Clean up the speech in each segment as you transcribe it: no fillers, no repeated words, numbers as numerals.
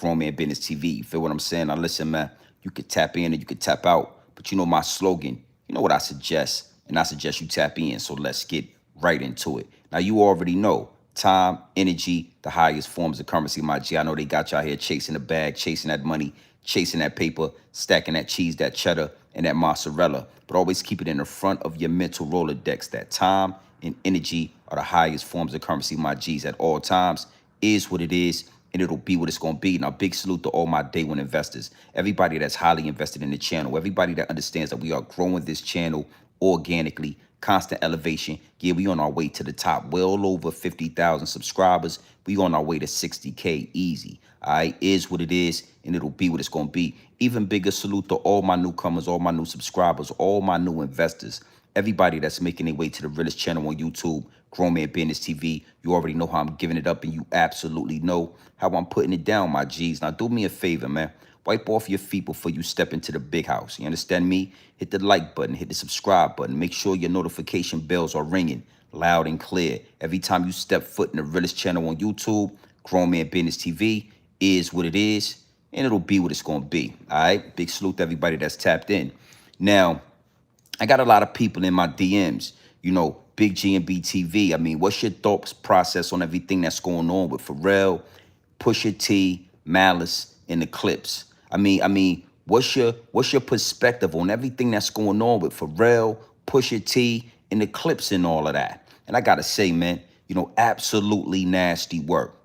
Grown Man Business TV. You feel what I'm saying? Now listen, man, you could tap in and you could tap out, but you know my slogan. You know what I suggest, and I suggest you tap in. So let's get right into it. Now you already know time, energy, the highest forms of currency, my G. I know they got y'all here chasing the bag, chasing that money, chasing that paper, stacking that cheese, that cheddar, and that mozzarella. But always keep it in the front of your mental Rolodex. That time and energy are the highest forms of currency, my G's, at all times. Is what it is, and it'll be what it's going to be. Now, big salute to all my day one investors, everybody that's highly invested in the channel, everybody that understands that we are growing this channel organically, constant elevation. Yeah, we on our way to the top, well over 50,000 subscribers. We on our way to 60K easy. All right, is what it is, and it'll be what it's going to be. Even bigger salute to all my newcomers, all my new subscribers, all my new investors, everybody that's making their way to the realest channel on YouTube, Grown Man Business TV. You already know how I'm giving it up, and you absolutely know how I'm putting it down, my G's. Now, do me a favor, man. Wipe off your feet before you step into the big house. You understand me? Hit the like button, hit the subscribe button. Make sure your notification bells are ringing loud and clear. Every time you step foot in the realest channel on YouTube, Grown Man Business TV, is what it is, and it'll be what it's going to be. All right? Big salute to everybody that's tapped in. Now, I got a lot of people in my DMs, you know, Big G and BTV. I mean, what's your thoughts process on everything that's going on with Pharrell, Pusha T, Malice, and the clips? What's your perspective on everything that's going on with Pharrell, Pusha T, and the clips and all of that? And I gotta say, man, you know, absolutely nasty work.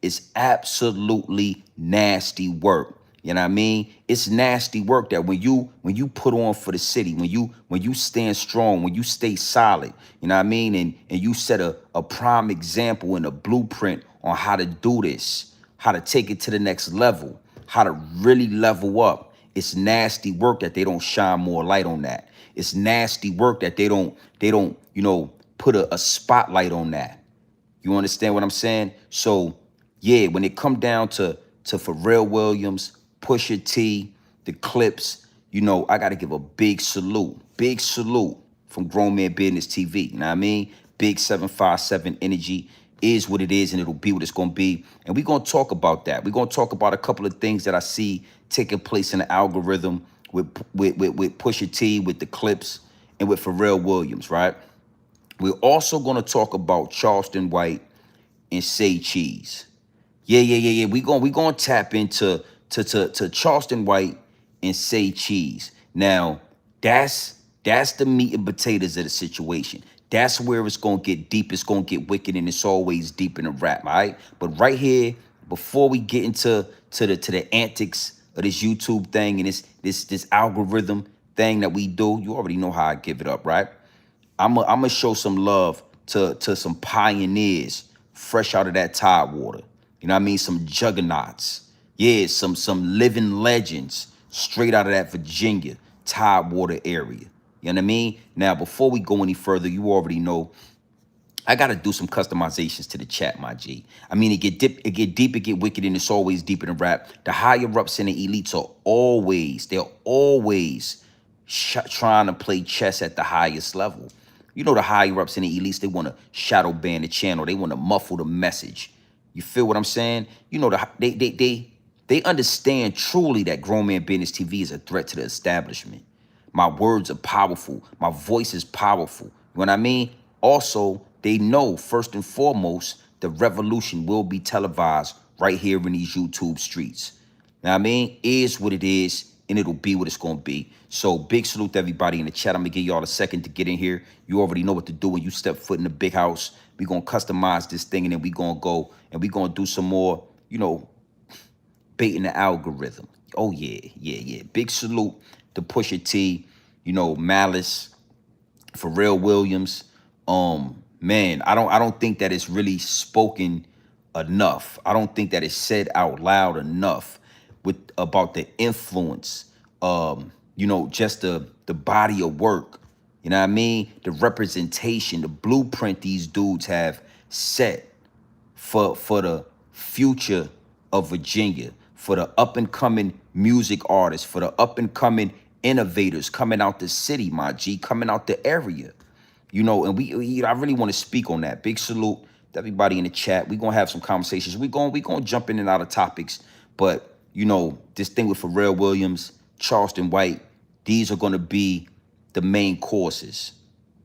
It's absolutely nasty work. You know what I mean? It's nasty work that when you put on for the city, when you stand strong, when you stay solid, you know what I mean? And you set a prime example and a blueprint on how to do this, how to take it to the next level, how to really level up. It's nasty work that they don't shine more light on that. It's nasty work that they don't, you know, put a spotlight on that. You understand what I'm saying? So yeah, when it come down to Pharrell Williams, Pusha T, the clips, you know, I got to give a big salute from Grown Man Business TV. You know what I mean? Big 757 energy is what it is, and it'll be what it's going to be. And we're going to talk about that. We're going to talk about a couple of things that I see taking place in the algorithm with Pusha T, with the clips, and with Pharrell Williams, right? We're also going to talk about Charleston White and Say Cheese. Yeah. We going to tap into to Charleston White and Say Cheese. Now, that's the meat and potatoes of the situation. That's where it's going to get deep. It's going to get wicked, and it's always deep in the rap, all right? But right here, before we get into the antics of this YouTube thing and this algorithm thing that we do, you already know how I give it up, right? I'm gonna show some love to some pioneers fresh out of that tide water. You know what I mean? Some juggernauts. Yeah, some living legends straight out of that Virginia Tidewater area. You know what I mean? Now, before we go any further, you already know I gotta do some customizations to the chat, my G. I mean, it get deep, it get wicked, and it's always deeper than rap. The higher ups and the elites are they're always trying to play chess at the highest level. You know, the higher ups and the elites, they want to shadow ban the channel. They want to muffle the message. You feel what I'm saying? You know, they understand truly that Grown Man Business TV is a threat to the establishment. My words are powerful. My voice is powerful. You know what I mean? Also, they know, first and foremost, the revolution will be televised right here in these YouTube streets. Now, I mean, is what it is, and it'll be what it's going to be. So big salute to everybody in the chat. I'm going to give y'all a second to get in here. You already know what to do when you step foot in the big house. We're going to customize this thing, and then we're going to go, and we're going to do some more, you know, baiting the algorithm. Oh, yeah. Big salute to Pusha T, you know, Malice, Pharrell Williams. Man, I don't think that it's really spoken enough. I don't think that it's said out loud enough about the influence, you know, just the body of work. You know what I mean? The representation, the blueprint these dudes have set for the future of Virginia, for the up and coming music artists, for the up and coming innovators coming out the city, my G, coming out the area. You know, and I really want to speak on that. Big salute to everybody in the chat. We're gonna have some conversations. We're gonna jump in and out of topics, But this thing with Pharrell Williams, Charleston White, these are gonna be the main courses.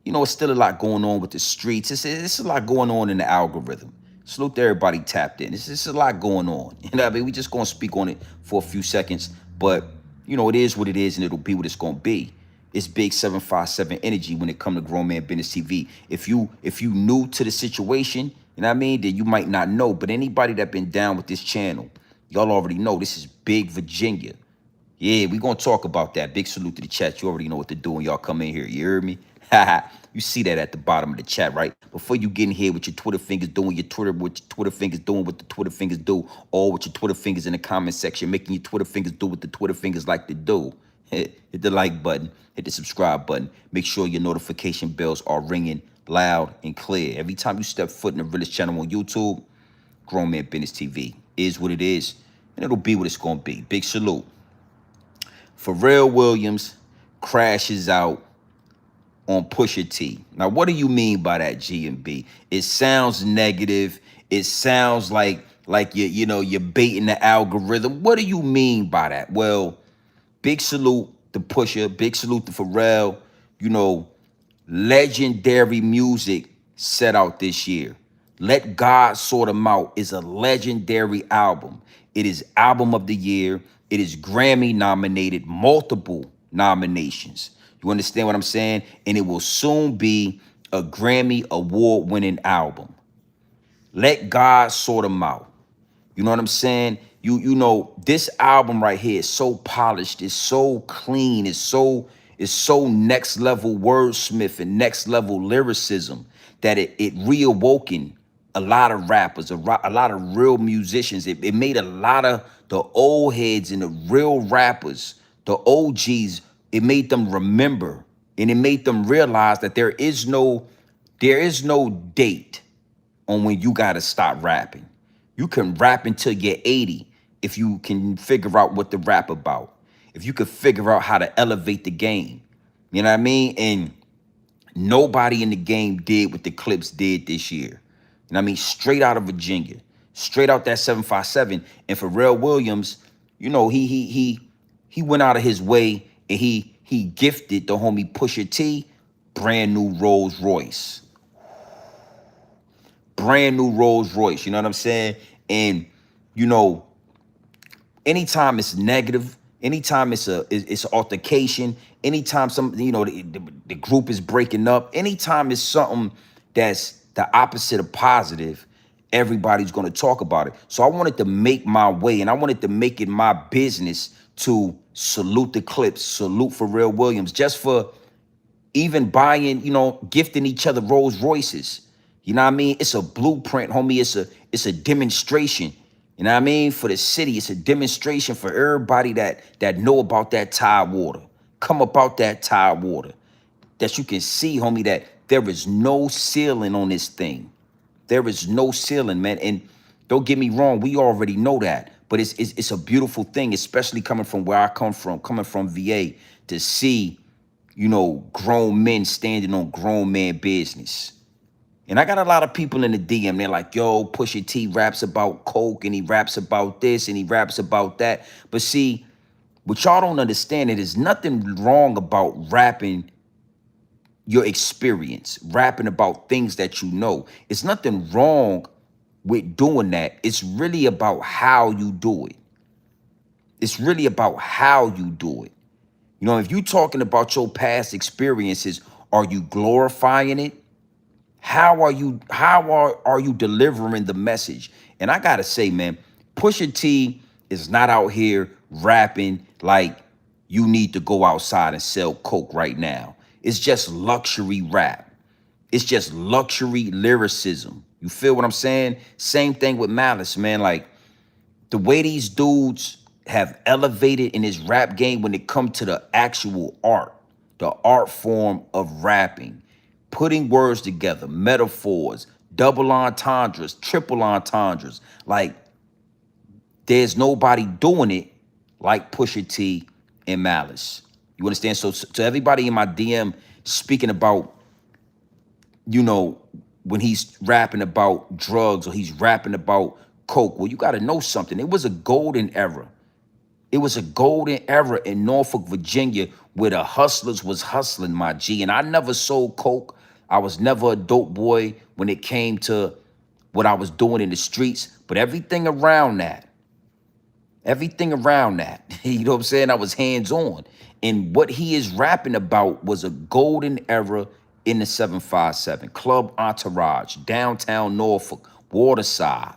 It's still a lot going on with the streets. It's a lot going on in the algorithm. Salute to everybody tapped in. It's a lot going on. You know what I mean? We just gonna speak on it for a few seconds, but it is what it is, and it'll be what it's gonna be. It's big 757 energy when it come to Grown Man Business TV. If you new to the situation, you know what I mean, then you might not know. But anybody that been down with this channel, y'all already know this is big Virginia. Yeah, we gonna talk about that. Big salute to the chat. You already know what to do when y'all come in here. You heard me? You see that at the bottom of the chat, right? Before you get in here with your Twitter fingers doing your Twitter, what your Twitter fingers doing what the Twitter fingers do, or with your Twitter fingers in the comment section, making your Twitter fingers do what the Twitter fingers like to do. Hit the like button, hit the subscribe button. Make sure your notification bells are ringing loud and clear. Every time you step foot in the realest channel on YouTube, Grown Man Business TV is what it is, and it'll be what it's gonna be. Big salute. Pharrell Williams crashes out on Pusha T. Now, what do you mean by that, G&B? It sounds negative. It sounds like you're baiting the algorithm. What do you mean by that? Well, big salute to Pusha. Big salute to Pharrell. Legendary music set out this year. Let God Sort 'Em Out is a legendary album. It is album of the year. It is Grammy nominated, multiple nominations. You understand what I'm saying? And it will soon be a Grammy award winning album. Let God Sort 'Em Out. You know what I'm saying? This album right here is so polished, it's so clean, it's so next level wordsmith and next level lyricism that it reawoken a lot of rappers, a lot of real musicians. It made a lot of the old heads and the real rappers, the OGs, it made them remember, and it made them realize that there is no date on when you gotta stop rapping. You can rap until you're 80 if you can figure out what to rap about. If you could figure out how to elevate the game. You know what I mean? And nobody in the game did what the Clips did this year. You know what I mean? Straight out of Virginia. Straight out that 757. And Pharrell Williams, he went out of his way and he gifted the homie Pusha T brand new Rolls Royce. Brand new Rolls Royce, you know what I'm saying? And anytime it's negative, anytime it's altercation, anytime the group is breaking up, anytime it's something that's the opposite of positive, everybody's going to talk about it. So I wanted to make my way, and I wanted to make it my business to salute the Clips, salute Pharrell Williams, just for even buying, gifting each other Rolls Royces. You know what I mean? It's a blueprint, homie. It's a demonstration. You know what I mean? For the city, it's a demonstration for everybody that know about that Tide water. Come about that Tide water. That you can see, homie, that there is no ceiling on this thing. There is no ceiling, man. And don't get me wrong, we already know that. But it's a beautiful thing, especially coming from where I come from, coming from VA, to see, grown men standing on grown man business. And I got a lot of people in the DM. They're like, yo, Pusha T raps about coke, and he raps about this, and he raps about that. But see, what y'all don't understand, there's nothing wrong about rapping your experience, rapping about things that you know. It's nothing wrong with doing that. It's really about how you do it. It's really about how you do it. If you're talking about your past experiences, are you glorifying it? How are you delivering the message? And I gotta say, man, Pusha T is not out here rapping like you need to go outside and sell coke right now. It's just luxury rap. It's just luxury lyricism. You feel what I'm saying? Same thing with Malice, man. Like, the way these dudes have elevated in this rap game when it comes to the actual art, the art form of rapping, putting words together, metaphors, double entendres, triple entendres. Like, there's nobody doing it like Pusha T and Malice. You understand? So to everybody in my DM speaking about, when he's rapping about drugs or he's rapping about Coke. Well, you got to know something. It was a golden era. It was a golden era in Norfolk, Virginia, where the hustlers was hustling, my G. And I never sold Coke. I was never a dope boy when it came to what I was doing in the streets. But everything around that, you know what I'm saying? I was hands on. And what he is rapping about was a golden era in the 757. Club Entourage, downtown Norfolk, Waterside.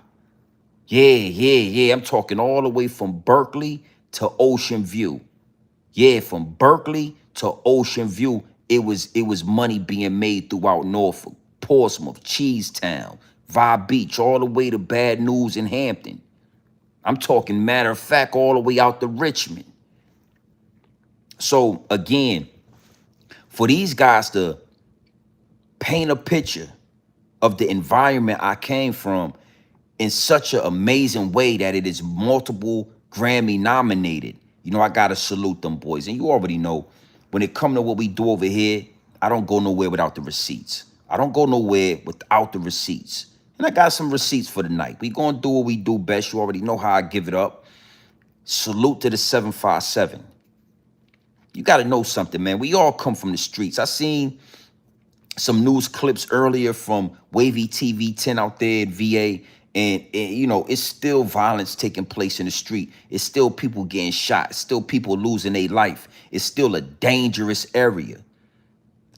Yeah. I'm talking all the way from Berkeley to Ocean View. Yeah, from Berkeley to Ocean View, it was money being made throughout Norfolk, Portsmouth, Cheesetown, Vibe Beach, all the way to Bad News in Hampton. I'm talking matter of fact, all the way out to Richmond. So again, for these guys to paint a picture of the environment I came from in such an amazing way that it is multiple Grammy nominated. You know, I gotta salute them boys. And you already know, when it come to what we do over here, I don't go nowhere without the receipts. I don't go nowhere without the receipts. And I got some receipts for the night. We gonna do what we do best. You already know how I give it up. Salute to the 757. You gotta know something, man. We all come from the streets. I seen some news clips earlier from Wavy TV 10 out there in VA. And, you know, it's still violence taking place in the street. It's still people getting shot. It's still people losing their life. It's still a dangerous area.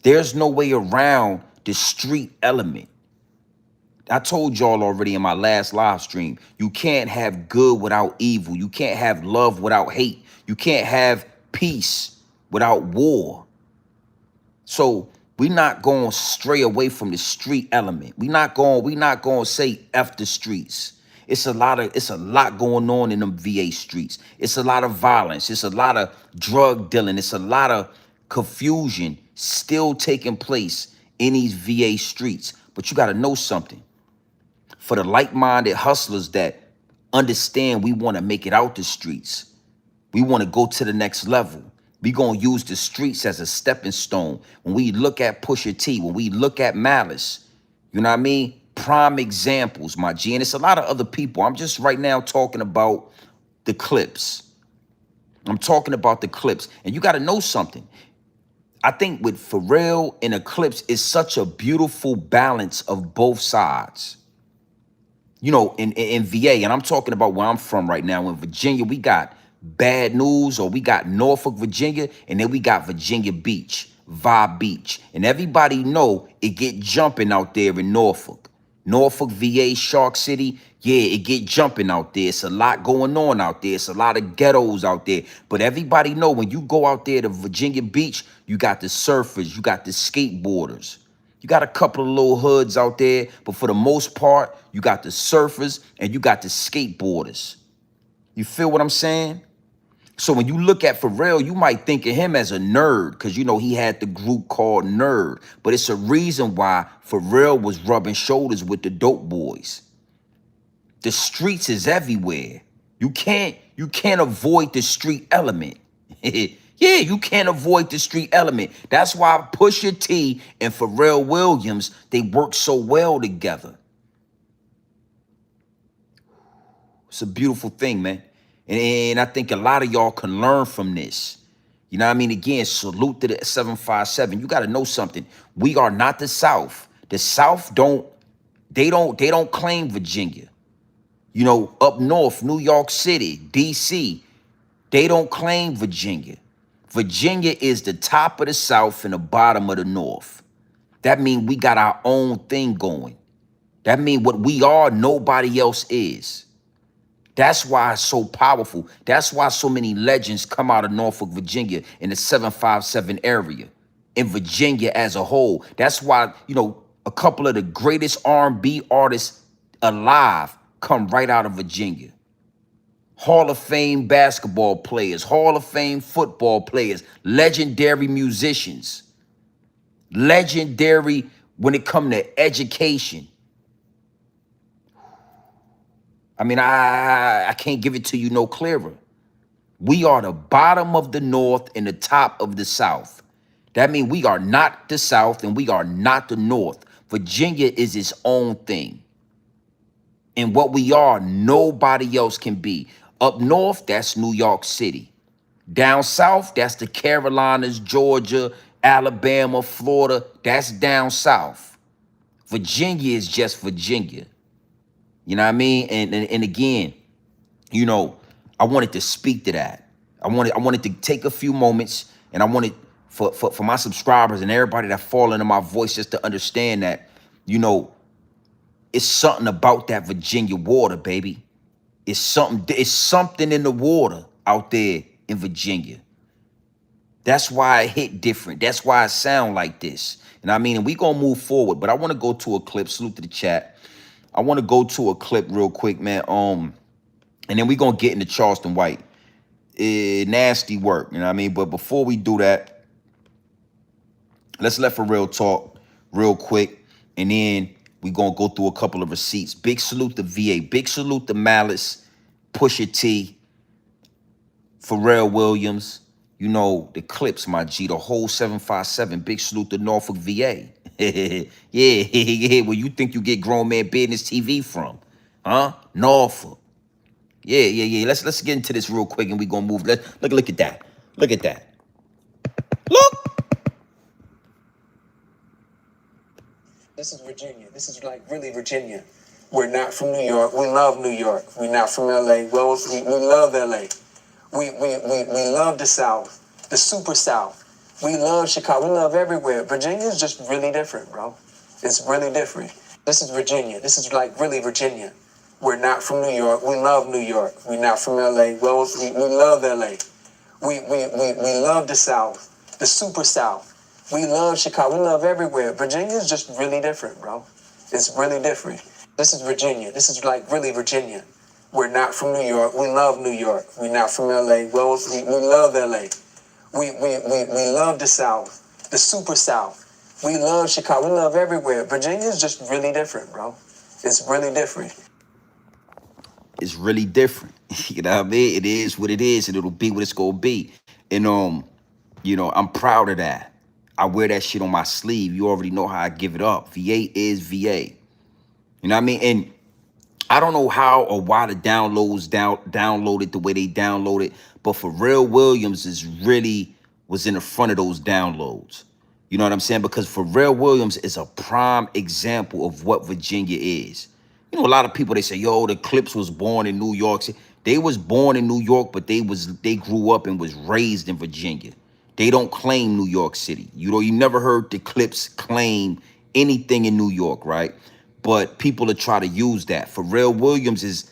There's no way around the street element. I told y'all already in my last live stream, you can't have good without evil. You can't have love without hate. You can't have peace without war. So we're not going to stray away from the street element. We're not going to say F the streets. It's a lot going on in them VA streets. It's a lot of violence. It's a lot of drug dealing. It's a lot of confusion still taking place in these VA streets. But you got to know something. For the like-minded hustlers that understand we want to make it out the streets, we want to go to the next level. We going to use the streets as a stepping stone. When we look at Pusha T, when we look at Malice, you know what I mean? Prime examples, my G. And it's a lot of other people. I'm just right now talking about the clips. I'm talking about the clips. And you got to know something. I think with Pharrell and Eclipse is such a beautiful balance of both sides. You know, in VA, and I'm talking about where I'm from right now. In Virginia, we got Bad News, or we got Norfolk, Virginia, and then we got Virginia Beach, Vibe Beach. And everybody know it get jumping out there in Norfolk. Norfolk, VA, Shark City, yeah, it get jumping out there. It's a lot going on out there. It's a lot of ghettos out there. But everybody know when you go out there to Virginia Beach, you got the surfers, you got the skateboarders. You got a couple of little hoods out there, but for the most part, you got the surfers and you got the skateboarders. You feel what I'm saying? So when you look at Pharrell, you might think of him as a nerd because, you know, he had the group called Nerd. But it's a reason why Pharrell was rubbing shoulders with the dope boys. The streets is everywhere. You can't avoid the street element. Yeah, you can't avoid the street element. That's why Pusha T and Pharrell Williams, they work so well together. It's a beautiful thing, man. And I think a lot of y'all can learn from this. You know what I mean? Again, salute to the 757. You got to know something. We are not the South. The South don't claim Virginia. You know, up north, New York City, DC, they don't claim Virginia. Virginia is the top of the South and the bottom of the North. That means we got our own thing going. That means what we are, nobody else is. That's why it's so powerful. That's why so many legends come out of Norfolk, Virginia in the 757 area, in Virginia as a whole. That's why, you know, a couple of the greatest R&B artists alive come right out of Virginia. Hall of Fame basketball players, Hall of Fame football players, legendary musicians, legendary when it comes to education. I mean, I can't give it to you no clearer. We are the bottom of the North and the top of the South. That means we are not the South and we are not the North. Virginia is its own thing. And what we are, nobody else can be. Up north, that's New York City. Down south, that's the Carolinas, Georgia, Alabama, Florida. That's down south. Virginia is just Virginia. You know what I mean? And again, you know, I wanted to speak to that. I wanted to take a few moments, and I wanted for my subscribers and everybody that fall into my voice just to understand that, you know, it's something about that Virginia water, baby. It's something in the water out there in Virginia. That's why it hit different. That's why it sound like this. And I mean, and we gonna move forward, but I want to go to a clip. Salute to the chat. I want to go to a clip real quick, man. And then we gonna get into Charleston White. Nasty work, you know what I mean? But before we do that, let's let Pharrell talk real quick, and then we gonna go through a couple of receipts. Big salute to VA. Big salute to Malice, Pusha T, Pharrell Williams. You know, the Clips, my G, the whole 757. Big salute to Norfolk, VA. Yeah, where you think you get grown man business TV from? Huh? Norfolk. Yeah. Let's get into this real quick, and we gonna move. Look at that. Look at that. Look. This is Virginia. This is like really Virginia. We're not from New York. We love New York. We're not from LA. Well, we love LA. We love the South, the super South. We love Chicago. We love everywhere. Virginia is just really different, bro. It's really different. This is Virginia. This is like really Virginia. We're not from New York. We love New York. We're not from LA. Well, we love LA. We love the South, the super South. We love Chicago. We love everywhere. Virginia is just really different, bro. It's really different. This is Virginia. This is like really Virginia. We're not from New York. We love New York. We're not from LA. Well, we love LA. We love the South, the super South. We love Chicago. We love everywhere. Virginia is just really different, bro. It's really different. It's really different. You know what I mean? It is what it is, and it'll be what it's gonna be. And you know, I'm proud of that. I wear that shit on my sleeve. You already know how I give it up. VA is VA. You know what I mean? And I don't know how or why the downloads downloaded the way they downloaded, but Pharrell Williams was in the front of those downloads. You know what I'm saying? Because Pharrell Williams is a prime example of what Virginia is. You know, a lot of people, they say, yo, the Clips was born in New York City. They was born in New York, but they grew up and was raised in Virginia. They don't claim New York City. You know, you never heard the Clips claim anything in New York, right? But people are trying to use that. Pharrell Williams is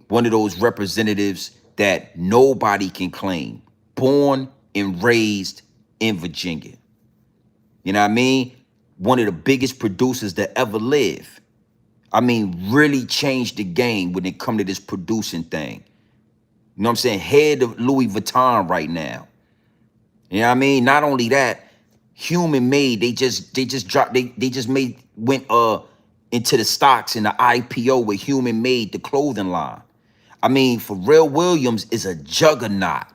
one of those representatives that nobody can claim. Born and raised in Virginia. You know what I mean? One of the biggest producers that ever lived. I mean, really changed the game when it come to this producing thing. You know what I'm saying? Head of Louis Vuitton right now. You know what I mean? Not only that, Human Made, they just went into the stocks in the IPO with Human Made, the clothing line. I mean, Pharrell Williams is a juggernaut.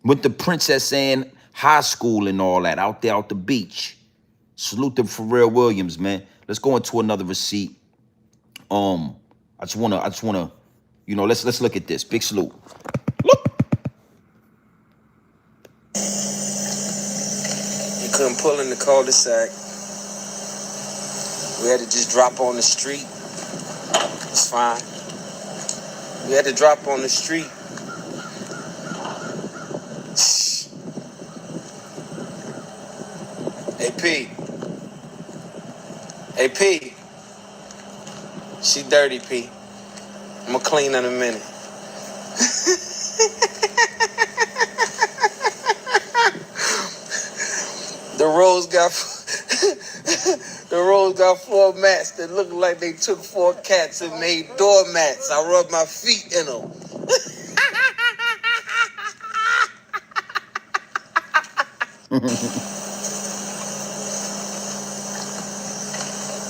Went to Princess Anne High School and all that, out there out the beach. Salute to Pharrell Williams, man. Let's go into another receipt. I just wanna, you know, let's look at this. Big salute. Look. You couldn't pull in the cul-de-sac. We had to just drop on the street. It's fine. We had to drop on the street. Hey, P. Hey, P. She dirty, P. I'm gonna clean in a minute. The roads got floor mats that look like they took 4 cats and made doormats. I rub my feet in them.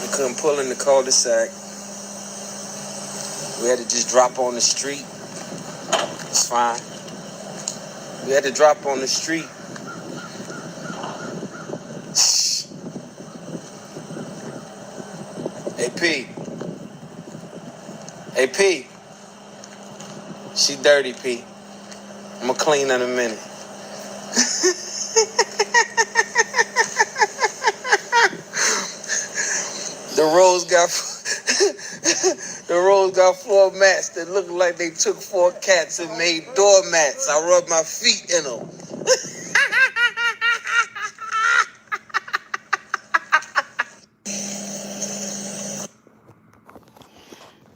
We couldn't pull in the cul-de-sac. We had to just drop on the street. It's fine. We had to drop on the street. Hey, P. Hey, P. She dirty, P. I'm gonna clean in a minute. The rose got the rose got floor mats that look like they took 4 cats and made doormats. I rub my feet in them.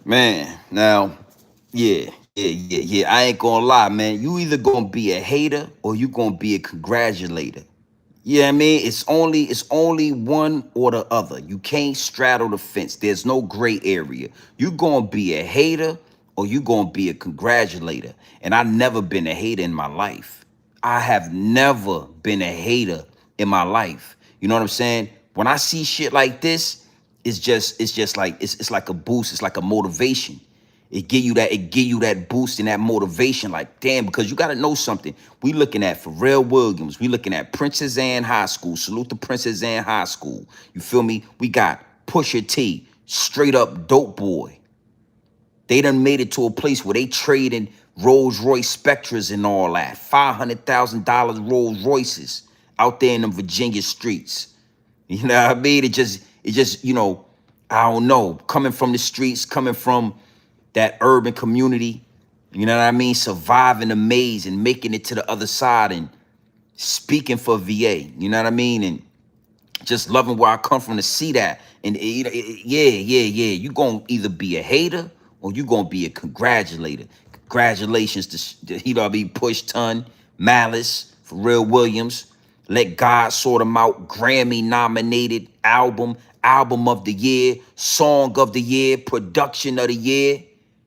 Man, now, yeah. I ain't gonna lie, man. You either gonna be a hater or you gonna be a congratulator. Yeah, I mean, it's only one or the other. You can't straddle the fence. There's no gray area. You gonna be a hater or you gonna be a congratulator. And I never been a hater in my life. I have never been a hater in my life. You know what I'm saying? When I see shit like this, it's just like it's like a boost. It's like a motivation. It give you that boost and that motivation. Like, damn, because you gotta know something. We looking at Pharrell Williams. We looking at Princess Anne High School. Salute to Princess Anne High School. You feel me? We got Pusha T, straight up dope boy. They done made it to a place where they trading Rolls Royce Spectras and all that. $500,000 Rolls Royces out there in the Virginia streets. You know what I mean? It just, I don't know, coming from the streets, coming from that urban community, you know what I mean? Surviving the maze and making it to the other side and speaking for VA, you know what I mean? And just loving where I come from to see that. And yeah. You gonna either be a hater or you gonna be a congratulator. Congratulations to you know what I mean, Push Ton, Malice, Pharrell Williams. Let God sort them out. Grammy nominated album of the year, song of the year, production of the year.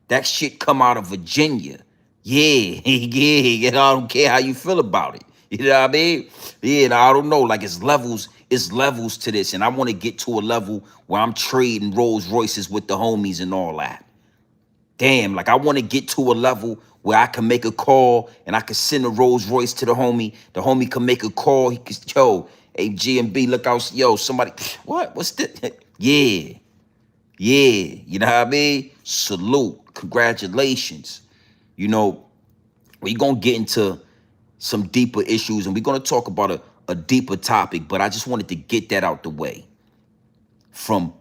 That shit come out of Virginia. Yeah, yeah. I don't care how you feel about it. You know what I mean? Yeah, I don't know. Like it's levels to this. And I want to get to a level where I'm trading Rolls Royces with the homies and all that. Damn, like I want to get to a level where I can make a call and I can send a Rolls Royce to the homie. The homie can make a call. He can, yo, hey, GMB, look out, yo, somebody, what? What's this? Yeah. You know what I mean? Salute. Congratulations. You know, we're going to get into some deeper issues and we're going to talk about a deeper topic, but I just wanted to get that out the way. From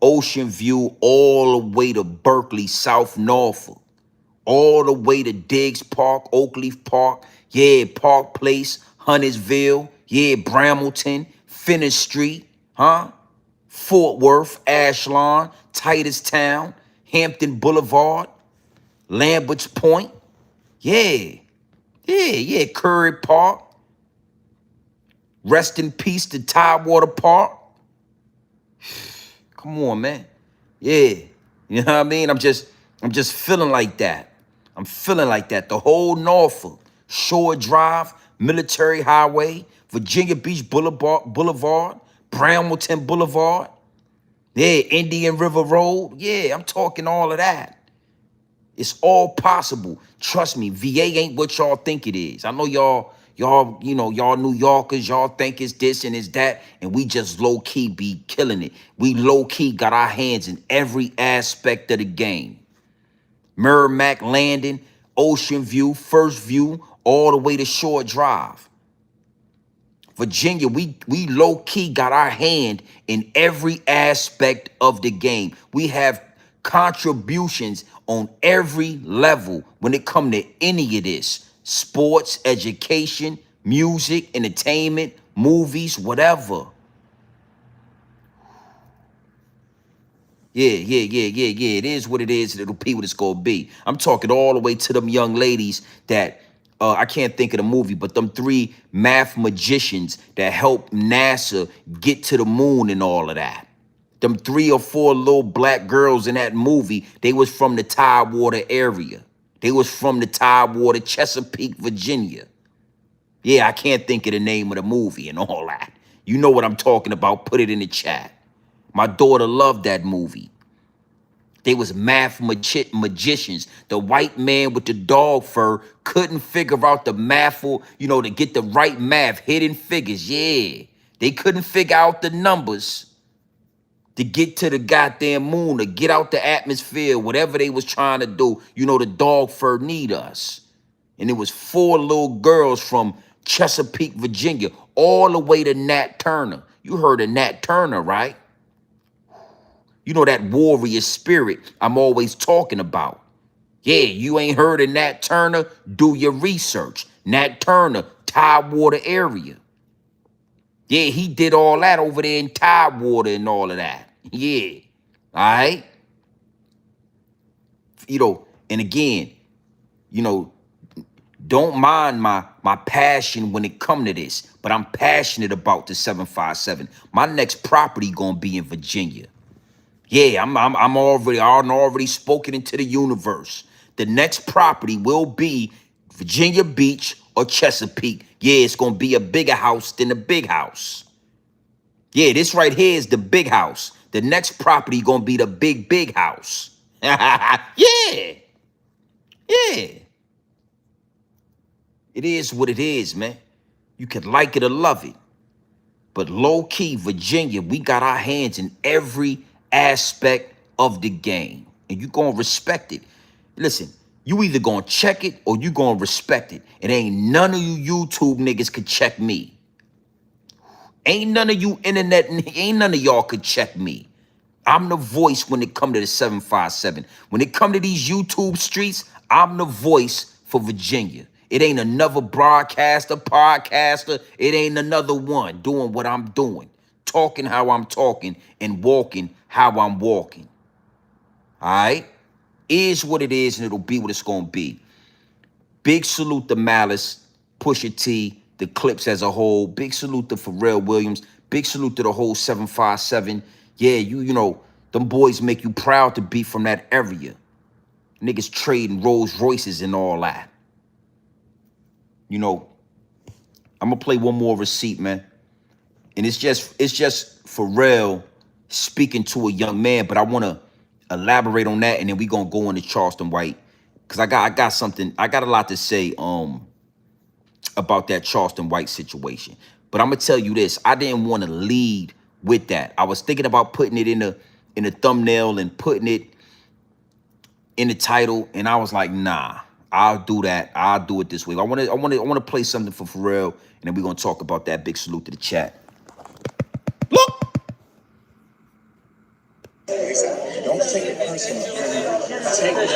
Ocean View all the way to Berkeley, South Norfolk, all the way to Diggs Park, Oakleaf Park, yeah, Park Place, Huntersville, yeah, Bramilton, Finner Street, Fort Worth, Ashland, Titustown, Hampton Boulevard, Lambert's Point, yeah, Curry Park, rest in peace to Tidewater Park. Come on, man. Yeah. You know what I mean? I'm just feeling like that. I'm feeling like that. The whole Norfolk, Shore Drive, Military Highway, Virginia Beach Boulevard, Bramilton Boulevard, yeah, Indian River Road. Yeah, I'm talking all of that. It's all possible. Trust me, VA ain't what y'all think it is. I know y'all, y'all New Yorkers, y'all think it's this and it's that, and we just low-key be killing it. We low-key got our hands in every aspect of the game. Merrimack Landing, Ocean View, First View, all the way to Shore Drive. Virginia, we low-key got our hand in every aspect of the game. We have contributions on every level when it come to any of this. Sports, education, music, entertainment, movies, whatever. Yeah. It is what it is, and it'll be what it's gonna be. I'm talking all the way to them young ladies that I can't think of the movie, but them 3 math magicians that helped NASA get to the moon and all of that. Them 3 or 4 little black girls in that movie, they was from the Tidewater area. They was from the Tidewater, Chesapeake, Virginia. Yeah, I can't think of the name of the movie and all that. You know what I'm talking about. Put it in the chat. My daughter loved that movie. They was math magicians. The white man with the dog fur couldn't figure out the math, to get the right math, hidden figures. Yeah, they couldn't figure out the numbers. to get to the goddamn moon, to get out the atmosphere, whatever they was trying to do. You know, the dog fur need us. And it was 4 little girls from Chesapeake, Virginia, all the way to Nat Turner. You heard of Nat Turner, right? You know that warrior spirit I'm always talking about. Yeah, you ain't heard of Nat Turner? Do your research. Nat Turner, Tidewater area. Yeah, he did all that over there in Tidewater and all of that. Yeah. All right. You know, and again, you know, don't mind my passion when it come to this, but I'm passionate about the 757. My next property gonna be in Virginia. Yeah, I'm already spoken into the universe. The next property will be Virginia Beach or Chesapeake. Yeah, it's gonna be a bigger house than the big house. Yeah, this right here is the big house. The next property gonna be the big house. Yeah, yeah. It is what it is, man. You could like it or love it. But low key, Virginia, we got our hands in every aspect of the game. And you gonna respect it. Listen, you either gonna check it or you gonna respect it. It ain't none of you YouTube niggas could check me. Ain't none of you internet, ain't none of y'all could check me. I'm the voice when it come to the 757. When it come to these YouTube streets, I'm the voice for Virginia. It ain't another broadcaster, podcaster. It ain't another one doing what I'm doing, talking how I'm talking and walking how I'm walking. All right? Is what it is and it'll be what it's going to be. Big salute to Malice, Pusha T, the Clips as a whole. Big salute to Pharrell Williams. Big salute to the whole 757. Yeah, you know, them boys make you proud to be from that area. Niggas trading Rolls Royces and all that. You know, I'm gonna play one more receipt, man. And it's just Pharrell speaking to a young man, but I wanna elaborate on that and then we gonna go into Charleston White. Cause I got something, I got a lot to say about that Charleston White situation. But I'm gonna tell you this, I didn't want to lead with that. I was thinking about putting it in the thumbnail and putting it in the title, and I was like, nah, I'll do that. I'll do it this way. I want to play something for Pharrell, and then we're gonna talk about that. Big salute to the chat. Look. Don't take it personally. Take note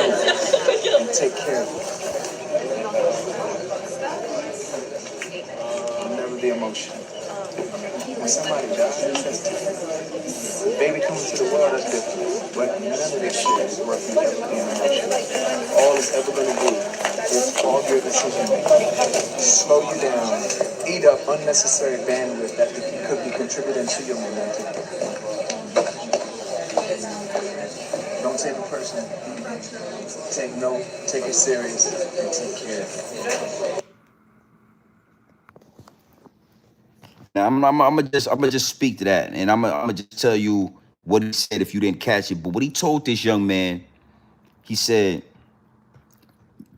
and take care of it. Never be emotional. When somebody dies, that's different. Baby coming to the world, that's different. But none of this shit is worth you ever being emotional. All it's ever going to do is all your decision making. Slow you down. Eat up unnecessary bandwidth that could be contributing to your momentum. Don't take it personal. Take note, take it serious, and take care of it. Now I'm gonna just speak to that, and I'm gonna just tell you what he said if you didn't catch it. But what he told this young man, he said,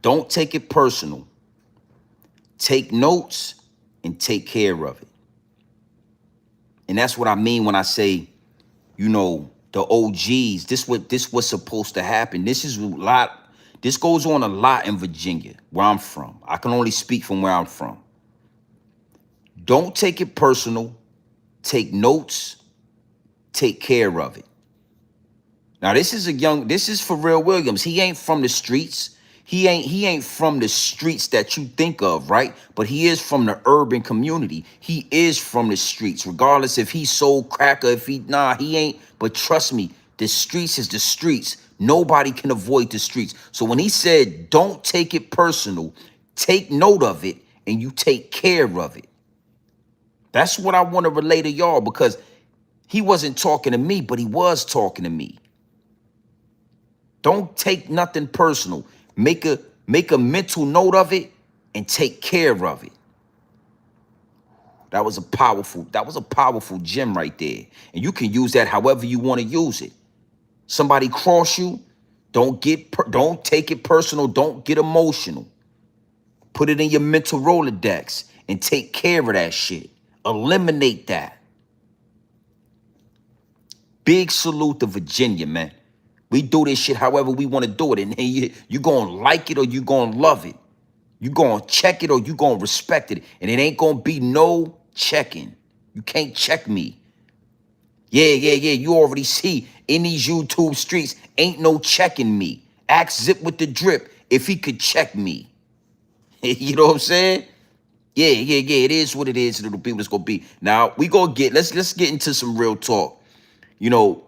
"Don't take it personal. Take notes and take care of it." And that's what I mean when I say, you know, the OGs. This what's supposed to happen. This is a lot. This goes on a lot in Virginia, where I'm from. I can only speak from where I'm from. Don't take it personal. Take notes. Take care of it. Now, this is Pharrell Williams. He ain't from the streets. He ain't from the streets that you think of, right? But he is from the urban community. He is from the streets, regardless if he sold crack or if he ain't. But trust me, the streets is the streets. Nobody can avoid the streets. So when he said, don't take it personal, take note of it and you take care of it. That's what I want to relay to y'all, because he wasn't talking to me, but he was talking to me. Don't take nothing personal. Make a mental note of it and take care of it. That was a powerful gem right there. And you can use that however you want to use it. Somebody cross you, don't take it personal, don't get emotional. Put it in your mental Rolodex and take care of that shit. Eliminate that. Big salute to Virginia, man. We do this shit however we want to do it. And you gonna like it or you gonna love it. You gonna check it or you gonna respect it. And it ain't gonna be no checking. You can't check me. Yeah. You already see in these YouTube streets, ain't no checking me. Ask Zip with the drip if he could check me. You know what I'm saying? Yeah. It is what it is. It'll be what it's gonna be. Now we gonna let's get into some real talk. You know,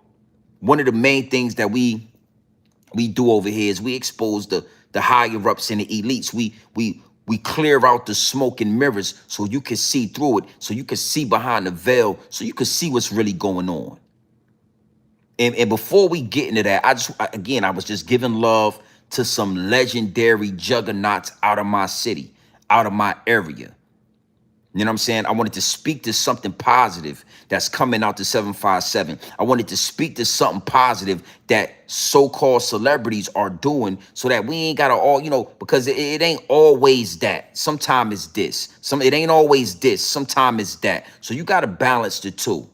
one of the main things that we do over here is we expose the higher ups and the elites. We clear out the smoke and mirrors so you can see through it, so you can see behind the veil, so you can see what's really going on. And before we get into that, I was just giving love to some legendary juggernauts out of my city, out of my area. You know what I'm saying? I wanted to speak to something positive that's coming out to 757. I wanted to speak to something positive that so-called celebrities are doing so that we ain't got to all, because it ain't always that. Sometimes it's this. It ain't always this. Sometimes it's that. So you got to balance the two.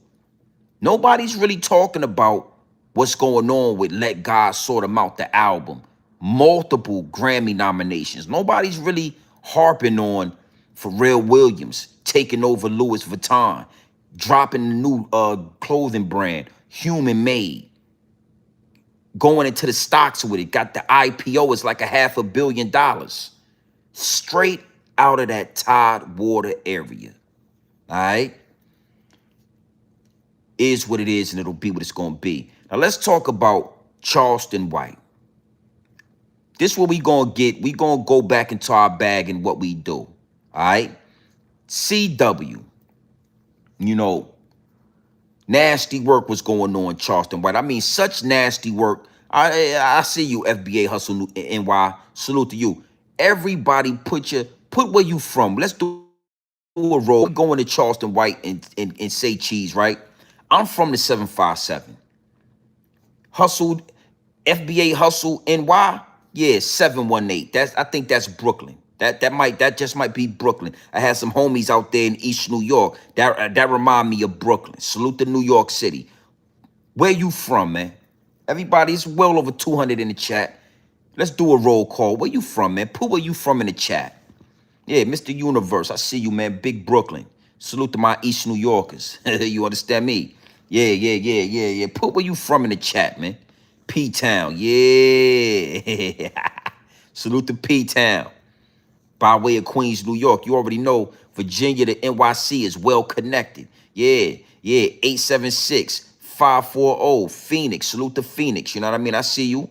Nobody's really talking about what's going on with Let God Sort 'Em Out, the album. Multiple Grammy nominations. Nobody's really harping on Pharrell Williams taking over Louis Vuitton, dropping the new clothing brand, Human Made, going into the stocks with it. Got the IPO, it's like $500 million. Straight out of that Tide Water area. All right? Is what it is, and it'll be what it's going to be. Now, let's talk about Charleston White. This is what we going to get. We going to go back into our bag and what we do. All right? CW. Nasty work was going on, Charleston White. I mean, such nasty work. I see you, FBA Hustle NY. Salute to you. Everybody put where you from. Let's do a roll. We're going to Charleston White and say cheese, right? I'm from the 757. Hustle, FBA Hustle NY. Yeah, 718. I think that's Brooklyn. That just might be Brooklyn. I had some homies out there in East New York. That remind me of Brooklyn. Salute to New York City. Where you from, man? Everybody's well over 200 in the chat. Let's do a roll call. Where you from, man? Put where you from in the chat. Yeah, Mr. Universe. I see you, man. Big Brooklyn. Salute to my East New Yorkers. You understand me? Yeah. Put where you from in the chat, man. P-Town. Yeah. Salute to P-Town. By way of Queens, New York. You already know Virginia to NYC is well connected. Yeah. 876-540 Phoenix. Salute to Phoenix. You know what I mean? I see you.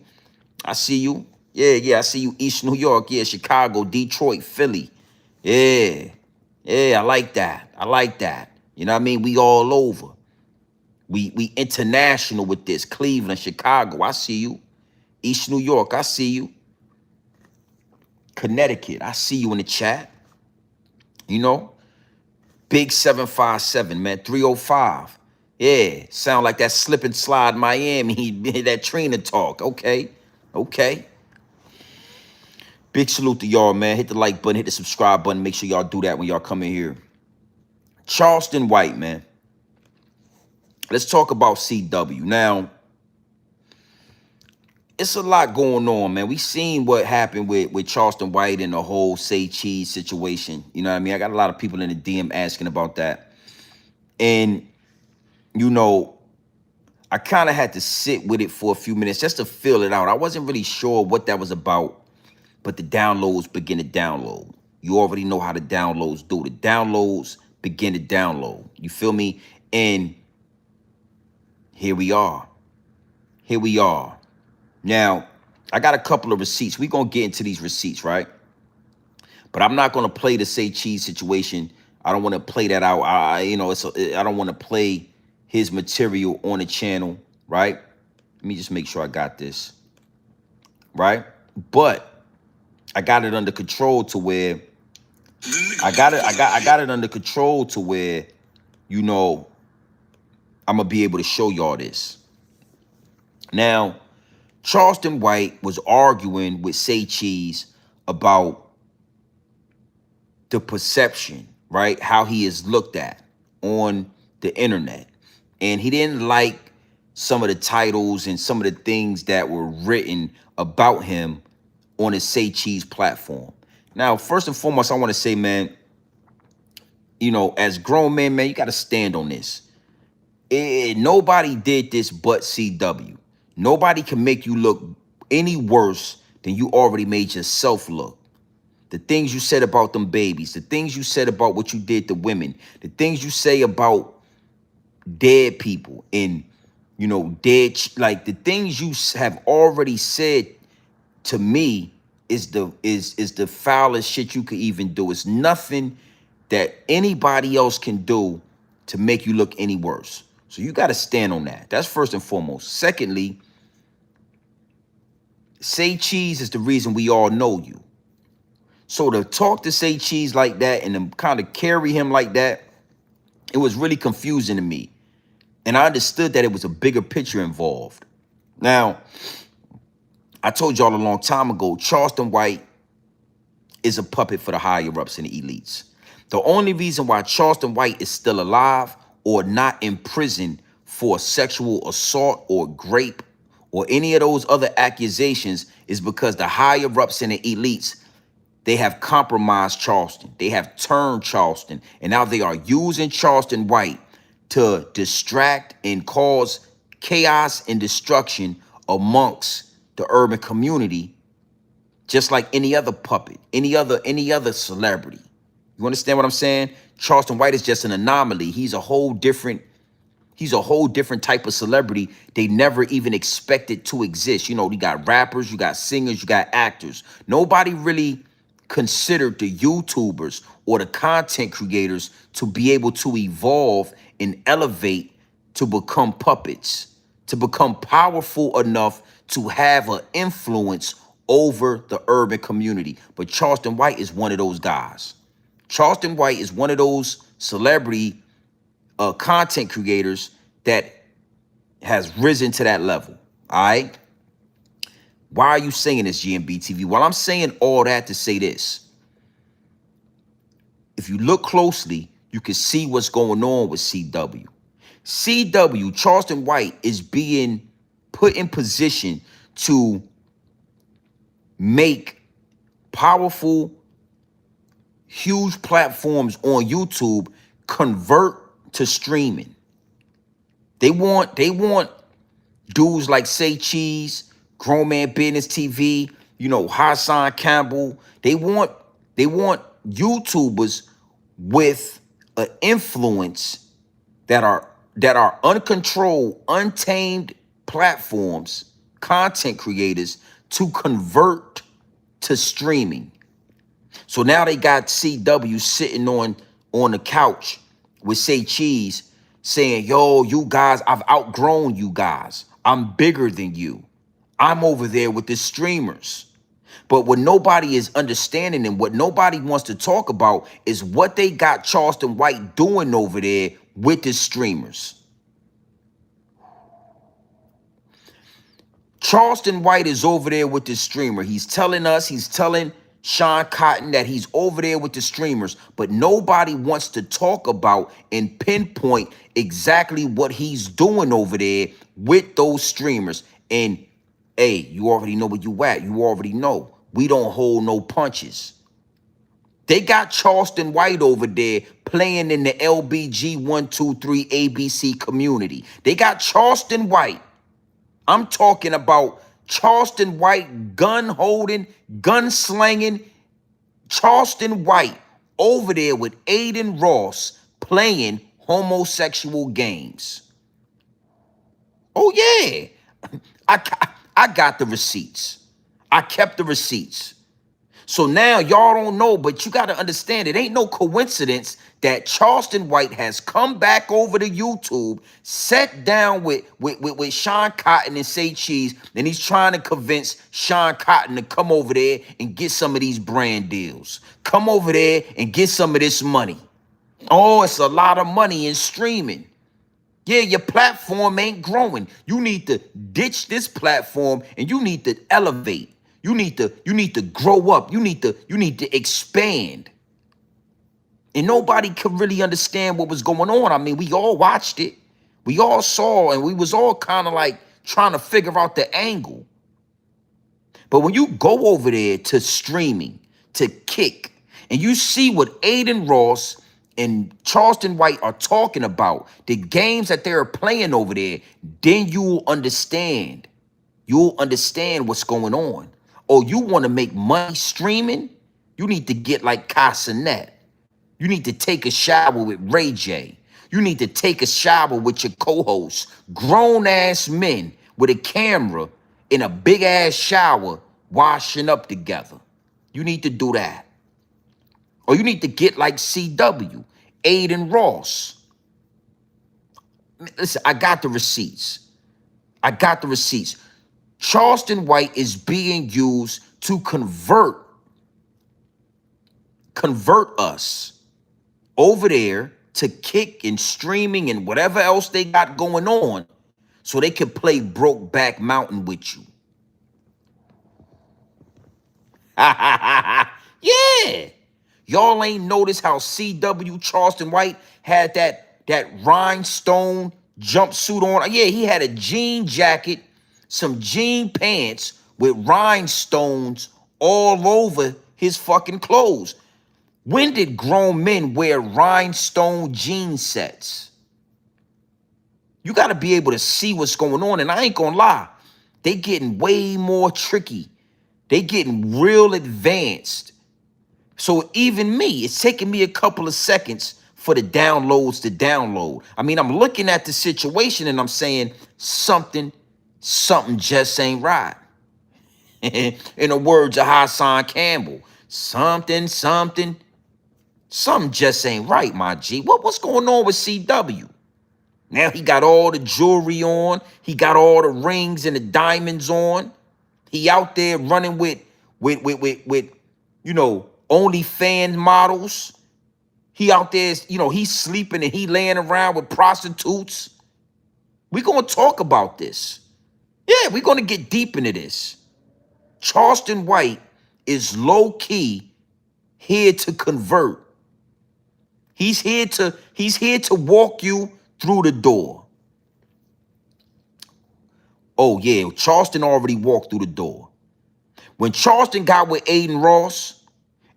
Yeah. I see you. East New York. Yeah. Chicago, Detroit, Philly. Yeah. I like that. You know what I mean? We all over. We international with this. Cleveland, Chicago. I see you. East New York. I see you. Connecticut, I see you in the chat. Big 757, man, 305. Yeah, sound like that slip and slide Miami, that Trina talk. Okay. Big salute to y'all, man. Hit the like button, hit the subscribe button. Make sure y'all do that when y'all come in here. Charleston White, man. Let's talk about CW. Now, it's a lot going on, man. We seen what happened with Charleston White and the whole Say Cheese situation. You know what I mean? I got a lot of people in the DM asking about that. And, I kind of had to sit with it for a few minutes just to feel it out. I wasn't really sure what that was about, but the downloads begin to download. You already know how the downloads do. The downloads begin to download. You feel me? And here we are. Now, I got a couple of receipts. We're going to get into these receipts, right? But I'm not going to play the Say Cheese situation. I don't want to play that out. I don't want to play his material on the channel, right? Let me just make sure I got this, right? But I got it under control to where I got it under control to where, I'm going to be able to show y'all this. Now, Charleston White was arguing with Say Cheese about the perception, right? How he is looked at on the internet. And he didn't like some of the titles and some of the things that were written about him on his Say Cheese platform. Now, first and foremost, I want to say, man, you know, as grown men, man, you got to stand on this. Nobody did this but CW. Nobody can make you look any worse than you already made yourself look. The things you said about them babies, the things you said about what you did to women, the things you say about dead people and, you know, like the things you have already said to me is the foulest shit you could even do. It's nothing that anybody else can do to make you look any worse. So you got to stand on that. That's first and foremost. Secondly, Say Cheese is the reason we all know you. So to talk to Say Cheese like that and to kind of carry him like that, it was really confusing to me. And I understood that it was a bigger picture involved. Now, I told y'all a long time ago, Charleston White is a puppet for the higher ups and the elites. The only reason why Charleston White is still alive or not in prison for sexual assault or grape or any of those other accusations is because the higher ups and the elites, they have compromised Charleston. They have turned Charleston, and now they are using Charleston White to distract and cause chaos and destruction amongst the urban community, just like any other puppet, any other celebrity. You understand what I'm saying? Charleston White is just an anomaly. He's a whole different type of celebrity they never even expected to exist. You know, you got rappers, you got singers, you got actors. Nobody really considered the YouTubers or the content creators to be able to evolve and elevate to become puppets, to become powerful enough to have an influence over the urban community. But Charleston White is one of those guys. Charleston White is one of those celebrity content creators that has risen to that level. All right. Why are you saying this, GMB TV? Well, I'm saying all that to say this. If you look closely, you can see what's going on with CW. CW, Charleston White, is being put in position to make powerful, huge platforms on YouTube convert to streaming. They want dudes like Say Cheese, Grown Man Business TV, you know, Hassan Campbell. They want YouTubers with an influence that are uncontrolled, untamed platforms, content creators to convert to streaming. So now they got CW sitting on the couch with Say Cheese saying, yo, you guys, I've outgrown you guys. I'm bigger than you. I'm over there with the streamers. But what nobody is understanding and what nobody wants to talk about is what they got Charleston White doing over there with the streamers. Charleston White is over there with the streamer. He's telling Sean Cotton that he's over there with the streamers, but nobody wants to talk about and pinpoint exactly what he's doing over there with those streamers. And hey, you already know where you at. You already know. We don't hold no punches. They got Charleston White over there playing in the LBG 123 ABC community. They got Charleston White. I'm talking about Charleston White, gun holding, gun slanging, Charleston White over there with Aiden Ross playing homosexual games. Oh yeah, I got the receipts. I kept the receipts. So now y'all don't know, but you got to understand it ain't no coincidence that Charleston White has come back over to YouTube, sat down with Sean Cotton and Say Cheese, and he's trying to convince Sean Cotton to come over there and get some of these brand deals. Come over there and get some of this money. Oh, it's a lot of money in streaming. Yeah, your platform ain't growing. You need to ditch this platform and you need to elevate. You need to grow up. You need to expand. And nobody could really understand what was going on. I mean, we all watched it. We all saw, and we was all kind of like trying to figure out the angle. But when you go over there to streaming, to Kick, and you see what Aiden Ross and Charleston White are talking about, the games that they're playing over there, then you'll understand. You'll understand what's going on. Oh, you want to make money streaming? You need to get like Casanet. You need to take a shower with Ray J. You need to take a shower with your co-hosts, grown ass men with a camera in a big ass shower washing up together. You need to do that. Or you need to get like CW, Aiden Ross. Listen, I got the receipts. I got the receipts. Charleston White is being used to convert us over there to Kick and streaming and whatever else they got going on so they can play Brokeback Mountain with you. Yeah. Y'all ain't noticed how CW Charleston White had that rhinestone jumpsuit on? Yeah, he had a jean jacket, some jean pants with rhinestones all over his fucking clothes. When did grown men wear rhinestone jean sets? You got to be able to see what's going on. And I ain't gonna lie, they getting way more tricky. They getting real advanced. So even me, it's taking me a couple of seconds for the downloads to download. I mean, I'm looking at the situation and I'm saying something just ain't right. In the words of Hassan Campbell, something just ain't right, my G. What's going on with CW? Now he got all the jewelry on. He got all the rings and the diamonds on. He out there running with you know, OnlyFans models. He out there, you know, he's sleeping and he laying around with prostitutes. We're going to talk about this. Yeah, we're going to get deep into this. Charleston White is low-key here to convert. He's here to walk you through the door. Oh, yeah, Charleston already walked through the door. When Charleston got with Aiden Ross,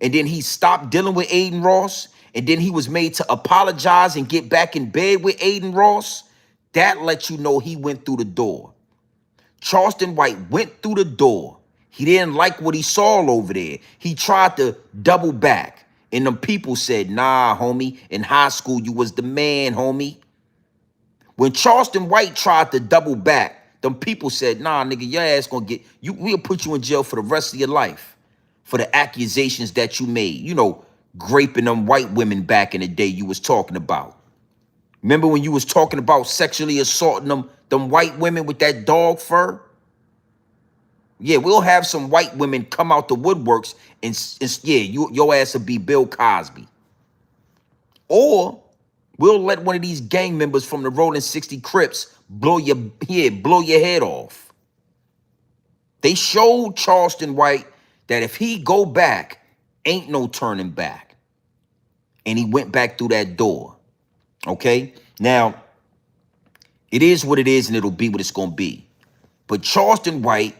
and then he stopped dealing with Aiden Ross, and then he was made to apologize and get back in bed with Aiden Ross, that lets you know he went through the door. Charleston White went through the door. He didn't like what he saw over there. He tried to double back. And them people said, nah, homie, in high school, you was the man, homie. When Charleston White tried to double back, them people said, nah, nigga, your ass gonna get, we'll put you in jail for the rest of your life for the accusations that you made. You know, raping them white women back in the day you was talking about. Remember when you was talking about sexually assaulting them white women with that dog fur? Yeah, we'll have some white women come out the woodworks and yeah, your ass will be Bill Cosby. Or we'll let one of these gang members from the Rolling 60 Crips blow your head off. They showed Charleston White that if he go back, ain't no turning back. And he went back through that door. Okay? Now, it is what it is and it'll be what it's going to be. But Charleston White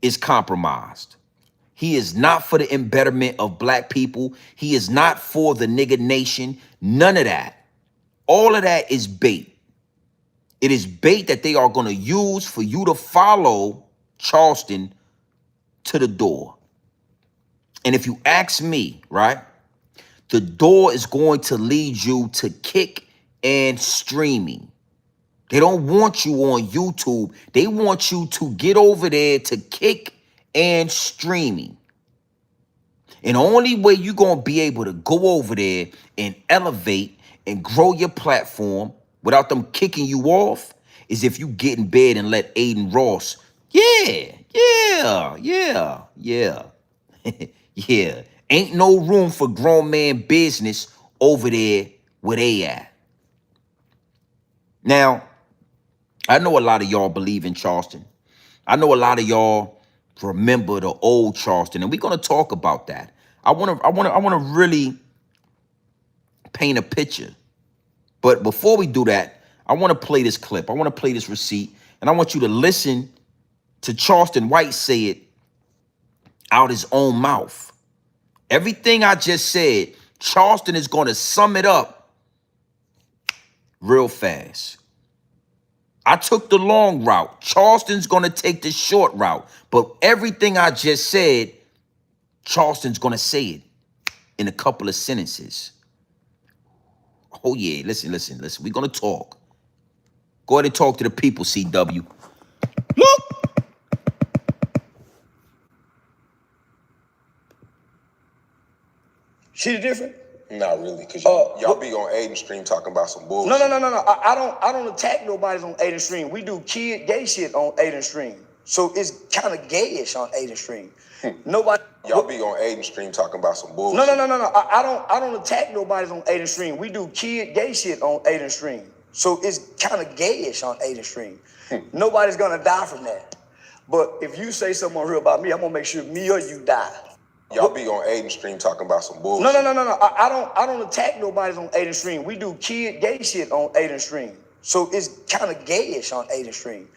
is compromised. He is not for the embetterment of black people. He is not for the nigga nation. None of that. All of that is bait. It is bait that they are going to use for you to follow Charleston to the door. And if you ask me, right, the door is going to lead you to Kick and streaming. They don't want you on YouTube. They want you to get over there to Kick and streaming. And the only way you're going to be able to go over there and elevate and grow your platform without them kicking you off is if you get in bed and let Aiden Ross, yeah. Yeah. Ain't no room for grown man business over there where they at. Now, I know a lot of y'all believe in Charleston. I know a lot of y'all remember the old Charleston, and we're gonna talk about that. I wanna really paint a picture. But before we do that, I want to play this clip. I want to play this receipt. And I want you to listen to Charleston White say it out his own mouth. Everything I just said, Charleston is going to sum it up real fast. I took the long route. Charleston's going to take the short route. But everything I just said, Charleston's going to say it in a couple of sentences. Oh, yeah. Listen. We're going to talk. Go ahead and talk to the people, CW. Look. See the difference? Not really, because y'all be on Aiden Stream talking about some bullshit. No. I don't attack nobody on Aiden Stream. We do kid gay shit on Aiden Stream. So it's kind of gayish on Aiden Stream. Nobody. Y'all be on Aiden Stream talking about some bullshit. No. I don't attack nobody on Aiden Stream. We do kid gay shit on Aiden Stream. So it's kind of gayish on Aiden Stream. Nobody's gonna die from that. But if you say something real about me, I'm gonna make sure me or you die. Y'all be on Aiden Stream talking about some bullshit. No. I don't attack nobody on Aiden Stream. We do kid gay shit on Aiden Stream. So it's kind of gayish on Aiden Stream.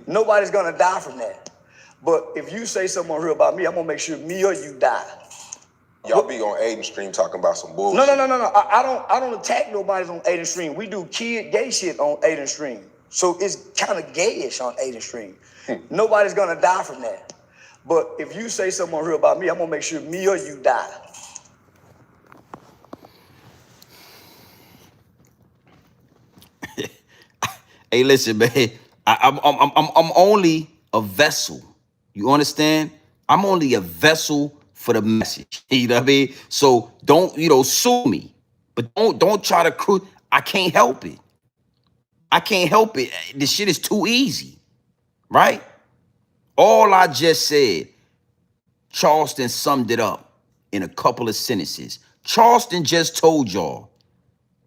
Nobody's gonna die from that. But if you say something real about me, I'm gonna make sure me or you die. Y'all be on Aiden Stream talking about some bullshit. No. I don't attack nobody on Aiden Stream. We do kid gay shit on Aiden Stream. So it's kind of gayish on Aiden Stream. Nobody's gonna die from that. But if you say something real about me, I'm gonna make sure me or you die. Hey, listen, man. I'm only a vessel. You understand? I'm only a vessel for the message. You know what I mean? So don't, sue me. But don't try to I can't help it. I can't help it. This shit is too easy. Right? All I just said, Charleston summed it up in a couple of sentences. Charleston just told y'all,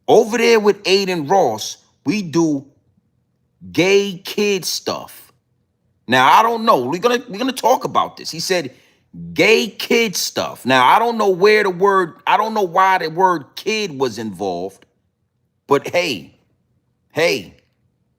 over there with Aiden Ross, we do gay kid stuff. Now, I don't know. We're gonna talk about this. He said gay kid stuff. Now, I don't know why the word kid was involved, but hey,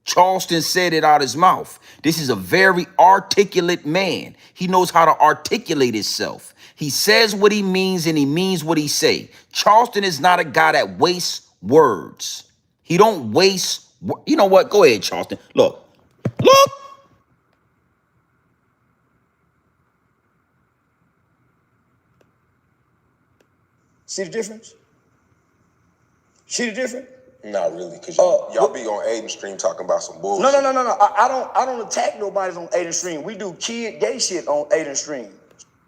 Charleston said it out his mouth. This is a very articulate man. He knows how to articulate himself. He says what he means and he means what he say. Charleston is not a guy that wastes words. He don't waste. You know what? Go ahead, Charleston. Look. See the difference? See the difference? Not really, because y'all be on Aiden Stream talking about some bullshit. No. I don't attack nobody on Aiden Stream. We do kid gay shit on Aiden Stream.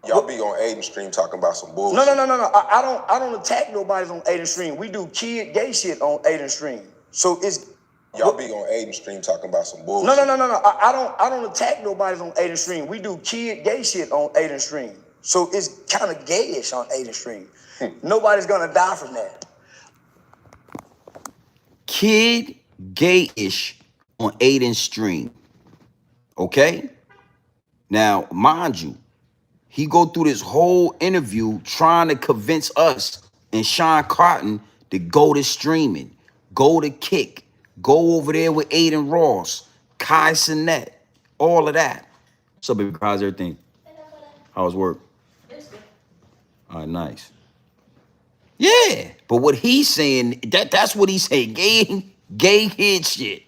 Y'all be on Aiden Stream talking about some bullshit. No. I don't attack nobody on Aiden Stream. We do kid gay shit on Aiden Stream. So it's y'all be on Aiden Stream talking about some bullshit. No. I don't attack nobody on Aiden Stream. We do kid gay shit on Aiden Stream. So it's kind of gayish on Aiden Stream. Nobody's gonna die from that. Kid gayish on Aiden Stream. Okay? Now, mind you, he go through this whole interview trying to convince us and Sean Cotton to go to streaming, go to Kick, go over there with Aiden Ross, Kai Sinet, all of that. What's up, baby? How's everything? How's work? All right, nice. Yeah, but what he's saying, that's what he's saying, gay kid shit.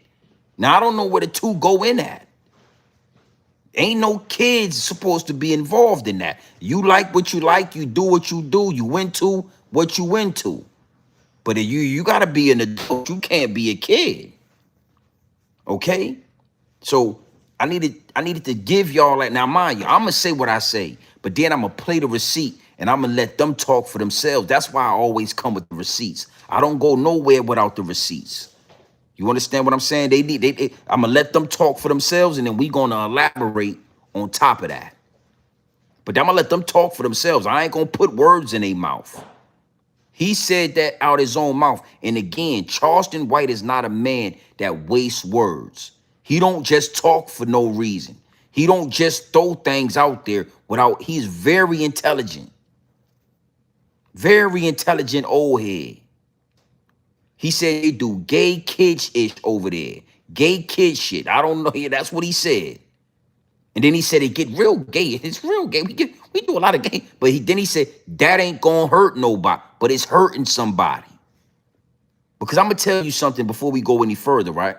Now, I don't know where the two go in at. Ain't no kids supposed to be involved in that. You like what you like, you do what you do, you into what you into. But you gotta be an adult, you can't be a kid. Okay? So I needed to give y'all that. Now, mind you, I'm gonna say what I say, but then I'm gonna play the receipt and I'm gonna let them talk for themselves. That's why I always come with the receipts. I don't go nowhere without the receipts. You understand what I'm saying? I'm gonna let them talk for themselves, and then we gonna elaborate on top of that. But I'm gonna let them talk for themselves. I ain't gonna put words in their mouth. He said that out his own mouth. And again, Charleston White is not a man that wastes words. He don't just talk for no reason. He don't just throw things out there without. He's very intelligent. Very intelligent old head. He said they do gay kids ish over there. Gay kid shit. I don't know. Yeah, that's what he said. And then he said it get real gay. It's real gay. We do a lot of gay. But then he said that ain't gonna hurt nobody, but it's hurting somebody. Because I'm gonna tell you something before we go any further, right?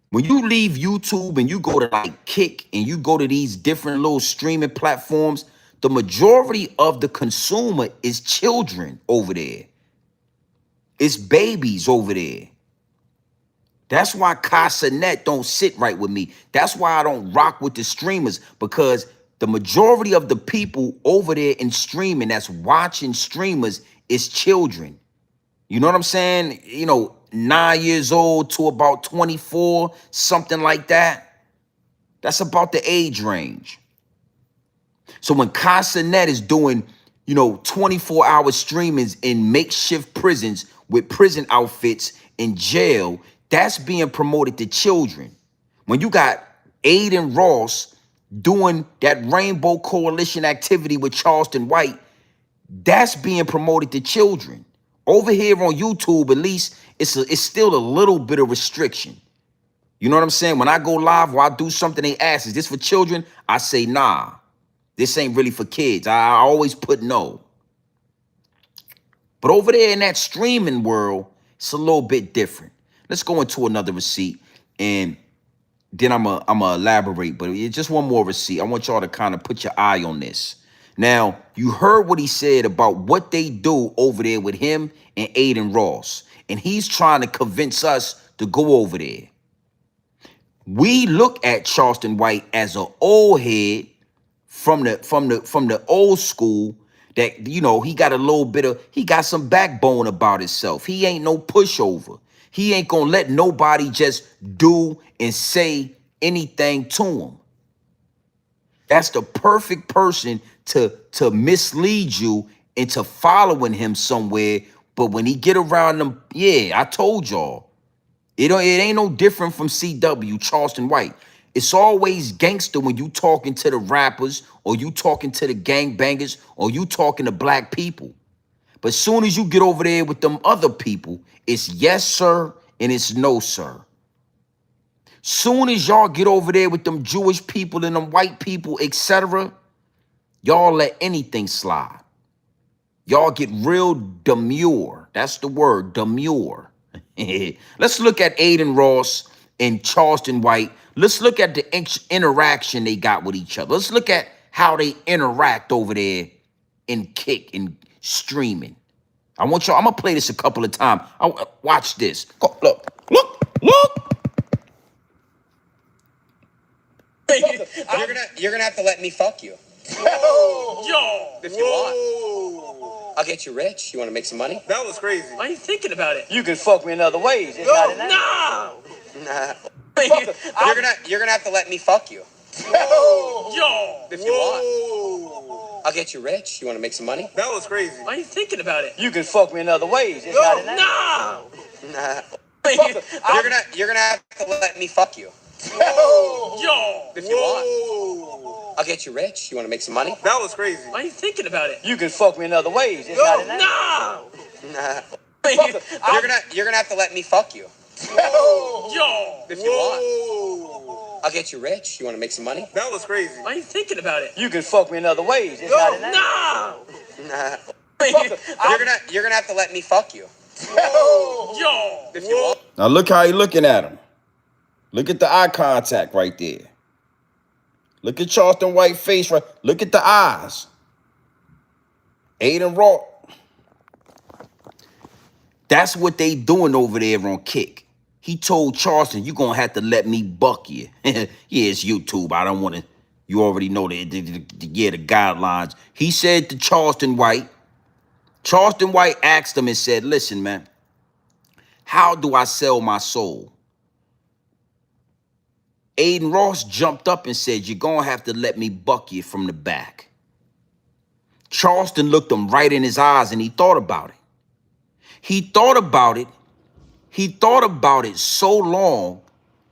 When you leave YouTube and you go to like Kick and you go to these different little streaming platforms, the majority of the consumer is children over there. It's babies over there. That's why Casanet don't sit right with me. That's why I don't rock with the streamers, because the majority of the people over there in streaming that's watching streamers is children. You know what I'm saying? 9 years old to about 24, something like that. That's about the age range. So when Casanet is doing, 24-hour streamings in makeshift prisons with prison outfits in jail, that's being promoted to children. When you got Aiden Ross doing that Rainbow Coalition activity with Charleston White, that's being promoted to children. Over here on YouTube, at least, it's still a little bit of restriction. You know what I'm saying? When I go live or I do something, they ask, is this for children? I say, nah, this ain't really for kids. I always put no. But over there in that streaming world, it's a little bit different. Let's go into another receipt, and then I'm a elaborate, but it's just one more receipt. I want y'all to kind of put your eye on this. Now, you heard what he said about what they do over there with him and Aiden Ross, and he's trying to convince us to go over there. We look at Charleston White as an old head from the old school that, he got a little bit of, he got some backbone about himself. He ain't no pushover. He ain't gonna let nobody just do and say anything to him. That's the perfect person to mislead you into following him somewhere. But when he get around them, yeah, I told y'all, it ain't no different from CW, Charleston White. It's always gangster when you talking to the rappers or you talking to the gangbangers or you talking to black people. But as soon as you get over there with them other people, it's yes, sir, and it's no, sir. Soon as y'all get over there with them Jewish people and them white people, etc., y'all let anything slide. Y'all get real demure. That's the word, demure. Let's look at Aiden Ross and Charleston White. Let's look at the interaction they got with each other. Let's look at how they interact over there in Kick and streaming. I'm gonna play this a couple of times. Watch this. Look. You're gonna have to let me fuck you. Yo! If you want. I'll get you rich. You want to make some money? That was crazy. Why are you thinking about it? You can fuck me in other ways. It's not in that. Nah. You're gonna have to let me fuck you. Yo! If you want. I'll get you rich. You want to make some money? That was crazy. Why are you thinking about it? You can fuck me in other ways. It's not in that. Nah. You're gonna have to let me fuck you. Yo! If you want. I'll get you rich. You want to make some money? That was crazy. Why are you thinking about it? You can fuck me in other ways. It's not in that. Nah. You're gonna have to let me fuck you. Yo! If you want. I'll get you rich. You want to make some money? That was crazy. Why are you thinking about it? You can fuck me in other ways. It's not in that. Nah. You're gonna have to let me fuck you. Yo! If you want. Now look how he looking at him. Look at the eye contact right there. Look at Charleston White's face, right? Look at the eyes. Aiden Ross. That's what they doing over there on Kick. He told Charleston, you're going to have to let me buck you. Yeah, it's YouTube. I don't want to. You already know the guidelines. He said to Charleston White asked him and said, listen, man, how do I sell my soul? Aiden Ross jumped up and said, you're going to have to let me buck you from the back. Charleston looked him right in his eyes and he thought about it. He thought about it so long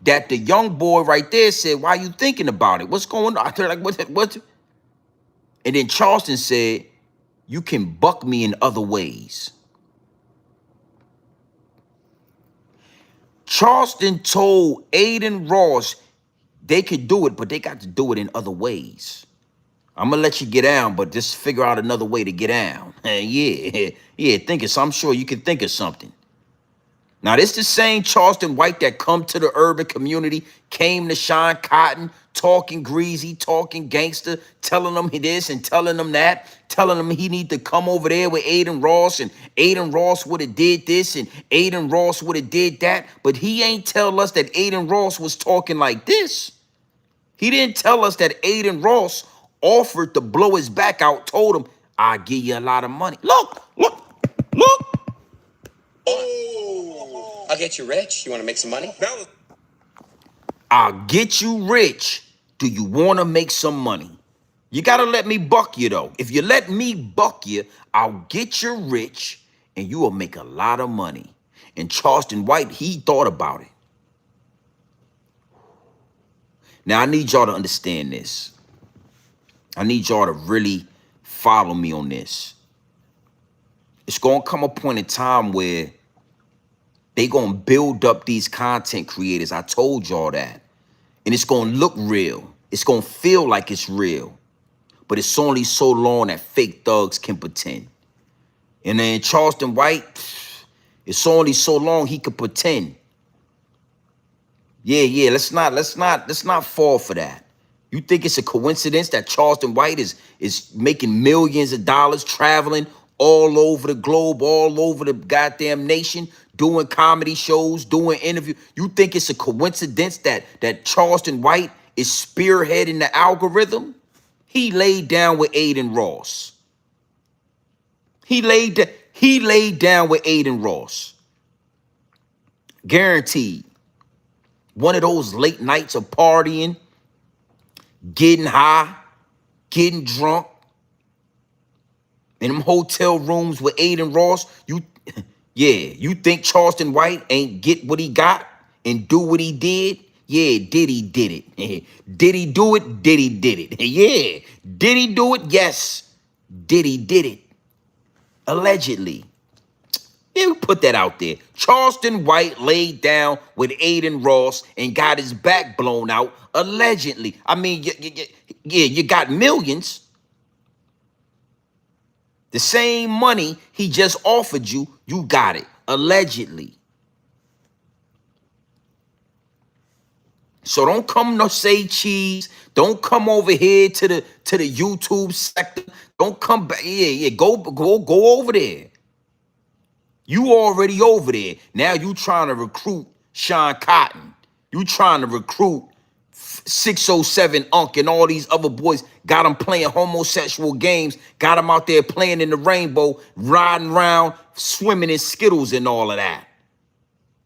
that the young boy right there said, why are you thinking about it? What's going on? They're like, what? And then Charleston said, you can buck me in other ways. Charleston told Aiden Ross they could do it, but they got to do it in other ways. I'm gonna let you get down, but just figure out another way to get down. Yeah, think of something. I'm sure you can think of something. Now, this the same Charleston White that come to the urban community, came to Sean Cotton, talking greasy, talking gangster, telling them this and telling them that, telling them he need to come over there with Aiden Ross, and Aiden Ross would have did this, and Aiden Ross would have did that. But he ain't tell us that Aiden Ross was talking like this. He didn't tell us that Aiden Ross offered to blow his back out, told him, I'll give you a lot of money. Look. I'll get you rich. You want to make some money? I'll get you rich. Do you want to make some money? You got to let me buck you, though. If you let me buck you, I'll get you rich, and you will make a lot of money. And Charleston White, he thought about it. Now, I need y'all to understand this. I need y'all to really follow me on this. It's going to come a point in time where they going to build up these content creators. I told y'all that. And it's going to look real. It's going to feel like it's real. But it's only so long that fake thugs can pretend. And then Charleston White, it's only so long he could pretend. Yeah, let's not fall for that. You think it's a coincidence that Charleston White is making millions of dollars, traveling all over the globe, all over the goddamn nation, doing comedy shows, doing interviews? You think it's a coincidence that Charleston White is spearheading the algorithm? He laid down with Aiden Ross. He laid down with Aiden Ross. Guaranteed. One of those late nights of partying, getting high, getting drunk, in them hotel rooms with Aiden Ross. You think Charleston White ain't get what he got and do what he did? Yeah, did he did it. Did he do it? Did he did it. Yeah, did he do it? Yes, did he did it. Allegedly. Yeah, we put that out there. Charleston White laid down with Aiden Ross and got his back blown out, allegedly. I mean, you got millions. The same money he just offered you, you got it, allegedly. So don't come no say cheese. Don't come over here to the YouTube sector. Don't come back. Yeah, go over there. You already over there. Now you trying to recruit Sean Cotton. You trying to recruit 607 Unc and all these other boys. Got them playing homosexual games. Got them out there playing in the rainbow, riding around, swimming in Skittles and all of that.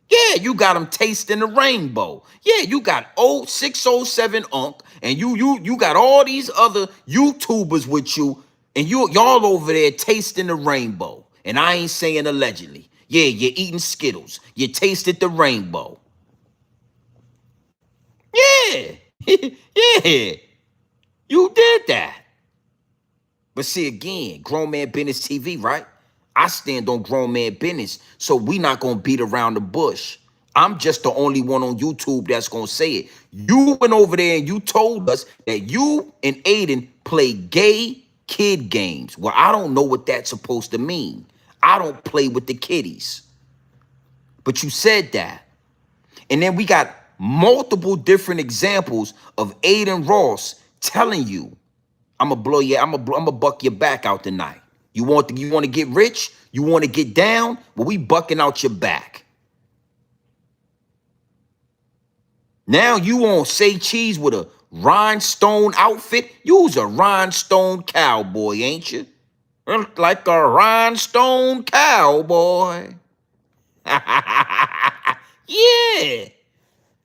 Yeah, you got them tasting the rainbow. Yeah, you got 607 Unc, and you got all these other YouTubers with you, and y'all over there tasting the rainbow. And I ain't saying allegedly. Yeah, you're eating Skittles. You tasted the rainbow. Yeah. Yeah. You did that. But see, again, grown man business TV, right? I stand on grown man business, so we not going to beat around the bush. I'm just the only one on YouTube that's going to say it. You went over there and you told us that you and Aiden play gay kid games. Well, I don't know what that's supposed to mean. I don't play with the kiddies. But you said that. And then we got multiple different examples of Aiden Ross telling you, I'm gonna blow you, I'm gonna buck your back out tonight. You want to get rich? You want to get down? Well, we bucking out your back. Now you won't say cheese with a rhinestone outfit? You's a rhinestone cowboy, ain't you? Like a rhinestone cowboy. Yeah.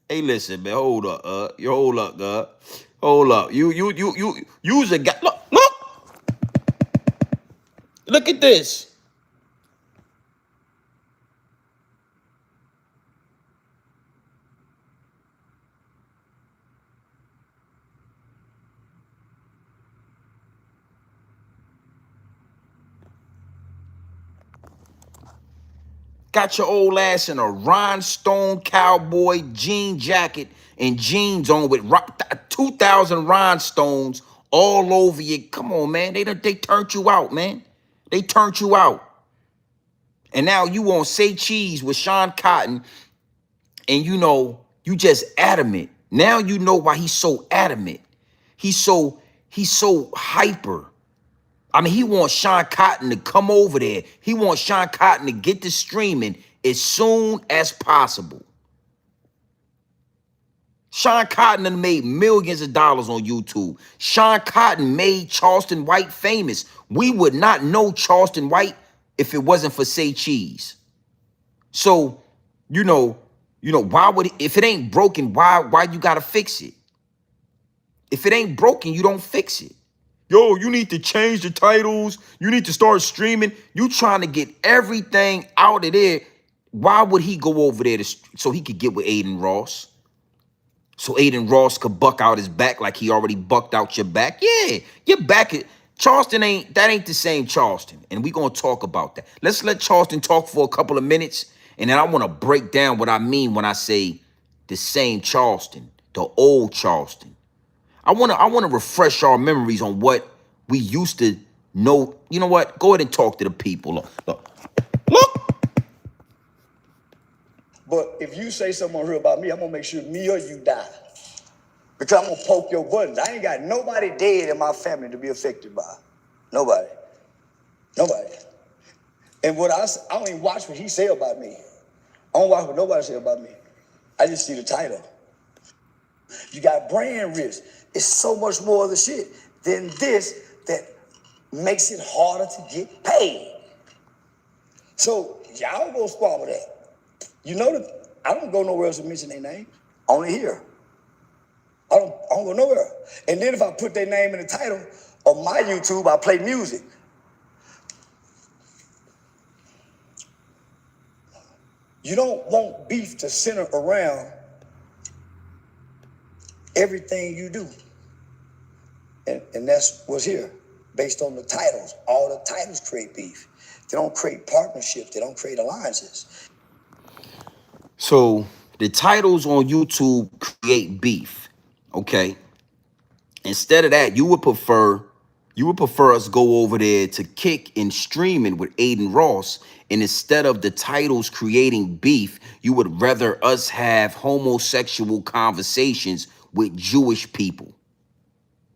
Hey, listen, man. Hold up, hold up, hold up. You's a guy. Look at this. Got your old ass in a rhinestone cowboy jean jacket and jeans on with 2,000 rhinestones all over you. Come on, man. They turned you out, man. They turned you out. And now you won't say cheese with Sean Cotton, and you just adamant. Now you know why he's so adamant. He's so hyper. I mean, he wants Sean Cotton to come over there. He wants Sean Cotton to get to streaming as soon as possible. Sean Cotton done made millions of dollars on YouTube. Sean Cotton made Charleston White famous. We would not know Charleston White if it wasn't for Say Cheese. So, why would if it ain't broken, why you gotta fix it? If it ain't broken, you don't fix it. Yo, you need to change the titles. You need to start streaming. You trying to get everything out of there. Why would he go over there so he could get with Aiden Ross? So Aiden Ross could buck out his back like he already bucked out your back? Yeah, your back. Charleston ain't the same Charleston. And we gonna talk about that. Let's let Charleston talk for a couple of minutes. And then I want to break down what I mean when I say the same Charleston, the old Charleston. I want to refresh our memories on what we used to know. You know what? Go ahead and talk to the people. Look. But if you say something real about me, I'm gonna make sure me or you die. Because I'm gonna poke your buttons. I ain't got nobody dead in my family to be affected by. Nobody. And I don't even watch what he say about me. I don't watch what nobody say about me. I just see the title. You got brand risk. It's so much more of the shit than this that makes it harder to get paid. So y'all go squabble that. You know that I don't go nowhere else to mention their name. Only here. I don't go nowhere. And then if I put their name in the title of my YouTube, I play music. You don't want beef to center around everything you do. And that's what's here, based on the titles. All the titles create beef. They don't create partnerships. They don't create alliances. So the titles on YouTube create beef, okay? Instead of that, you would prefer us go over there to kick and streaming with Aiden Ross, and instead of the titles creating beef, you would rather us have homosexual conversations with Jewish people.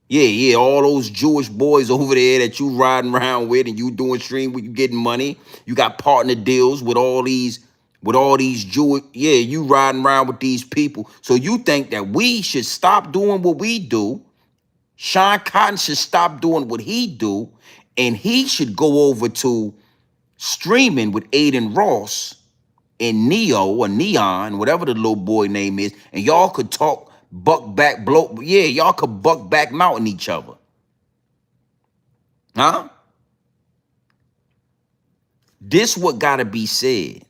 Yeah, all those Jewish boys over there that you riding around with and you doing stream with, you getting money. You got partner deals with all these Jewish, you riding around with these people. So you think that we should stop doing what we do. Sean Cotton should stop doing what he do, and he should go over to streaming with Aiden Ross and Neo or Neon, whatever the little boy name is, and y'all could talk y'all could buck back mountain each other. Huh? This what gotta be said.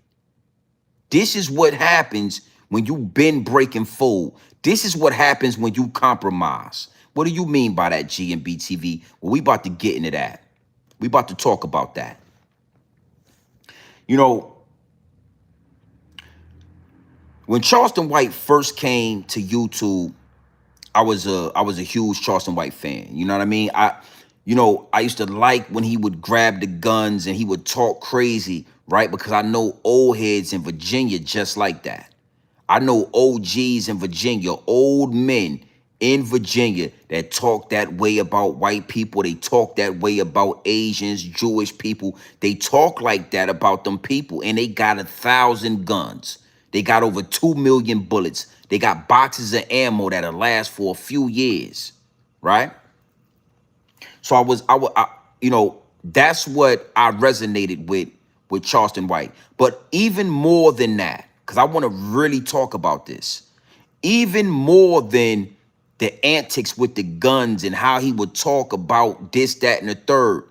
This is what happens when you been breaking fold. This is what happens when you compromise. What do you mean by that, GMB TV? Well, we about to get into that. We about to talk about that. When Charleston White first came to YouTube, I was a huge Charleston White fan. You know what I mean? I used to like when he would grab the guns and he would talk crazy, right? Because I know old heads in Virginia just like that. I know OGs in Virginia, old men in Virginia that talk that way about white people. They talk that way about Asians, Jewish people. They talk like that about them people, and they got 1,000 guns. They got over 2 million bullets. They got boxes of ammo that'll last for a few years, right? So that's what I resonated with Charleston White. But even more than that, because I want to really talk about this, even more than the antics with the guns and how he would talk about this, that, and the third,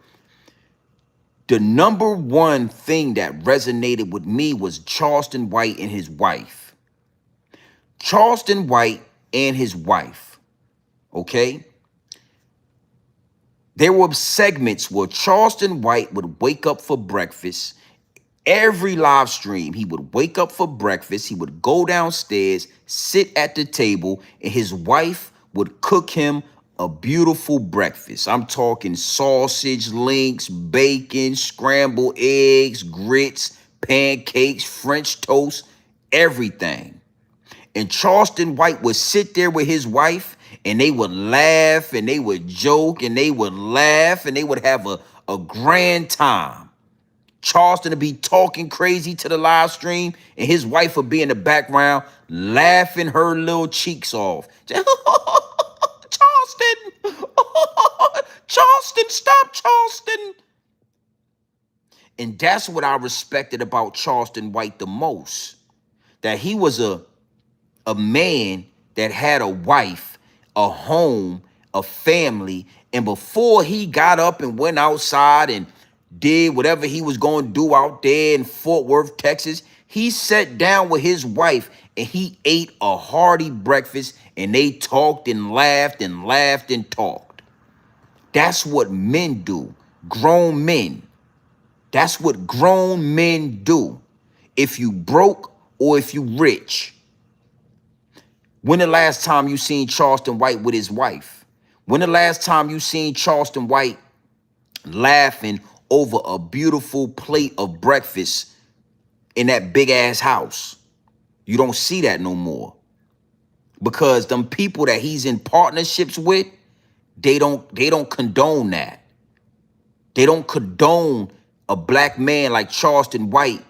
the number one thing that resonated with me was Charleston White and his wife. Charleston White and his wife, okay? There were segments where Charleston White would wake up for breakfast Every live stream, he would wake up for breakfast, he would go downstairs, sit at the table, and his wife would cook him a beautiful breakfast. I'm talking sausage links, bacon, scrambled eggs, grits, pancakes, French toast, everything. And Charleston White would sit there with his wife and they would laugh and they would joke and they would laugh and they would have a grand time. Charleston would be talking crazy to the live stream and his wife would be in the background laughing her little cheeks off. Charleston, Charleston, stop, Charleston. And that's what I respected about Charleston White the most. That he was a man that had a wife, a home, a family, and before he got up and went outside and did whatever he was going to do out there in Fort Worth, Texas, he sat down with his wife and he ate a hearty breakfast and they talked and laughed and laughed and talked. That's what men do, grown men. That's what grown men do. If you broke or if you rich. When the last time you seen Charleston White with his wife? When the last time you seen Charleston White laughing over a beautiful plate of breakfast in that big ass house? You don't see that no more. Because them people that he's in partnerships with, they don't condone that. They don't condone a black man like Charleston White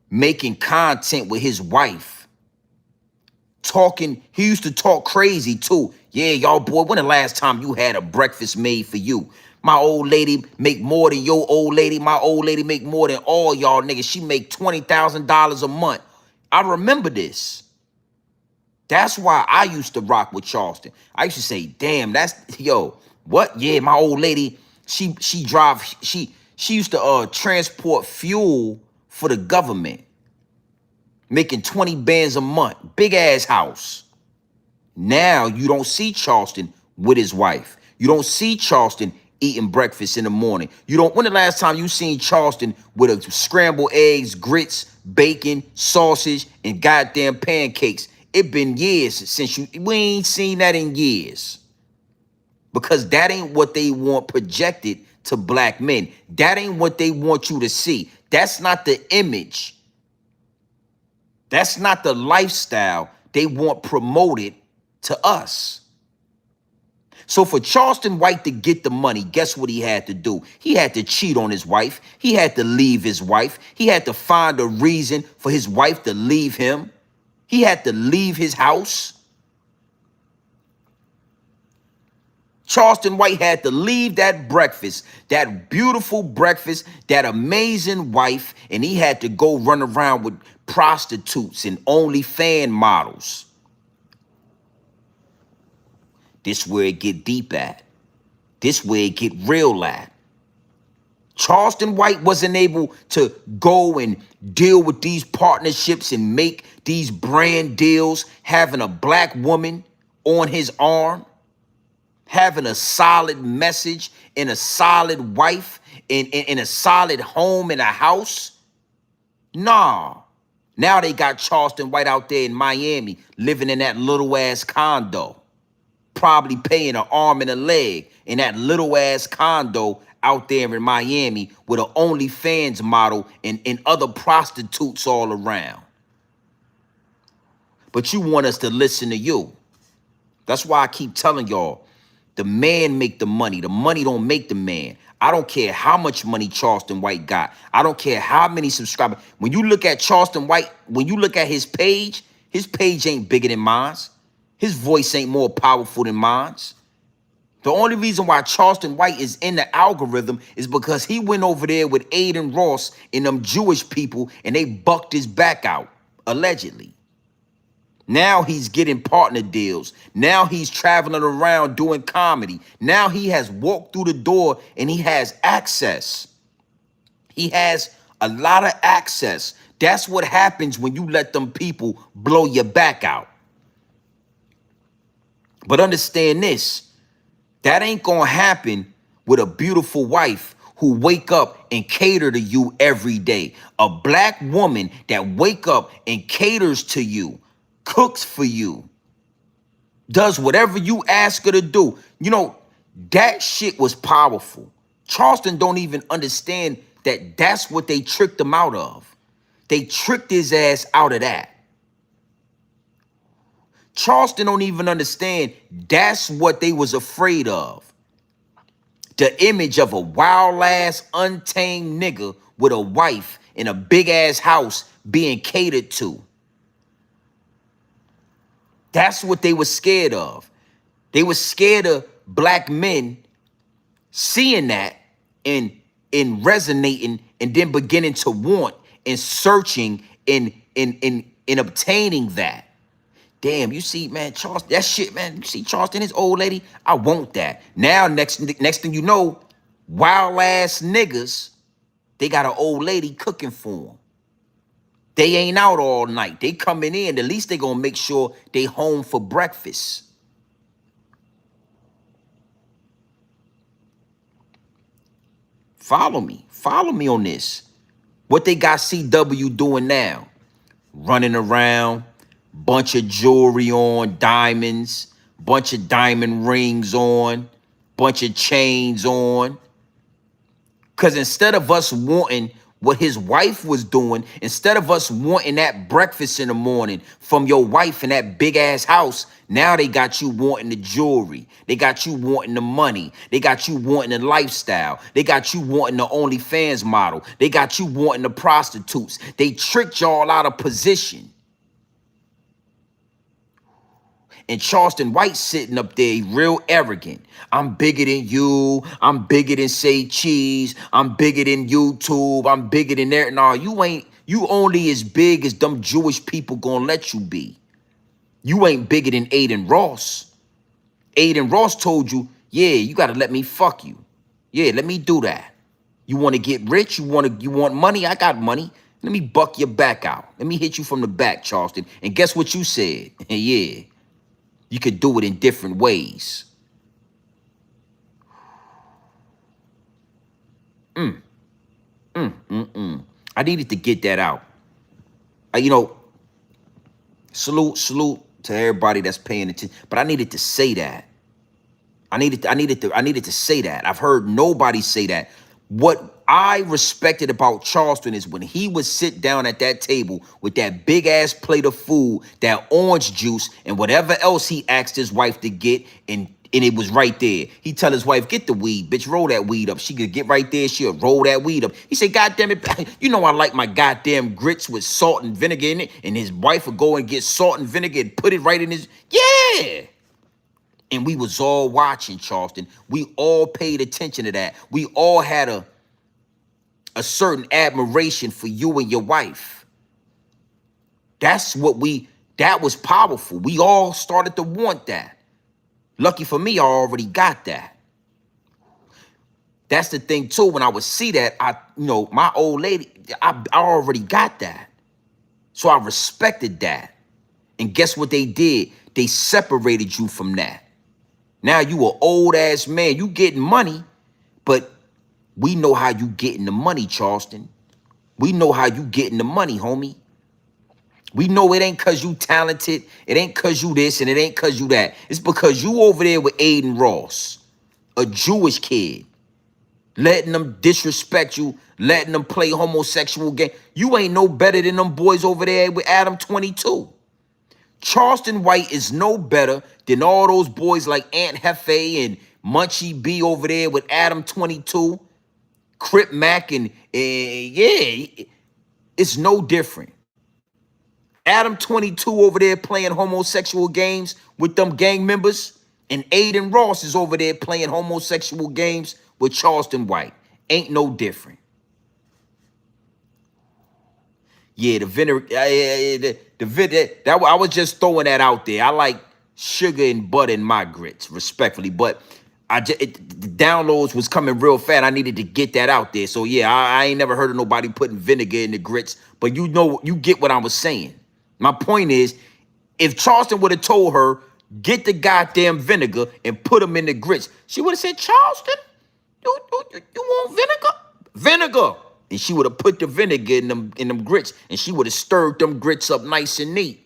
making content with his wife. Talking, he used to talk crazy too. Yeah, y'all boy, when the last time you had a breakfast made for you? My old lady make more than your old lady. My old lady make more than all y'all niggas. She make $20,000 a month. I remember this. That's why I used to rock with Charleston. I used to say, damn, that's, yo, what? Yeah, my old lady, she used to transport fuel for the government. Making 20 bands a month, big ass house. Now you don't see Charleston with his wife. You don't see Charleston eating breakfast in the morning. You don't. When the last time you seen Charleston with a scrambled eggs, grits, bacon, sausage, and goddamn pancakes? It been years since we ain't seen that in years. Because that ain't what they want projected to black men. That ain't what they want you to see. That's not the image. That's not the lifestyle they want promoted to us. So for Charleston White to get the money, guess what he had to do? He had to cheat on his wife. He had to leave his wife. He had to find a reason for his wife to leave him. He had to leave his house. Charleston White had to leave that breakfast, that beautiful breakfast, that amazing wife, and he had to go run around with prostitutes and OnlyFans models. This where it get deep at. This where it get real at. Charleston White wasn't able to go and deal with these partnerships and make these brand deals, having a black woman on his arm, having a solid message and a solid wife in a solid home and a house. Nah. Now they got Charleston White out there in Miami living in that little ass condo, probably paying an arm and a leg in that little ass condo out there in Miami with an OnlyFans model and other prostitutes all around. But you want us to listen to you. That's why I keep telling y'all, the man make the money. The money don't make the man. I don't care how much money Charleston White got. I don't care how many subscribers. When you look at Charleston White, when you look at his page ain't bigger than mine. His voice ain't more powerful than mine. The only reason why Charleston White is in the algorithm is because he went over there with Aiden Ross and them Jewish people and they bucked his back out, allegedly. Now he's getting partner deals. Now he's traveling around doing comedy. Now he has walked through the door and he has access. He has a lot of access. That's what happens when you let them people blow your back out. But understand this, that ain't gonna happen with a beautiful wife who wake up and cater to you every day. A black woman that wake up and caters to you, cooks for you, does whatever you ask her to do. You know, that shit was powerful. Charleston don't even understand that that's what they tricked him out of. They tricked his ass out of that. Charleston don't even understand that's what they was afraid of. The image of a wild ass, untamed nigga with a wife in a big ass house being catered to. That's what they were scared of. They were scared of black men seeing that and resonating and then beginning to want and searching and obtaining that. Damn, you see, man, Charleston, that shit, man. You see Charleston, his old lady, I want that. Now, next thing you know, wild ass niggas, they got an old lady cooking for them. They ain't out all night. They coming in. At least they gonna make sure they home for breakfast. Follow me on this. What they got CW doing now? Running around, bunch of jewelry on, diamonds, bunch of diamond rings on, bunch of chains on. Because instead of us wanting what his wife was doing, instead of us wanting that breakfast in the morning from your wife in that big ass house, now they got you wanting the jewelry. They got you wanting the money. They got you wanting the lifestyle. They got you wanting the OnlyFans model. They got you wanting the prostitutes. They tricked y'all out of position. And Charleston White sitting up there, real arrogant. I'm bigger than you. I'm bigger than Say Cheese. I'm bigger than YouTube. I'm bigger than that. No, you ain't. You only as big as them Jewish people gonna let you be. You ain't bigger than Aiden Ross. Aiden Ross told you, yeah, you gotta let me fuck you. Yeah, let me do that. You want to get rich? You want money? I got money. Let me buck your back out. Let me hit you from the back, Charleston. And guess what you said? Yeah. You could do it in different ways. I needed to get that out. You know, salute to everybody that's paying attention. But I needed to say that. I needed to say that. I've heard nobody say that. What I respected about Charleston is when he would sit down at that table with that big ass plate of food, that orange juice, and whatever else he asked his wife to get, and it was right there. He tell his wife, get the weed, bitch, roll that weed up. She could get right there, she'll roll that weed up. He said, God damn it, you know I like my goddamn grits with salt and vinegar in it, and his wife would go and get salt and vinegar and put it right in his, yeah. And we was all watching, Charleston. We all paid attention to that. We all had a certain admiration for you and your wife. That was powerful. We all started to want that. Lucky for me, I already got that. That's the thing too. When I would see that, my old lady, I already got that. So I respected that. And guess what they did? They separated you from that. Now you an old ass man. You getting money, but we know how you getting the money, Charleston. We know how you getting the money, homie. We know it ain't because you talented. It ain't because you this and it ain't because you that. It's because you over there with Aiden Ross, a Jewish kid, letting them disrespect you, letting them play homosexual game. You ain't no better than them boys over there with Adam 22. Charleston White is no better than all those boys like Aunt Hefe and Munchie B over there with Adam 22, Crip Mac, and yeah, it's no different. Adam 22 over there playing homosexual games with them gang members, and Aiden Ross is over there playing homosexual games with Charleston White. Ain't no different. Yeah, I was just throwing that out there. I like sugar and butter in my grits, respectfully, but the downloads was coming real fast. I needed to get that out there. So yeah, I ain't never heard of nobody putting vinegar in the grits, but you get what I was saying. My point is, if Charleston would have told her, get the goddamn vinegar and put them in the grits, she would have said, Charleston, You want vinegar? Vinegar. And she would have put the vinegar in them grits, and she would have stirred them grits up nice and neat.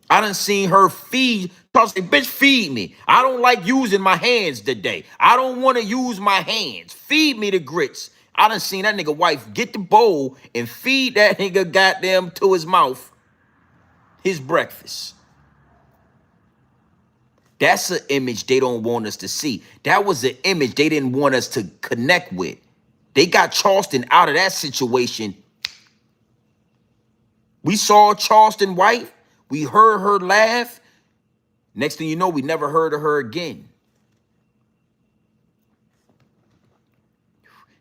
I done seen her feed. I say, bitch, feed me. I don't like using my hands today. I don't want to use my hands. Feed me the grits. I done seen that nigga wife get the bowl and feed that nigga goddamn to his mouth his breakfast. That's an image they don't want us to see. That was an image they didn't want us to connect with. They got Charleston out of that situation. We saw Charleston wife. We heard her laugh. Next thing you know, we never heard of her again.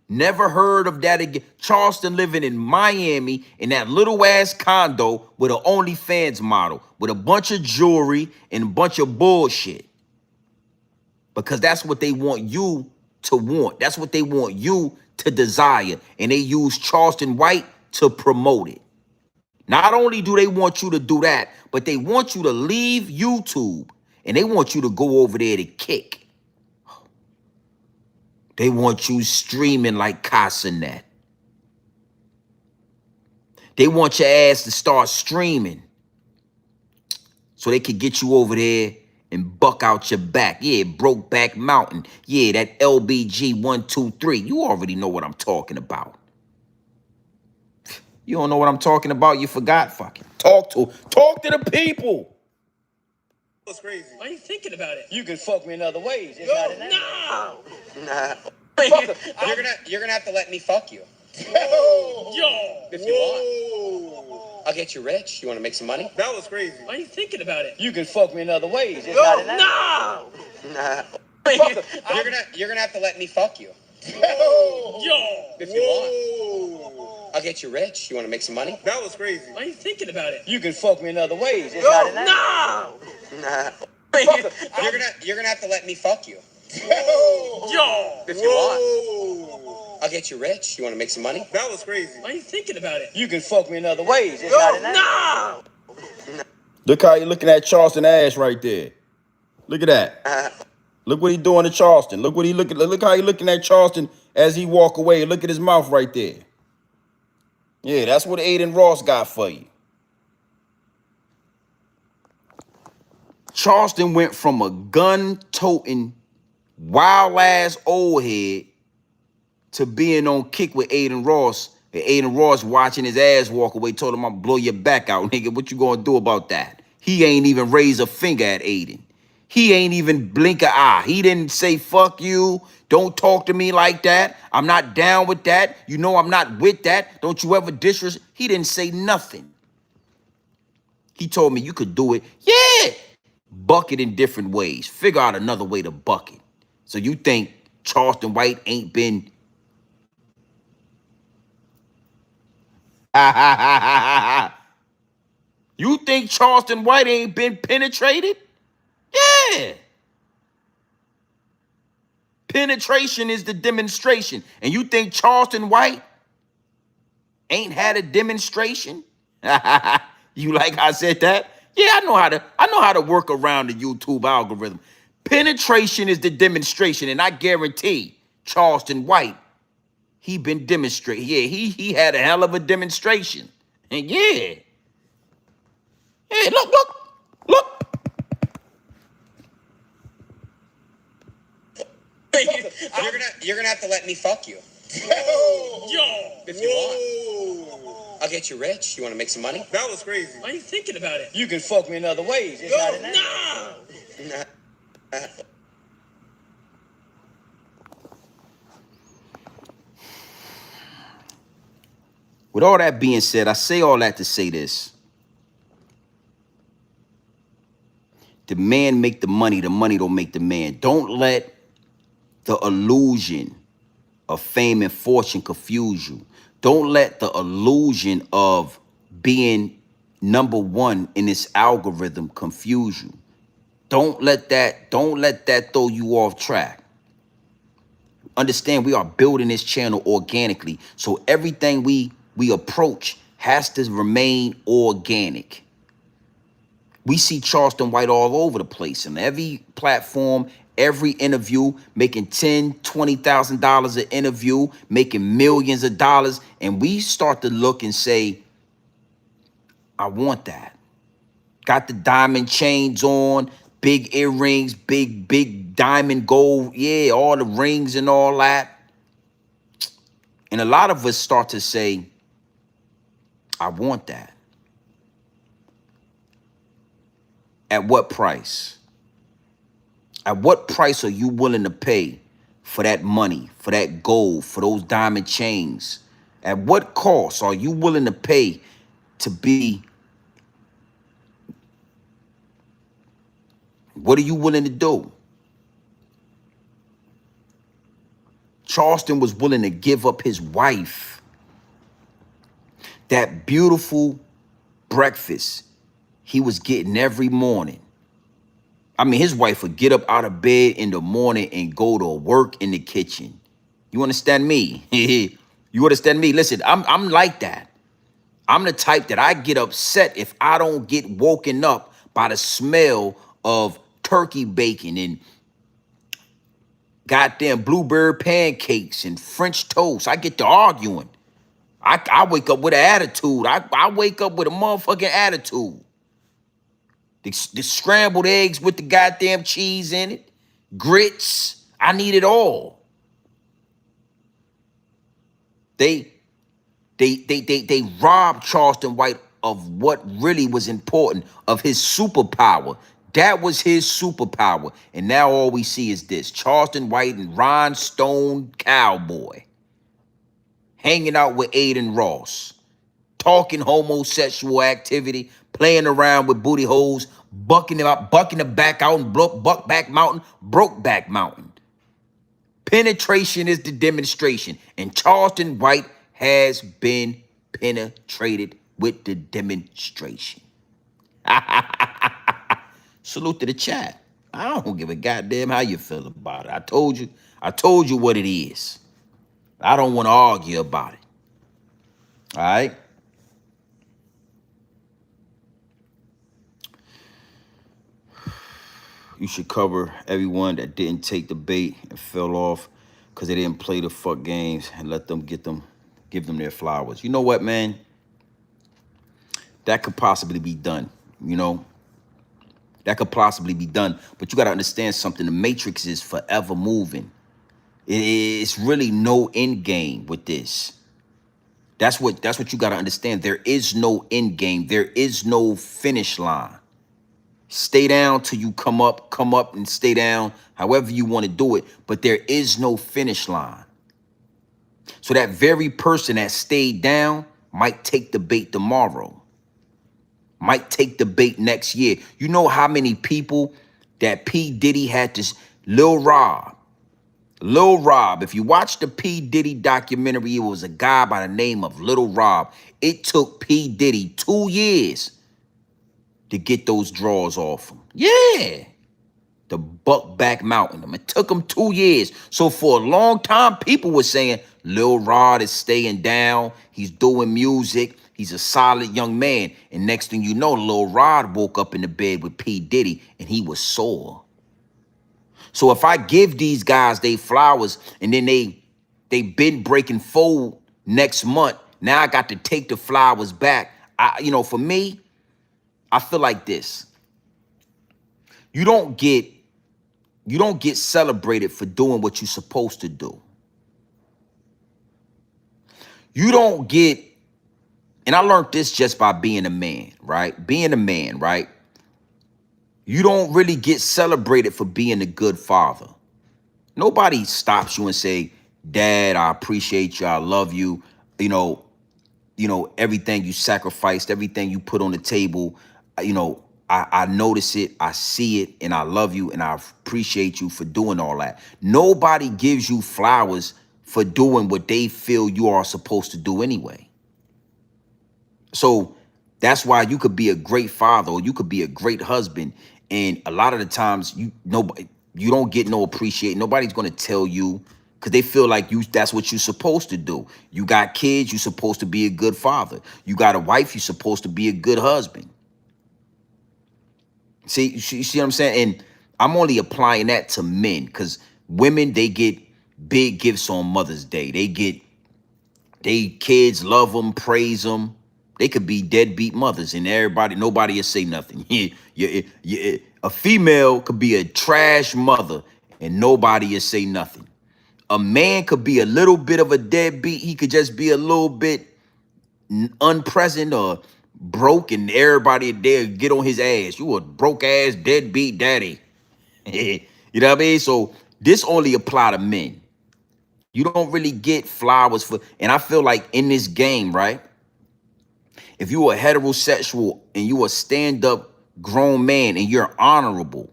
Never heard of that again. Charleston living in Miami in that little ass condo with an OnlyFans model with a bunch of jewelry and a bunch of bullshit. Because that's what they want you to want. That's what they want you to desire. And they use Charleston White to promote it. Not only do they want you to do that, but they want you to leave YouTube and they want you to go over there to kick. They want you streaming like Casanet. They want your ass to start streaming so they could get you over there and buck out your back. Yeah, Brokeback Mountain. Yeah, that LBG 123. You already know what I'm talking about. You don't know what I'm talking about? You forgot? Fucking talk to the people. That's crazy. Why are you thinking about it? You can fuck me in other ways. It's not in that. Nah. You're gonna have to let me fuck you. Yo. If you want. I'll get you rich. You want to make some money? That was crazy. Why are you thinking about it? You can fuck me in other ways. It's not in that. Nah. You're gonna have to let me fuck you. Yo. If you want. I'll get you rich. You want to make some money? That was crazy. Why are you thinking about it? You can fuck me in other ways. It's not in that. Nah. You're gonna have to let me fuck you. Yo. If you want. I'll get you rich. You want to make some money? That was crazy. Why are you thinking about it? You can fuck me in other ways. It's not in that. Look how you looking at Charleston ass right there. Look at that. Look what he doing to Charleston. Look what he looking. Look how he looking at Charleston as he walk away. Look at his mouth right there. Yeah, that's what Aiden Ross got for you. Charleston went from a gun-toting, wild-ass old head to being on kick with Aiden Ross. And Aiden Ross watching his ass walk away, told him, I'll blow your back out, nigga. What you gonna do about that? He ain't even raise a finger at Aiden. He ain't even blink an eye. He didn't say, fuck you. Don't talk to me like that. I'm not down with that. You know I'm not with that. Don't you ever disrespect. He didn't say nothing. He told me you could do it. Yeah. Bucket in different ways. Figure out another way to bucket. So you think Charleston White ain't been... You think Charleston White ain't been penetrated? Yeah. Penetration is the demonstration. And you think Charleston White ain't had a demonstration? You like I said that? Yeah, I know how to work around the YouTube algorithm. Penetration is the demonstration, and I guarantee Charleston White, he been demonstrating. Yeah, he had a hell of a demonstration. And yeah. Hey, look. You're gonna have to let me fuck you. Yo. If you want. I'll get you rich. You want to make some money? That was crazy. Why are you thinking about it? You can fuck me in other ways. It's not in that. Nah. With all that being said, I say all that to say this. The man make the money don't make the man. Don't let the illusion of fame and fortune confuse you. Don't let the illusion of being number one in this algorithm confuse you. Don't let that throw you off track. Understand we are building this channel organically. So everything we approach has to remain organic. We see Charleston White all over the place, in every platform, every interview, making $10,000-$20,000 an interview, making millions of dollars. And we start to look and say, I want that. Got the diamond chains on, big earrings, big diamond gold. Yeah, all the rings and all that. And a lot of us start to say, I want that. At what price? At what price are you willing to pay for that money, for that gold, for those diamond chains? At what cost are you willing to pay to be? What are you willing to do? Charleston was willing to give up his wife, that beautiful breakfast he was getting every morning. I mean, his wife would get up out of bed in the morning and go to work in the kitchen. You understand me? You understand me? Listen, I'm like that. I'm the type that I get upset if I don't get woken up by the smell of turkey bacon and goddamn blueberry pancakes and French toast. I get to arguing. I wake up with an attitude. I wake up with a motherfucking attitude. The scrambled eggs with the goddamn cheese in it, grits. I need it all. They robbed Charleston White of what really was important, of his superpower. That was his superpower. And now all we see is this: Charleston White and Rhinestone Cowboy hanging out with Aiden Ross, talking homosexual activity, playing around with booty holes, bucking the back out and Buckback Mountain, Brokeback Mountain. Penetration is the demonstration, and Charleston White has been penetrated with the demonstration. Salute to the chat. I don't give a goddamn how you feel about it. I told you what it is. I don't want to argue about it. All right? You should cover everyone that didn't take the bait and fell off because they didn't play the fuck games, and let them give them their flowers. You know what, man? That could possibly be done, you know? That could possibly be done. But you got to understand something. The Matrix is forever moving. It's really no end game with this. That's what you got to understand. There is no end game. There is no finish line. Stay down till you come up and stay down, however you want to do it. But there is no finish line. So that very person that stayed down might take the bait tomorrow. Might take the bait next year. You know how many people that P. Diddy had to... Lil Rob, if you watch the P. Diddy documentary, it was a guy by the name of Little Rob. It took P. Diddy 2 years to get those draws off him. Yeah. The Buckback Mountain. It took him 2 years. So for a long time, people were saying, Lil Rod is staying down. He's doing music. He's a solid young man. And next thing you know, Lil Rod woke up in the bed with P. Diddy and he was sore. So if I give these guys they flowers and then they been breaking fold next month, now I got to take the flowers back. For me, I feel like this. You don't get celebrated for doing what you're supposed to do. You don't get, and I learned this just by being a man, right? Being a man, right? You don't really get celebrated for being a good father. Nobody stops you and say, Dad, I appreciate you. I love you. You know, everything you sacrificed, everything you put on the table, I notice it, I see it, and I love you, and I appreciate you for doing all that. Nobody gives you flowers for doing what they feel you are supposed to do anyway. So that's why you could be a great father or you could be a great husband, and a lot of the times you don't get no appreciation. Nobody's going to tell you because they feel like that's what you're supposed to do. You got kids, you're supposed to be a good father. You got a wife, you're supposed to be a good husband. See what I'm saying? And I'm only applying that to men because women, they get big gifts on Mother's Day. They kids love them, praise them. They could be deadbeat mothers and nobody will say nothing. A female could be a trash mother and nobody will say nothing. A man could be a little bit of a deadbeat. He could just be a little bit unpresent or broke and everybody there get on his ass. You a broke ass deadbeat daddy. You know what I mean? So this only apply to men. You don't really get flowers for, and I feel like in this game, right? If you a heterosexual and you a stand-up grown man and you're honorable,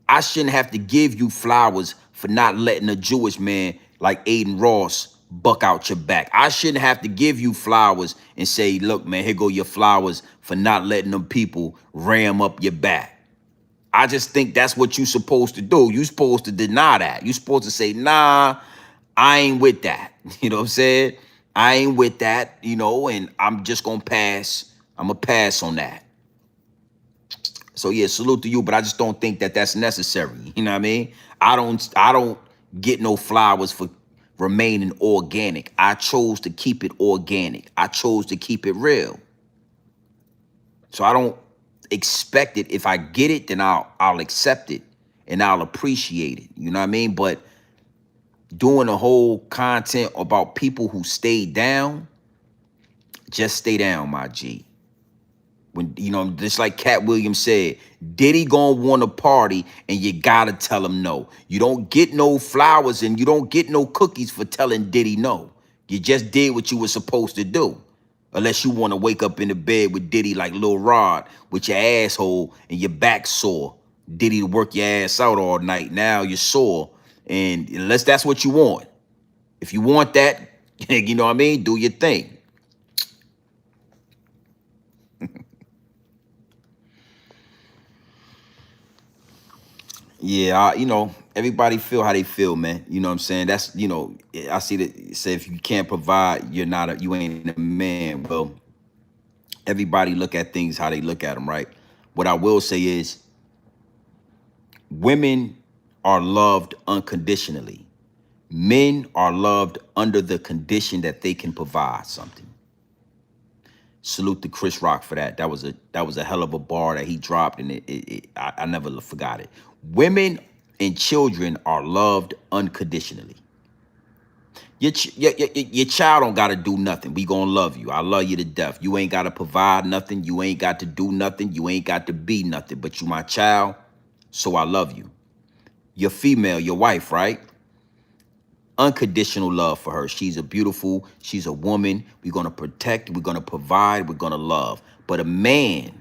I shouldn't have to give you flowers for not letting a Jewish man like Aiden Ross buck out your back. I shouldn't have to give you flowers and say, look, man, here go your flowers for not letting them people ram up your back. I just think that's what you're supposed to do. You're supposed to deny that. You're supposed to say, nah, I ain't with that. You know what I'm saying? I ain't with that, you know, and I'm just going to pass. I'm going to pass on that. So, yeah, salute to you, but I just don't think that that's necessary. You know what I mean? I don't get no flowers for remaining organic. I chose to keep it organic. I chose to keep it real. So I don't expect it. If I get it, then I'll accept it and I'll appreciate it. You know what I mean? But doing a whole content about people who stayed down, just stay down, my G. When, you know, just like Cat Williams said, Diddy gonna want a party and you gotta tell him no. You don't get no flowers and you don't get no cookies for telling Diddy no. You just did what you were supposed to do. Unless you want to wake up in the bed with Diddy like Lil Rod with your asshole and your back sore. Diddy to work your ass out all night. Now you're sore. And unless that's what you want. If you want that, you know what I mean? Do your thing. Yeah, you know, everybody feel how they feel, man. You know what I'm saying? That's, you know, I see that say if you can't provide, you ain't a man. Well, everybody look at things how they look at them, right? What I will say is women are loved unconditionally. Men are loved under the condition that they can provide something. Salute to Chris Rock for that. That was a hell of a bar that he dropped, and I never forgot it. Women and children are loved unconditionally. Your child don't gotta do nothing. We gonna love you. I love you to death. You ain't gotta provide nothing. You ain't got to do nothing. You ain't got to be nothing. But you my child, so I love you. Your female, your wife, right? Unconditional love for her. She's a woman. We're gonna protect, we're gonna provide, we're gonna love. But a man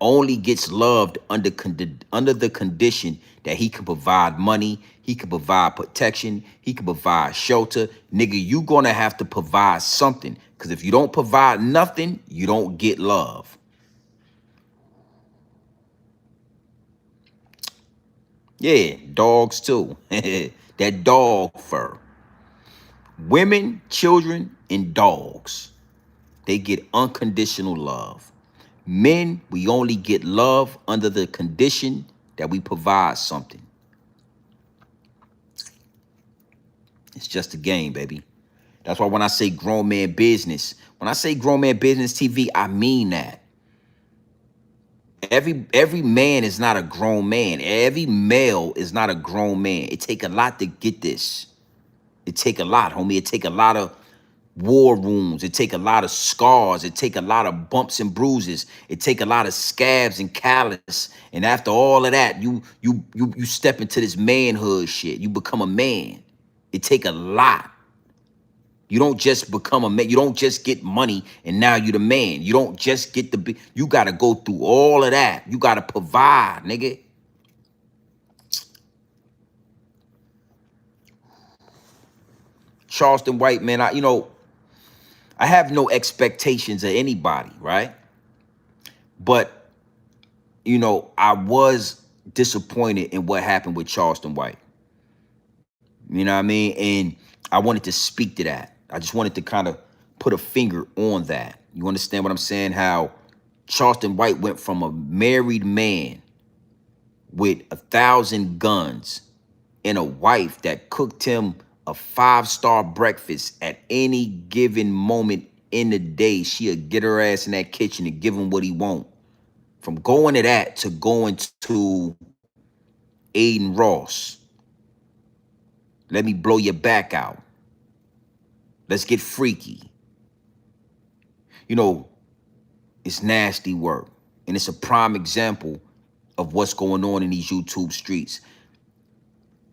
only gets loved under the condition that he can provide money, he can provide protection, he can provide shelter. Nigga, you gonna have to provide something. Because if you don't provide nothing, you don't get love. Yeah, dogs too. That dog fur. Women, children, and dogs, they get unconditional love. Men, we only get love under the condition that we provide something. It's just a game, baby. That's why when I say grown man business, TV, I mean that. Every man is not a grown man. Every male is not a grown man. It take a lot to get this. It take a lot, homie. It take a lot of war wounds. It take a lot of scars. It take a lot of bumps and bruises. It take a lot of scabs and callus. And after all of that, you step into this manhood shit. You become a man. It take a lot. You don't just become a man. You don't just get money and now you the man. You don't just get you got to go through all of that. You got to provide, nigga. Charleston White, man, I have no expectations of anybody, right? But, I was disappointed in what happened with Charleston White. You know what I mean? And I wanted to speak to that. I just wanted to kind of put a finger on that. You understand what I'm saying? How Charleston White went from a married man with 1,000 guns and a wife that cooked him a 5-star breakfast at any given moment in the day, she'll get her ass in that kitchen and give him what he want. From going to that to going to Aiden Ross. Let me blow your back out. Let's get freaky. You know, it's nasty work. And it's a prime example of what's going on in these YouTube streets.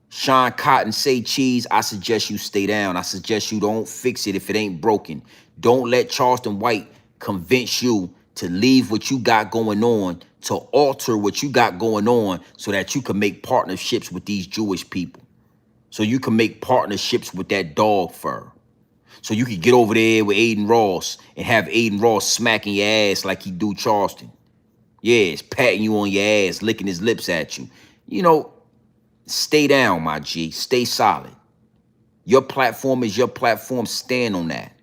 Sean Cotton say cheese, I suggest you stay down. I suggest you don't fix it if it ain't broken. Don't let Charleston White convince you to leave what you got going on, to alter what you got going on so that you can make partnerships with these Jewish people. So you can make partnerships with that dog fur. So you can get over there with Aiden Ross and have Aiden Ross smacking your ass like he do Charleston. Yes, patting you on your ass, licking his lips at you. You know, stay down, my G. Stay solid. Your platform is your platform. Stand on that.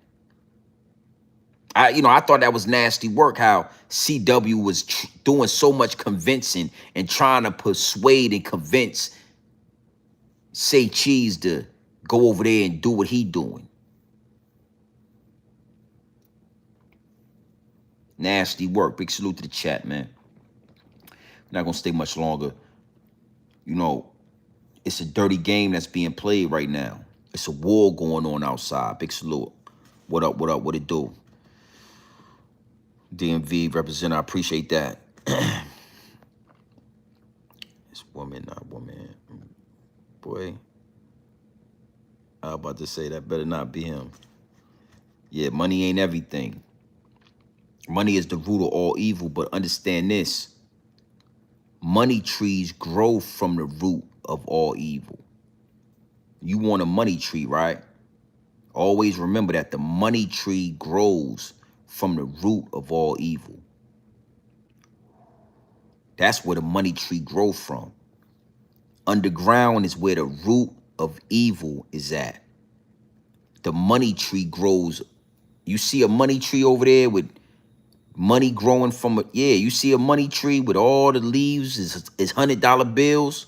I thought that was nasty work, how CW was doing so much convincing and trying to persuade and convince Say Cheese to go over there and do what he doing. Nasty work. Big salute to the chat, man. Not going to stay much longer. You know, it's a dirty game that's being played right now. It's a war going on outside. Big salute. What up, what up, what it do? DMV represent, I appreciate that. It's woman, not woman. Boy, I was about to say that better not be him. Yeah, money ain't everything. Money is the root of all evil, but understand this. Money trees grow from the root of all evil. You want a money tree, right? Always remember that the money tree grows from the root of all evil. That's where the money tree grows from. Underground is where the root of evil is at. The money tree grows. You see a money tree over there with money growing from it. Yeah, you see a money tree with all the leaves is $100 bills.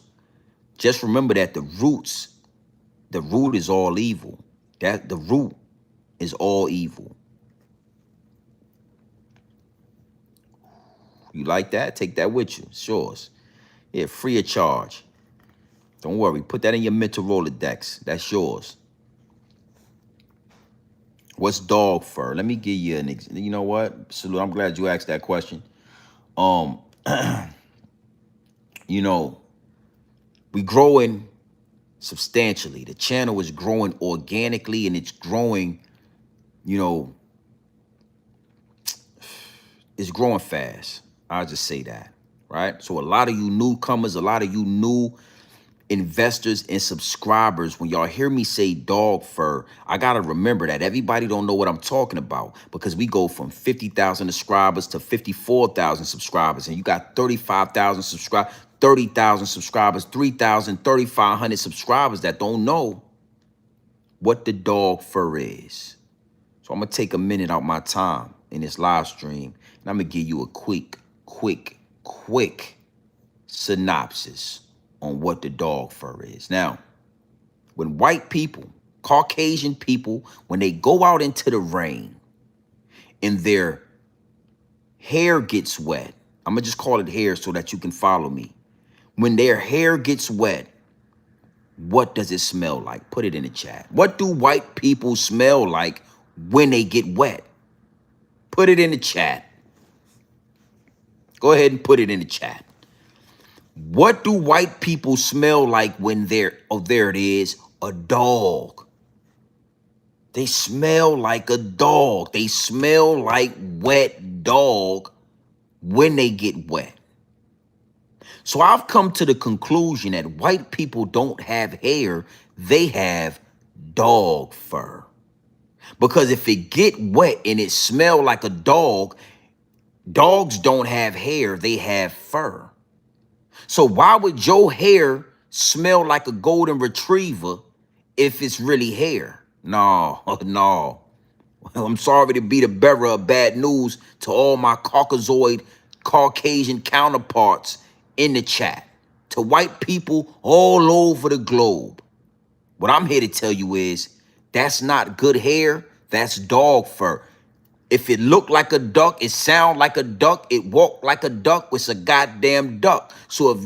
Just remember that the root is all evil. That the root is all evil. You like that? Take that with you. It's yours. Yeah, free of charge. Don't worry. Put that in your mental Rolodex. That's yours. What's dog fur? Let me give you an example. You know what? Salute. I'm glad you asked that question. You know, we growing substantially. The channel is growing organically, and it's growing, you know, it's growing fast. I'll just say that, right? So a lot of you newcomers, a lot of you new investors and subscribers, when y'all hear me say dog fur, I gotta remember that everybody don't know what I'm talking about, because we go from 50,000 subscribers to 54,000 subscribers, and you got 35,000 subscribers, 30,000 subscribers, 3,000, 3,500 subscribers that don't know what the dog fur is. So I'm gonna take a minute out my time in this live stream, and I'm gonna give you a quick synopsis on what the dog fur is. Now, when white people, Caucasian people, when they go out into the rain and their hair gets wet, I'm gonna just call it hair so that you can follow me. When their hair gets wet, what does it smell like? Put it in the chat. What do white people smell like when they get wet? Put it in the chat. Go ahead and put it in the chat. What do white people smell like when they're, oh, there it is, a dog. They smell like a dog. They smell like wet dog when they get wet. So I've come to the conclusion that white people don't have hair, they have dog fur. Because if it get wet and it smell like a dog, dogs don't have hair, they have fur. So why would your hair smell like a golden retriever if it's really hair? No, no. I'm sorry to be the bearer of bad news to all my Caucasoid, Caucasian counterparts in the chat. to white people all over the globe. What I'm here to tell you is that's not good hair. That's dog fur. If it look like a duck, it sound like a duck, it walk like a duck, it's a goddamn duck. So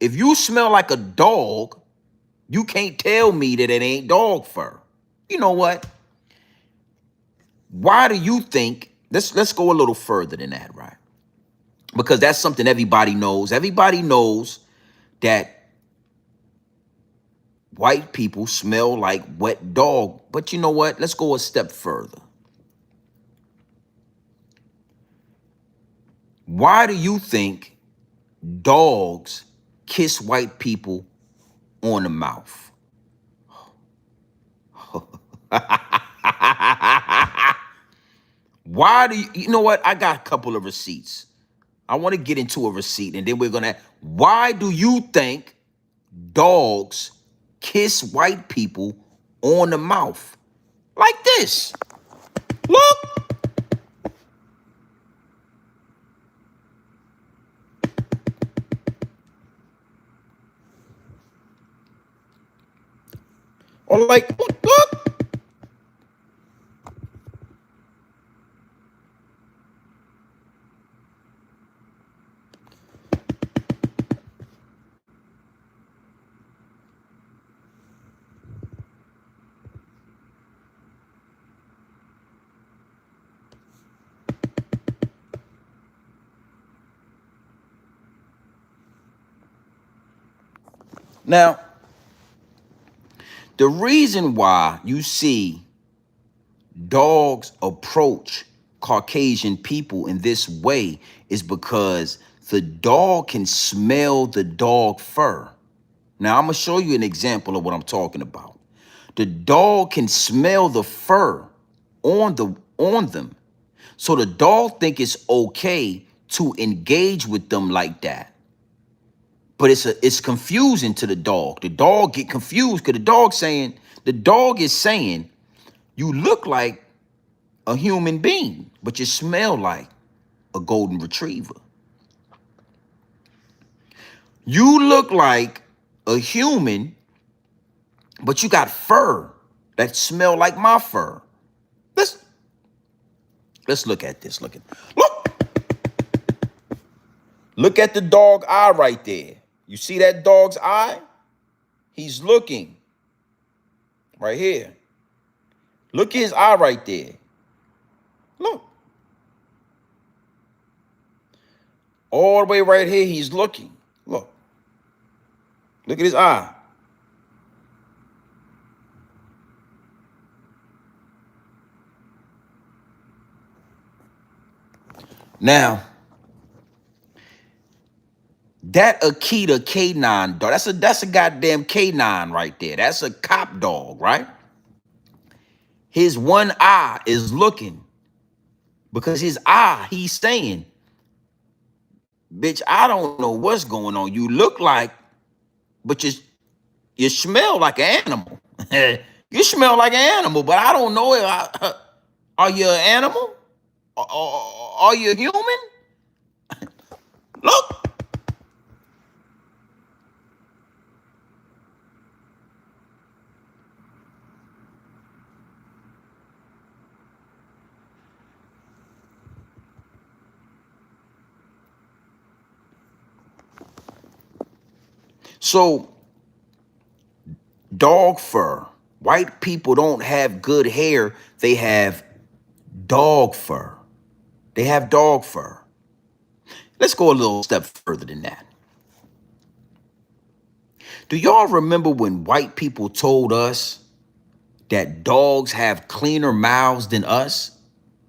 if you smell like a dog, you can't tell me that it ain't dog fur. You know what? Why do you think, let's go a little further than that, right? Because that's something everybody knows. Everybody knows that white people smell like wet dog. But you know what? Let's go a step further. Why do you think dogs kiss white people on the mouth? Why do you know what? I got a couple of receipts. I want to get into a receipt and then we're going to, why do you think dogs kiss white people on the mouth? Like this. Look. Or like, look. Now, the reason why you see dogs approach Caucasian people in this way is because the dog can smell the dog fur. Now, I'm going to show you an example of what I'm talking about. The dog can smell the fur on them. So the dog think it's okay to engage with them like that. But it's confusing to the dog. The dog get confused because the dog is saying, you look like a human being, but you smell like a golden retriever. You look like a human, but you got fur that smell like my fur. Let's look at this. Look. Look at the dog eye right there. You see that dog's eye? He's looking right here. Look at his eye right there. Look. All the way right here, he's looking. Look. Look at his eye. Now, that Akita K9 dog, that's a goddamn K9 right there. That's a cop dog, right? His one eye is looking because his eye, he's saying, bitch, I don't know what's going on. You look like, but you smell like an animal. You smell like an animal, but I don't know. Are you an animal? Are you a human? Look. So, dog fur. White people don't have good hair. They have dog fur. They have dog fur. Let's go a little step further than that. Do y'all remember when white people told us that dogs have cleaner mouths than us?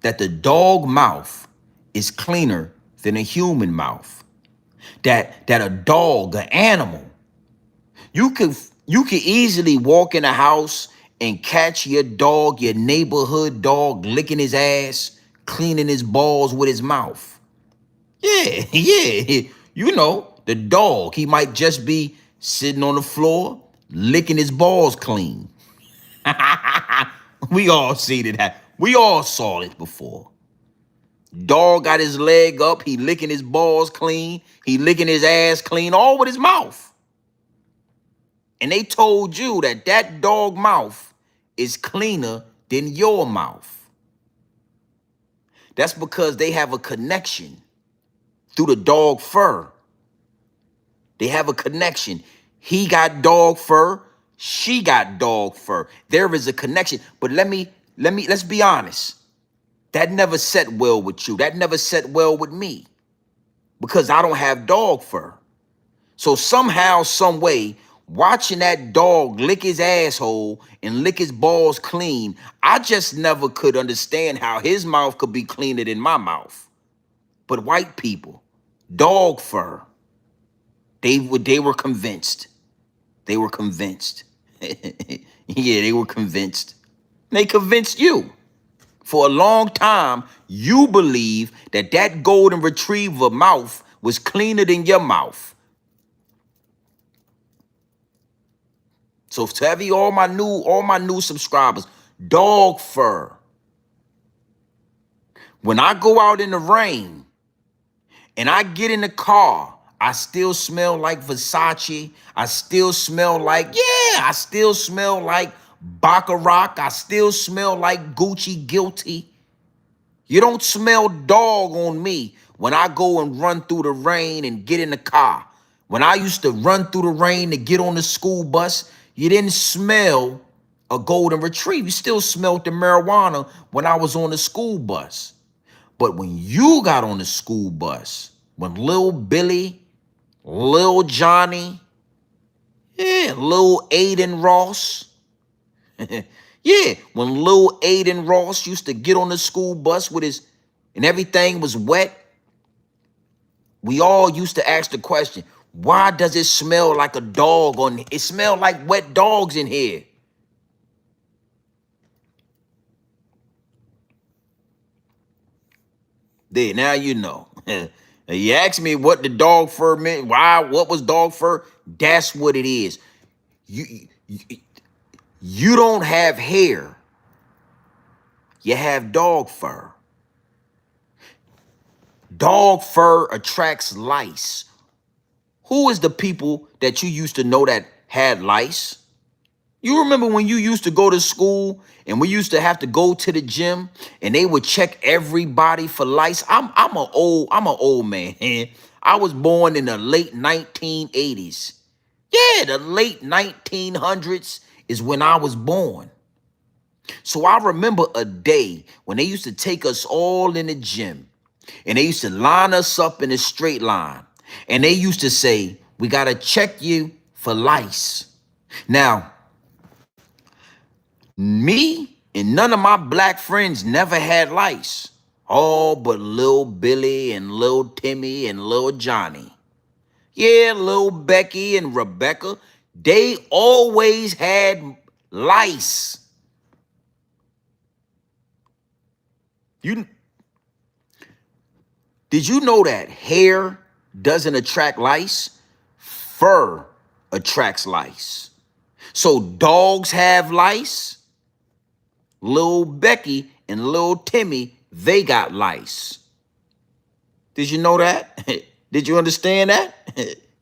That the dog mouth is cleaner than a human mouth? That a dog, an animal, you could easily walk in a house and catch your dog, your neighborhood dog, licking his ass, cleaning his balls with his mouth. Yeah. You know, the dog, he might just be sitting on the floor, licking his balls clean. We all seen it. We all saw it before. Dog got his leg up. He licking his balls clean. He licking his ass clean, all with his mouth. And they told you that that dog mouth is cleaner than your mouth. That's because they have a connection through the dog fur. They have a connection. He got dog fur. She got dog fur. There is a connection. But let's be honest. That never set well with you. That never set well with me because I don't have dog fur. So somehow, some way, watching that dog lick his asshole and lick his balls clean, I just never could understand how his mouth could be cleaner than my mouth. But white people, dog fur, they were convinced. They were convinced. Yeah, they were convinced. They convinced you. For a long time, you believe that that golden retriever mouth was cleaner than your mouth. So to every all my new subscribers, dog fur. When I go out in the rain and I get in the car, I still smell like Versace. I still smell like, I still smell like Baccarat. I still smell like Gucci Guilty. You don't smell dog on me when I go and run through the rain and get in the car. When I used to run through the rain to get on the school bus, you didn't smell a golden retriever. You still smelled the marijuana when I was on the school bus. But when you got on the school bus, when Lil Billy, Lil Johnny, Lil Aiden Ross, when Lil Aiden Ross used to get on the school bus with his, and everything was wet, we all used to ask the question, why does it smell like a dog on, it smelled like wet dogs in here? There, now you know. You ask me what the dog fur meant, what was dog fur? That's what it is. You don't have hair. You have dog fur. Dog fur attracts lice. Who is the people that you used to know that had lice? You remember when you used to go to school and we used to have to go to the gym and they would check everybody for lice? I'm an old man. I was born in the late 1980s. Yeah, the late 1900s is when I was born. So I remember a day when they used to take us all in the gym and they used to line us up in a straight line. And they used to say, we got to check you for lice. Now, me and none of my black friends never had lice. All but Lil Billy and Lil Timmy and Lil Johnny. Yeah, Lil Becky and Rebecca, they always had lice. Did you know that hair doesn't attract lice? Fur attracts lice. So dogs have lice. Lil Becky and Lil Timmy, they got lice. Did you know that? Did you understand that?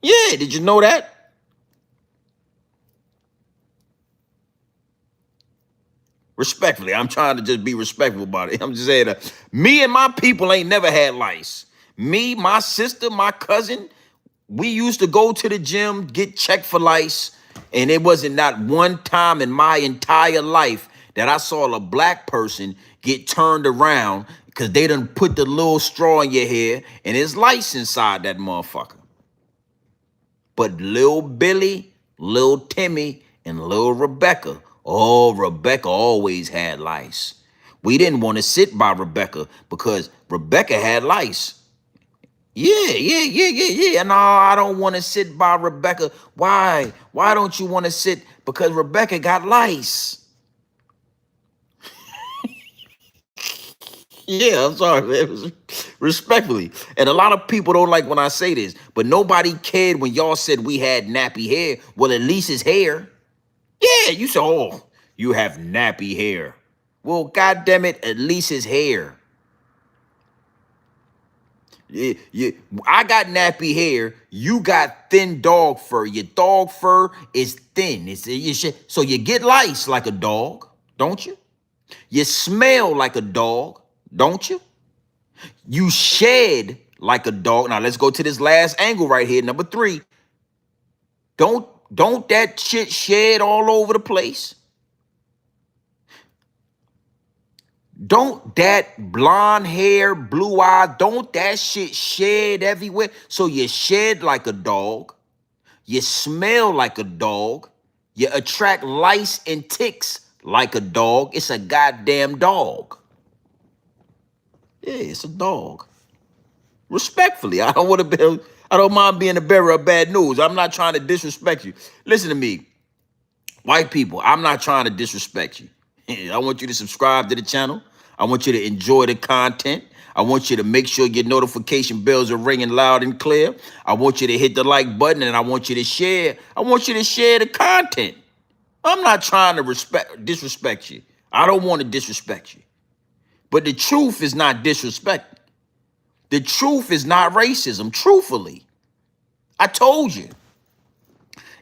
Yeah, did you know that? Respectfully, I'm trying to just be respectful about it. I'm just saying that me and my people ain't never had lice. Me, my sister, my cousin, we used to go to the gym, get checked for lice, and it wasn't not one time in my entire life that I saw a black person get turned around because they done put the little straw in your hair and there's lice inside that motherfucker. But Lil Billy, Lil Timmy, and Lil Rebecca, oh, Rebecca always had lice. We didn't want to sit by Rebecca because Rebecca had lice. Yeah. No, I don't want to sit by Rebecca. Why? Why don't you want to sit? Because Rebecca got lice. Yeah, I'm sorry, man. Respectfully. And a lot of people don't like when I say this, but nobody cared when y'all said we had nappy hair. Well, at least his hair. Yeah, you said, oh, you have nappy hair. Well, goddamn it, at least his hair. I got nappy hair. You got thin dog fur. Your dog fur is thin. So you get lice like a dog, don't you? You smell like a dog, don't you? You shed like a dog. Now let's go to this last angle right here, number 3. Don't that shit shed all over the place? Don't that blonde hair, blue eye, don't that shit shed everywhere? So you shed like a dog. You smell like a dog. You attract lice and ticks like a dog. It's a goddamn dog. Yeah, it's a dog. Respectfully, I don't mind being the bearer of bad news. I'm not trying to disrespect you. Listen to me. White people, I'm not trying to disrespect you. I want you to subscribe to the channel. I want you to enjoy the content. I want you to make sure your notification bells are ringing loud and clear. I want you to hit the like button, and I want you to share. I want you to share the content. I'm not trying to disrespect you. I don't want to disrespect you. But the truth is not disrespect. The truth is not racism, truthfully. I told you.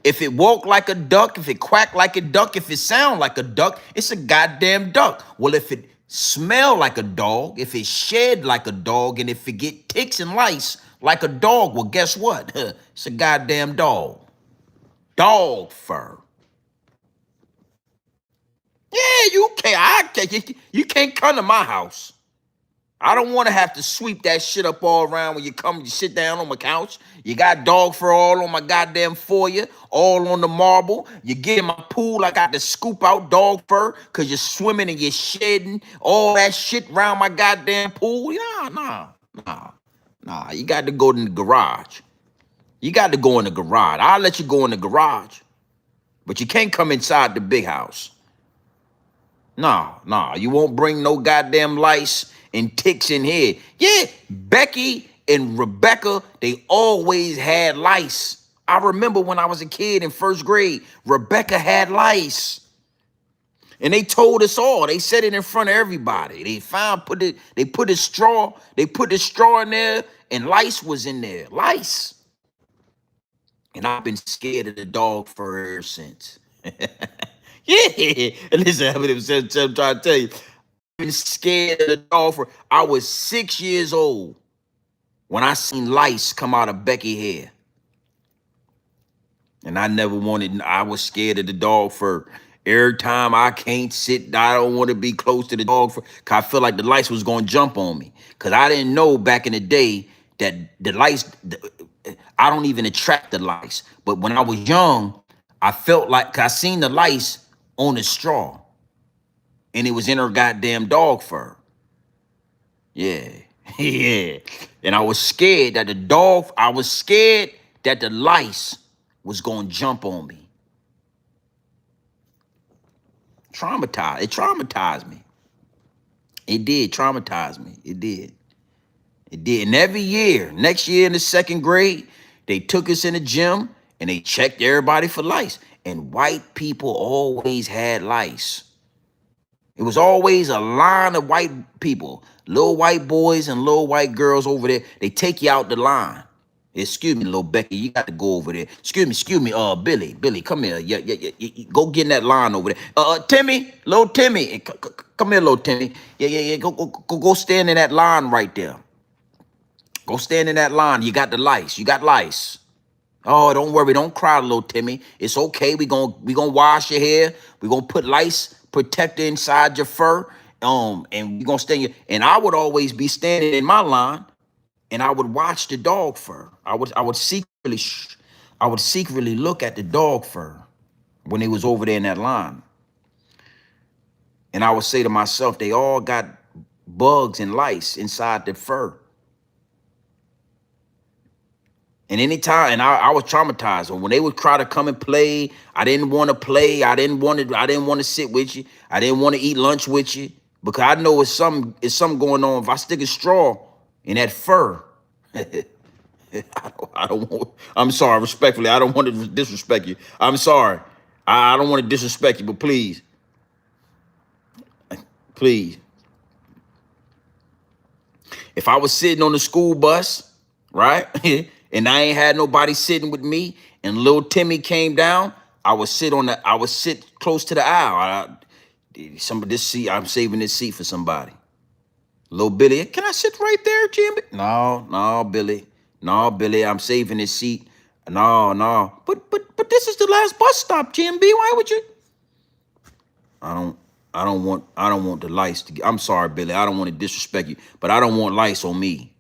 If it walk like a duck, if it quack like a duck, if it sound like a duck, it's a goddamn duck. Well, if it smell like a dog, if it shed like a dog, and if it get ticks and lice like a dog, well, guess what? It's a goddamn dog. Dog fur. Yeah, you can't come to my house. I don't want to have to sweep that shit up all around when you sit down on my couch. You got dog fur all on my goddamn foyer, all on the marble. You get in my pool, I got to scoop out dog fur because you're swimming and you're shedding all that shit around my goddamn pool. Nah. You got to go in the garage. You got to go in the garage. I'll let you go in the garage, but you can't come inside the big house. Nah, you won't bring no goddamn lice and ticks in here. Yeah, Becky and Rebecca, they always had lice. I remember when I was a kid in 1st grade, Rebecca had lice. And they told us all. They said it in front of everybody. They put the straw in there, and lice was in there. Lice. And I've been scared of the dog fur ever since. Yeah. Listen, I'm trying to tell you. I've been scared of the dog fur. I was 6 years old when I seen lice come out of Becky's hair. And I was scared of the dog fur. Every time I can't sit, I don't want to be close to the dog fur, because I feel like the lice was going to jump on me. Because I didn't know back in the day that the lice, I don't even attract the lice. But when I was young, I felt like, cause I seen the lice on the straw. And it was in her goddamn dog fur. Yeah. Yeah. And I was scared that the lice was going to jump on me. It traumatized me. It did traumatize me. It did. And every year, next year in the 2nd grade, they took us in the gym and they checked everybody for lice. And white people always had lice. It was always a line of white people, little white boys and little white girls over there. They take you out the line. Excuse me, little Becky, you got to go over there. Excuse me, Billy, come here. Yeah, go get in that line over there. Timmy, little Timmy, come here, little Timmy. Yeah, go stand in that line right there. Go stand in that line. You got the lice. You got lice. Oh, don't worry. Don't cry, little Timmy. It's okay. We gonna wash your hair. We gonna put lice protector inside your fur. And we gonna stand. And I would always be standing in my line, and I would watch the dog fur. I would secretly look at the dog fur when they was over there in that line. And I would say to myself, they all got bugs and lice inside the fur. And anytime, and I was traumatized. When they would try to come and play, I didn't want to play. I didn't want to sit with you. I didn't want to eat lunch with you, because I know it's something going on. If I stick a straw in that fur, I don't want. I'm sorry, respectfully, I don't want to disrespect you. I'm sorry. I don't want to disrespect you, but please. If I was sitting on the school bus, right, and I ain't had nobody sitting with me, and little Timmy came down, I would sit close to the aisle. Some of this seat, I'm saving this seat for somebody. Little Billy, can I sit right there, Jimmy? No, Billy. No, Billy, I'm saving this seat. No. But this is the last bus stop, Jim B. Why would you? I don't want the lights to get, I'm sorry, Billy. I don't want to disrespect you, but I don't want lights on me.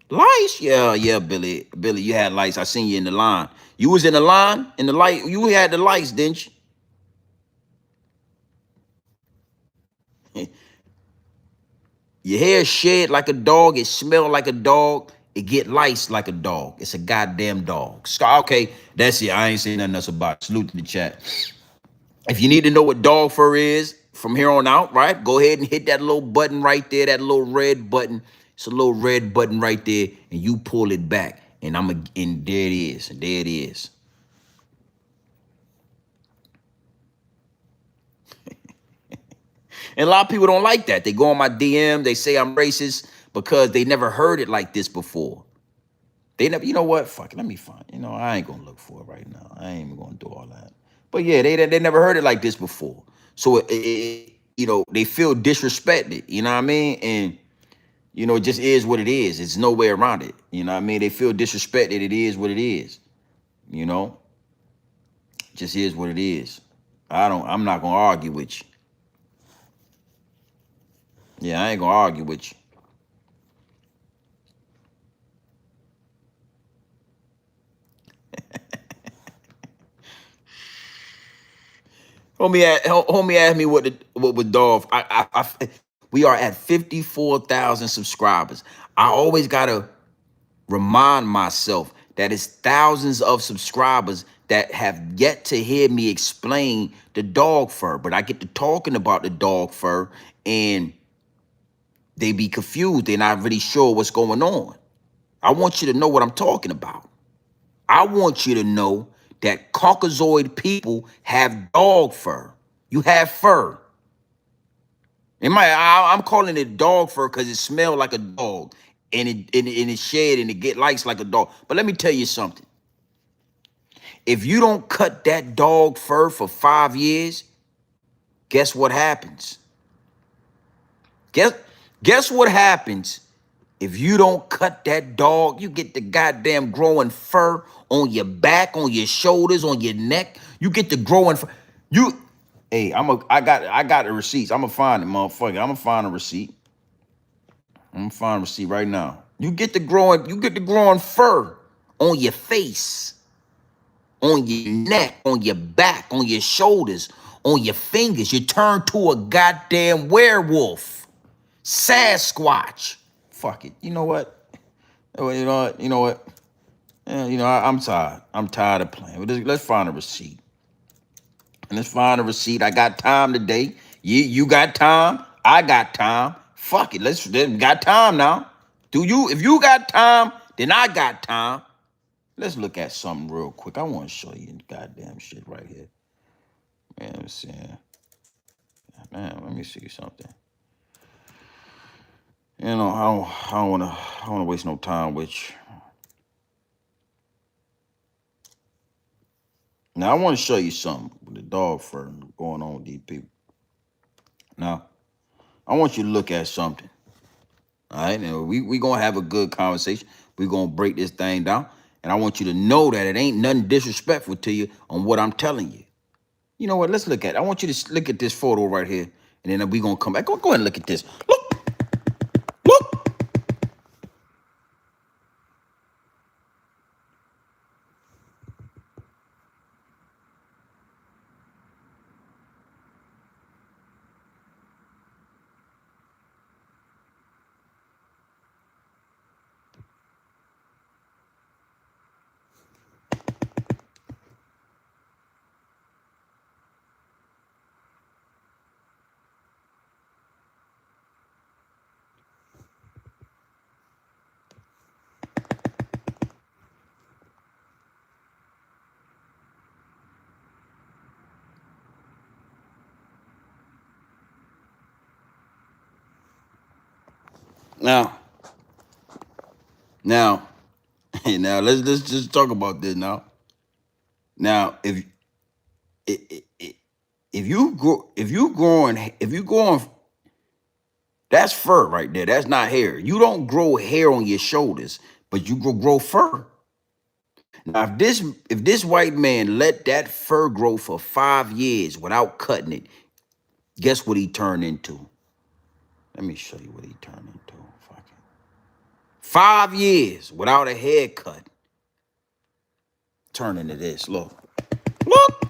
Lights? Yeah, Billy. Billy, you had lights. I seen you in the line. You was in the line, in the light. You had the lights, didn't you? Your hair shed like a dog. It smell like a dog. It get lice like a dog. It's a goddamn dog. Okay, that's it. I ain't saying nothing else about it. Salute to the chat. If you need to know what dog fur is from here on out, right, go ahead and hit that little button right there, that little red button. It's a little red button right there, and you pull it back. And and there it is. And there it is. And a lot of people don't like that. They go on my DM, they say I'm racist because they never heard it like this before. They never, you know what? Fuck it, let me find. I ain't gonna look for it right now. I ain't even gonna do all that. But yeah, they never heard it like this before. So they feel disrespected. You know what I mean? And it just is what it is. It's no way around it. You know what I mean? They feel disrespected. It is what it is. Just is what it is. I'm not gonna argue with you. Yeah, I ain't gonna argue with you. Homie asked me what with Dolph. We are at 54,000 subscribers. I always gotta remind myself that it's thousands of subscribers that have yet to hear me explain the dog fur. But I get to talking about the dog fur and they be confused. They're not really sure what's going on. I want you to know what I'm talking about. I want you to know that Caucasoid people have dog fur. You have fur. I'm calling it dog fur because it smells like a dog and it shed and it get lice like a dog. But let me tell you something. If you don't cut that dog fur for 5 years, guess what happens? Guess what happens if you don't cut that dog? You get the goddamn growing fur on your back, on your shoulders, on your neck. You get the growing fur. Hey, I got the receipts. I'm gonna find it, motherfucker. I'm gonna find a receipt. I'm gonna find a receipt right now. You get the growing fur on your face, on your neck, on your back, on your shoulders, on your fingers. You turn to a goddamn werewolf. Sasquatch. Fuck it. You know what? You know what? I'm tired. I'm tired of playing. Let's find a receipt. And let's find a receipt. I got time today. You got time. I got time. Fuck it. We got time now. If you got time, then I got time. Let's look at something real quick. I want to show you the goddamn shit right here. Man, let me see. Man, let me see something. I don't wanna waste no time with you. Now I want to show you something with the dog fur going on with these people. Now, I want you to look at something. All right, and we gonna have a good conversation. We're gonna break this thing down. And I want you to know that it ain't nothing disrespectful to you on what I'm telling you. You know what? Let's look at it. I want you to look at this photo right here. And then we gonna come back. Go ahead and look at this. Look. Now, Now, now let's just talk about this now. Now, if you growing, that's fur right there. That's not hair. You don't grow hair on your shoulders, but you grow fur. Now, if this white man let that fur grow for 5 years without cutting it, guess what he turned into? Let me show you what he turned into. Fuck it. 5 years without a haircut. Turn into this. Look. Look.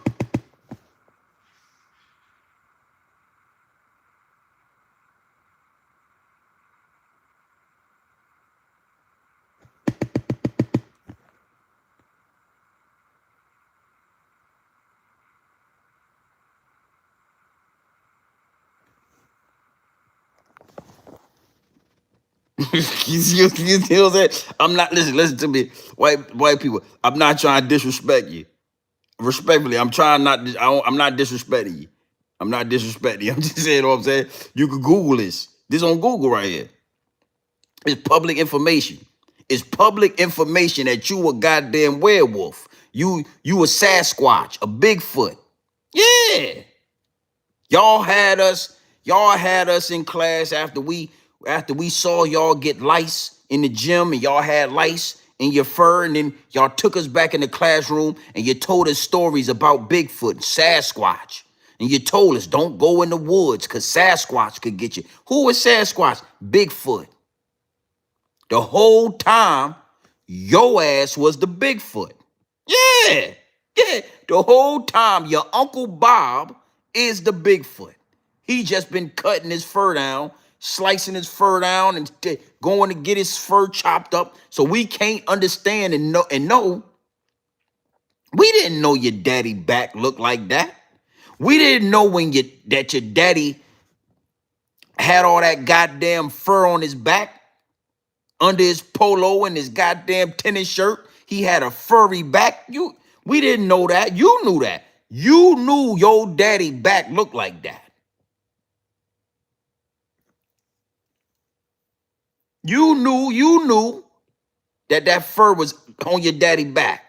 You see what I'm saying? I'm not listen to me, white people. I'm not trying to disrespect you. Respectfully, I'm trying not. I'm not disrespecting you. I'm not disrespecting you. I'm just saying what I'm saying. You can Google this. This on Google right here. It's public information. It's public information that you a goddamn werewolf. You a Sasquatch, a Bigfoot. Yeah. Y'all had us in class after we saw y'all get lice in the gym and y'all had lice in your fur, and then y'all took us back in the classroom and you told us stories about Bigfoot and Sasquatch. And you told us don't go in the woods because Sasquatch could get you. Who is Sasquatch? Bigfoot. The whole time, your ass was the Bigfoot. Yeah. Yeah. The whole time, your Uncle Bob is the Bigfoot. He just been cutting his fur down, slicing his fur down, and going to get his fur chopped up. So we can't understand and know. We didn't know your daddy back looked like that. We didn't know that your daddy had all that goddamn fur on his back. Under his polo and his goddamn tennis shirt, he had a furry back. We didn't know that. You knew that. You knew your daddy back looked like that. You knew that fur was on your daddy back.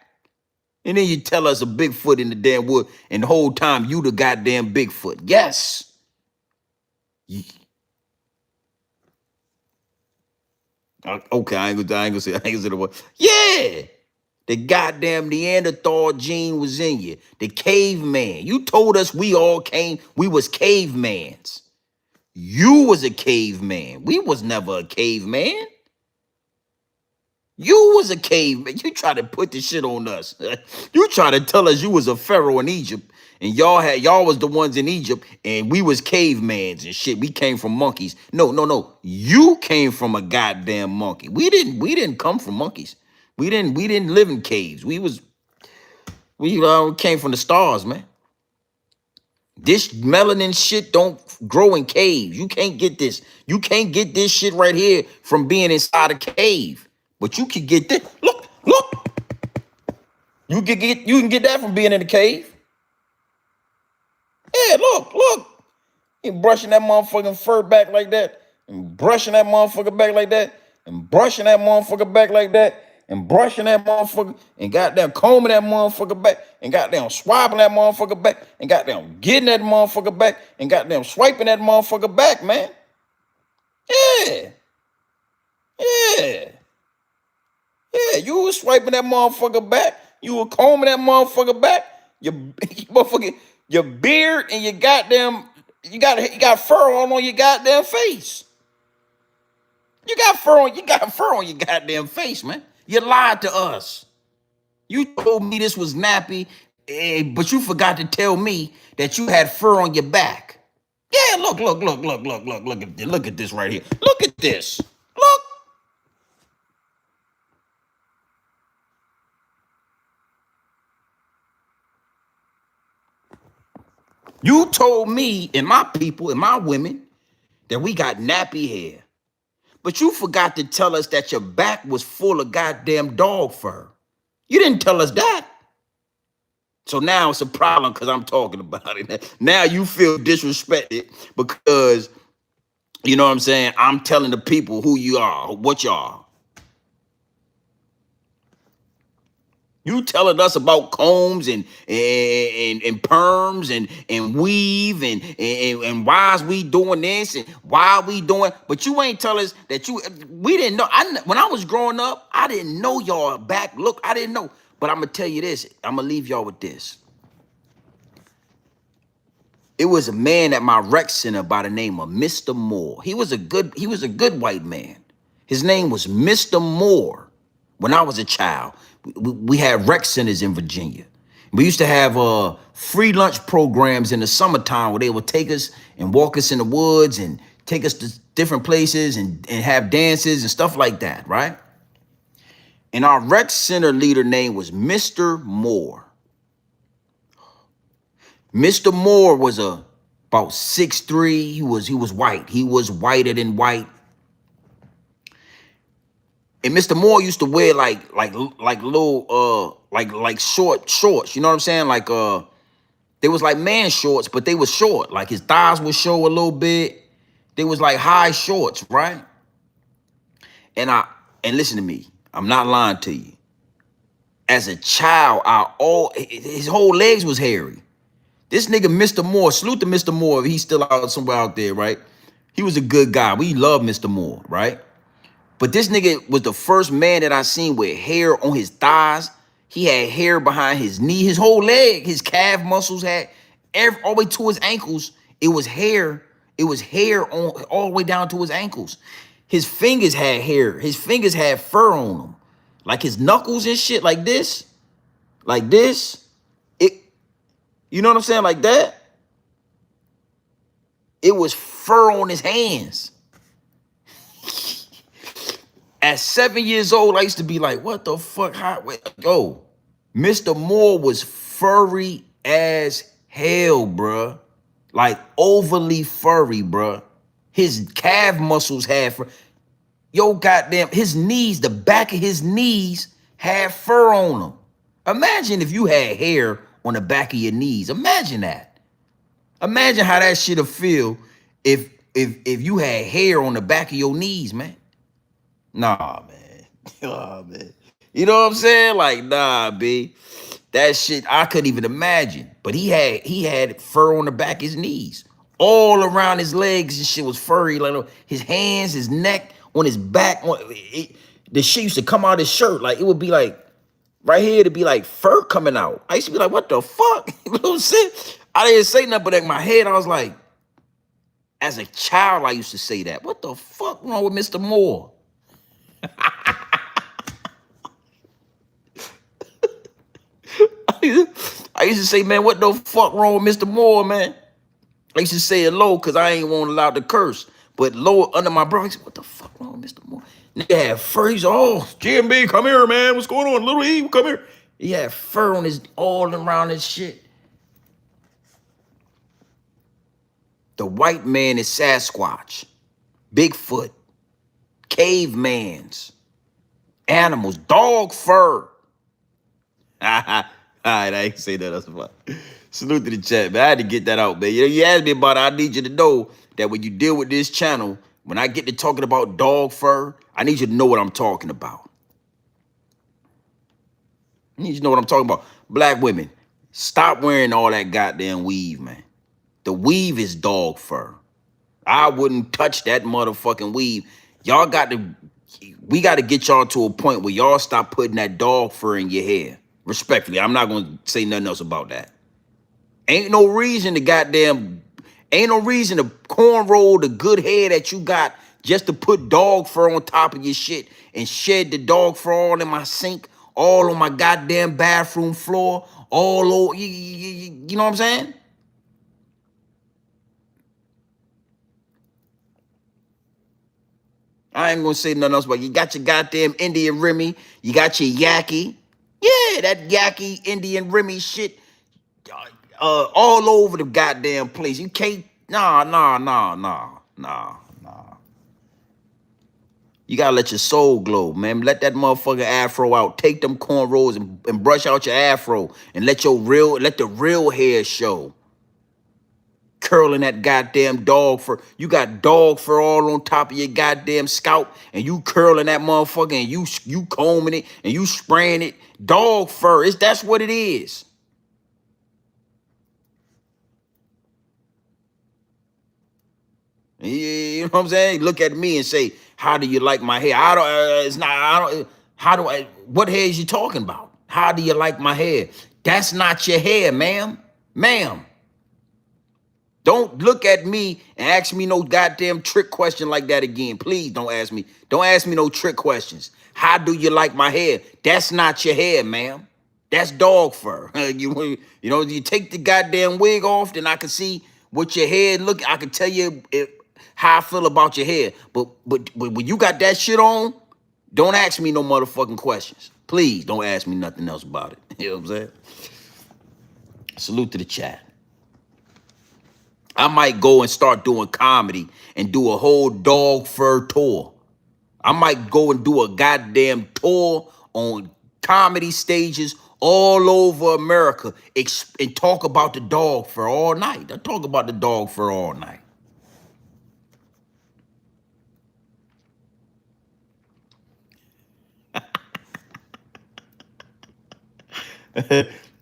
And then you tell us a Bigfoot in the damn wood, and the whole time you the goddamn Bigfoot. Yes. Okay, I ain't gonna say the word. Yeah. The goddamn Neanderthal gene was in you. The caveman. You told us we was cavemans. You was a caveman. We was never a caveman. You was a caveman. You try to put this shit on us. You try to tell us you was a pharaoh in Egypt, and y'all was the ones in Egypt, and we was cavemans and shit. We came from monkeys. No. You came from a goddamn monkey. We didn't come from monkeys. We didn't live in caves. We came from the stars, man. This melanin shit don't grow in caves. You can't get this. You can't get this shit right here from being inside a cave. But you can get this. Look. You can get that from being in the cave. Yeah, look. You brushing that motherfucking fur back like that, and brushing that motherfucker back like that, and brushing that motherfucker back like that, and brushing that motherfucker, and goddamn combing that motherfucker back, and goddamn swiping that motherfucker back, and goddamn getting that motherfucker back, and goddamn swiping that motherfucker back, man. Yeah. You was swiping that motherfucker back. You were combing that motherfucker back. Your motherfucker, your beard and your goddamn, you got fur on your goddamn face. You got fur on your goddamn face, man. You lied to us. You told me this was nappy, but you forgot to tell me that you had fur on your back. Yeah, look at this right here. Look at this. Look. You told me and my people and my women that we got nappy hair. But you forgot to tell us that your back was full of goddamn dog fur. You didn't tell us that. So now it's a problem because I'm talking about it. Now you feel disrespected because, you know what I'm saying, I'm telling the people who you are, what you are. You telling us about combs and perms and weave and why is we doing this and why are we doing, but you ain't tell us that we didn't know. When I was growing up, I didn't know y'all back look. I didn't know. But I'm gonna tell you this. I'm gonna leave y'all with this. It was a man at my rec center by the name of Mr. Moore. He was a good white man. His name was Mr. Moore. When I was a child, we had rec centers in Virginia. We used to have free lunch programs in the summertime where they would take us and walk us in the woods and take us to different places and have dances and stuff like that, right? And our rec center leader name was Mr. Moore. Mr. Moore was about 6'3". He was white. He was whiter than white. And Mr. Moore used to wear like little like short shorts. You know what I'm saying? Like they was like man shorts, but they was short. Like his thighs would show a little bit. They was like high shorts, right? And listen to me. I'm not lying to you. As a child, his whole legs was hairy. This nigga, Mr. Moore, salute to Mr. Moore if he's still out somewhere out there, right? He was a good guy. We love Mr. Moore, right? But this nigga was the first man that I seen with hair on his thighs. He had hair behind his knee, his whole leg, his calf muscles had all the way to his ankles. It was hair. It was hair on all the way down to his ankles. His fingers had hair. His fingers had fur on them. Like his knuckles and shit like this. Like this. You know what I'm saying? Like that. It was fur on his hands. At 7 years old, I used to be like, what the fuck? Yo, Mr. Moore was furry as hell, bruh. Like overly furry, bruh. His calf muscles had fur. Yo, goddamn, his knees, the back of his knees had fur on them. Imagine if you had hair on the back of your knees. Imagine that. Imagine how that shit'll feel if you had hair on the back of your knees, man. Nah, man. Oh, man. You know what I'm saying? Like, nah, B. That shit, I couldn't even imagine. But he had fur on the back of his knees. All around his legs and shit was furry. Like his hands, his neck, on his back. The shit used to come out of his shirt. Like, it would be like, right here, to be like fur coming out. I used to be like, what the fuck? You know what I'm saying? I didn't say nothing, but in my head, I was like, as a child, I used to say that. What the fuck wrong with Mr. Moore? I used to say, man, what the fuck wrong with Mr. Moore, man? I used to say it low because I ain't want allowed to curse. But low under my breath, I said, what the fuck wrong with Mr. Moore? Nigga had fur. He's GMB, come here, man. What's going on? Little E, come here. He had fur on his, all around his shit. The white man is Sasquatch, Bigfoot, cavemans, animals, dog fur. All right, I ain't say that. That's fine. Salute to the chat, man. I had to get that out, man. You asked me about it. I need you to know that when you deal with this channel, when I get to talking about dog fur, I need you to know what I'm talking about. I need you to know what I'm talking about. Black women, stop wearing all that goddamn weave, man. The weave is dog fur. I wouldn't touch that motherfucking weave. We got to get y'all to a point where y'all stop putting that dog fur in your hair. Respectfully, I'm not going to say nothing else about that. Ain't no reason to cornroll the good hair that you got just to put dog fur on top of your shit and shed the dog fur all in my sink, all on my goddamn bathroom floor, all over, you know what I'm saying? I ain't gonna say nothing else, but you got your goddamn Indian Remy, you got your Yaki. Yeah, that Yaki Indian Remy shit all over the goddamn place. You can't, nah. You gotta let your soul glow, man. Let that motherfucking afro out. Take them cornrows and brush out your afro and let the real hair show. Curling that goddamn dog fur. You got dog fur all on top of your goddamn scalp, and you curling that motherfucker, and you combing it, and you spraying it. Dog fur. That's what it is. You know what I'm saying? Look at me and say, "How do you like my hair?" I don't. It's not. I don't. How do I? What hair is you talking about? How do you like my hair? That's not your hair, ma'am. Ma'am. Don't look at me and ask me no goddamn trick question like that again. Please don't ask me. Don't ask me no trick questions. How do you like my hair? That's not your hair, ma'am. That's dog fur. You take the goddamn wig off, then I can see what your hair look. I can tell you how I feel about your hair. But when you got that shit on, don't ask me no motherfucking questions. Please don't ask me nothing else about it. You know what I'm saying? Salute to the chat. I might go and start doing comedy and do a whole dog fur tour. I might go and do a goddamn tour on comedy stages all over America and talk about the dog fur all night. I talk about the dog fur all night.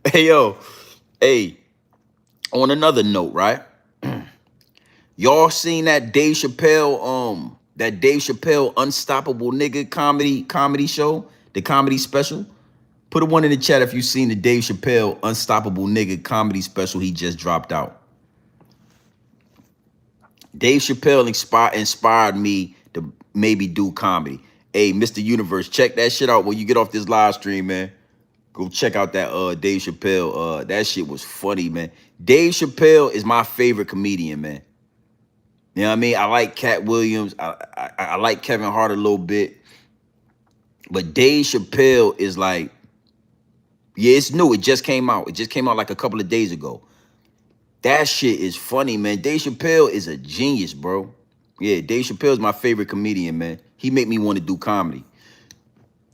Hey, yo. Hey, on another note, right? Y'all seen that Dave Chappelle, Unstoppable Nigga comedy show, the comedy special? Put a one in the chat if you seen the Dave Chappelle Unstoppable Nigga comedy special he just dropped out. Dave Chappelle inspired me to maybe do comedy. Hey, Mr. Universe, check that shit out when you get off this live stream, man. Go check out that Dave Chappelle. That shit was funny, man. Dave Chappelle is my favorite comedian, man. You know what I mean? I like Cat Williams. I like Kevin Hart a little bit. But Dave Chappelle is like, yeah, it's new. It just came out. It just came out like a couple of days ago. That shit is funny, man. Dave Chappelle is a genius, bro. Yeah, Dave Chappelle is my favorite comedian, man. He make me want to do comedy.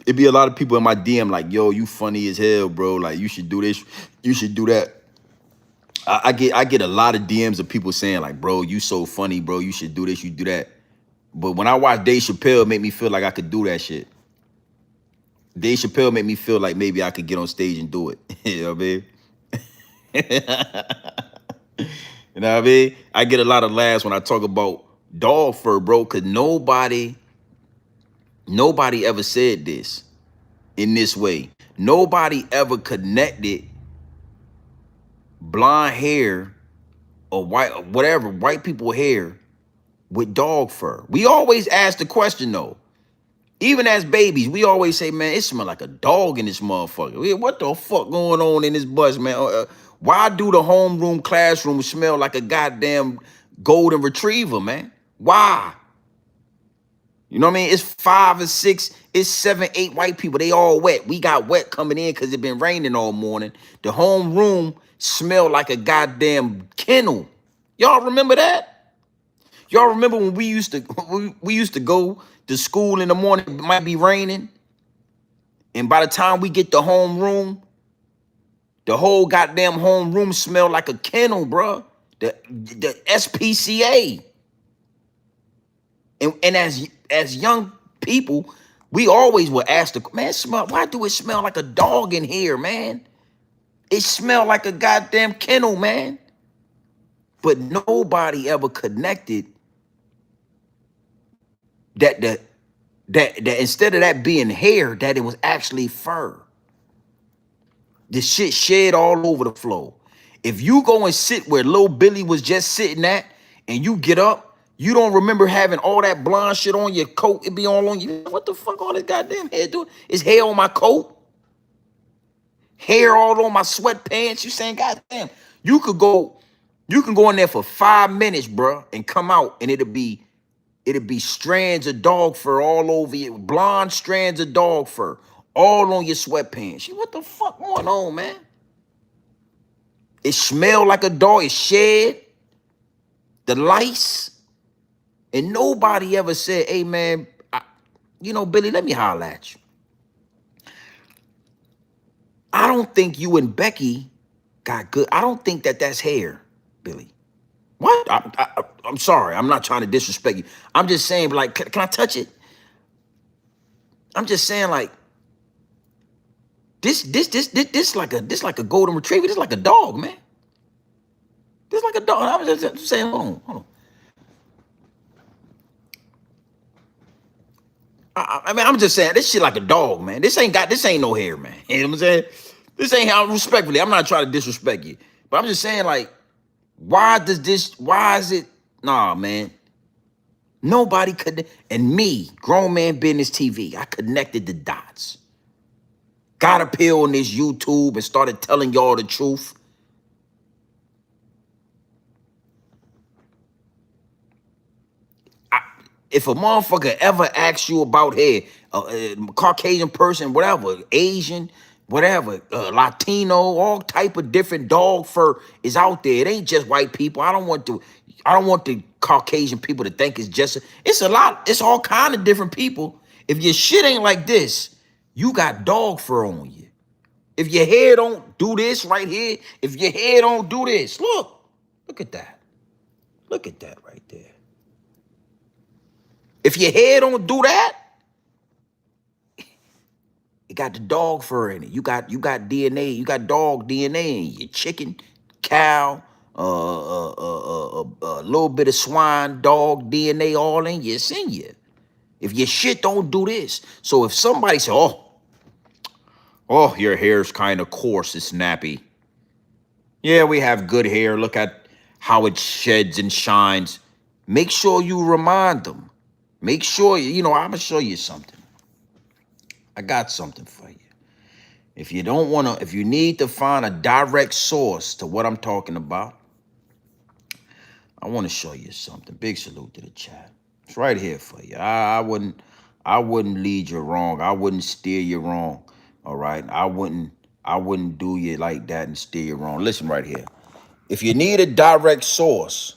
It'd be a lot of people in my DM like, yo, you funny as hell, bro. Like, you should do this. You should do that. I get a lot of DMs of people saying like, bro, you so funny, bro. You should do this, you do that. But when I watch Dave Chappelle, it made me feel like I could do that shit. Dave Chappelle made me feel like maybe I could get on stage and do it. You know what I mean? You know what I mean? I get a lot of laughs when I talk about dog fur, bro, because nobody ever said this in this way. Nobody ever connected blonde hair or white people hair with dog fur. We always ask the question though. Even as babies, we always say, man, it smell like a dog in this motherfucker. What the fuck going on in this bus, man? Why do the homeroom classroom smell like a goddamn golden retriever, man? Why? You know what I mean? It's 5 or 6, it's 7, 8 white people. They all wet. We got wet coming in because it been raining all morning. The homeroom smell like a goddamn kennel. Y'all remember that? Y'all remember when we used to go to school in the morning, it might be raining, and by the time we get to homeroom, the whole goddamn homeroom smell like a kennel, bro. The SPCA. And as young people, we always would ask the man, why do it smell like a dog in here, man? It smell like a goddamn kennel, man. But nobody ever connected that instead of that being hair, that it was actually fur. The shit shed all over the floor. If you go and sit where Lil Billy was just sitting at, and you get up, you don't remember having all that blonde shit on your coat. It be all on you. What the fuck all this goddamn hair doing? Is hair on my coat? Hair all on my sweatpants? You saying, goddamn, you can go in there for 5 minutes, bro, and come out, and it'll be strands of dog fur all over you, blonde strands of dog fur all on your sweatpants. What the fuck going on, man? It smelled like a dog. It shed the lice, and nobody ever said, hey, man, Billy, let me holler at you. I don't think you and Becky got good. I don't think that's hair, Billy. What? I'm sorry. I'm not trying to disrespect you. I'm just saying, like, can I touch it? I'm just saying, like, this like a golden retriever. This like a dog, man. This like a dog. I was just saying, hold on. I mean, I'm just saying, this shit like a dog, man. This ain't no hair, man. You know what I'm saying? This ain't how, respectfully, I'm not trying to disrespect you. But I'm just saying, like, why is it, nah, man. Nobody could, and me, grown man business TV, I connected the dots. Got up here on this YouTube and started telling y'all the truth. If a motherfucker ever asks you about hair, Caucasian person, whatever, Asian, whatever, Latino, all type of different dog fur is out there. It ain't just white people. I don't want the Caucasian people to think it's a lot. It's all kind of different people. If your shit ain't like this, you got dog fur on you. If your hair don't do this right here, if your hair don't do this, look at that. Look at that right there. If your hair don't do that, it got the dog fur in it. You got DNA. You got dog DNA in your chicken, cow, a little bit of swine, dog DNA, all in you. It's in you. If your shit don't do this, so if somebody say, "Oh, your hair's kind of coarse, it's snappy." Yeah, we have good hair. Look at how it sheds and shines. Make sure you remind them. Make sure I'm gonna show you something. I got something for you. If you need to find a direct source to what I'm talking about, I want to show you something. Big salute to the chat. It's right here for you. I wouldn't lead you wrong. I wouldn't steer you wrong. All right. I wouldn't do you like that and steer you wrong. Listen right here. If you need a direct source,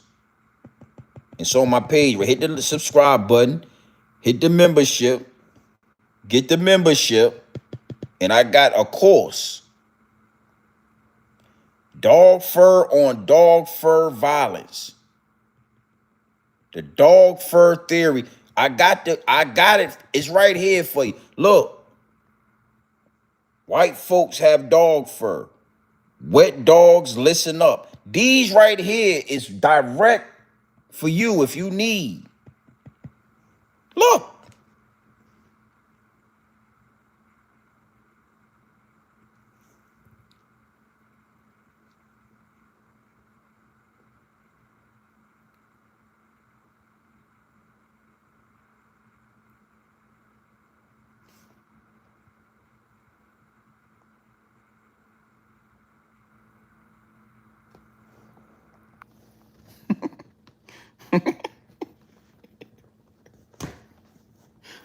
and so on my page, hit the subscribe button, hit the membership, get the membership, and I got a course. Dog fur on dog fur violence. The dog fur theory. I got it. It's right here for you. Look. White folks have dog fur. Wet dogs, listen up. These right here is direct for you if you need. Look.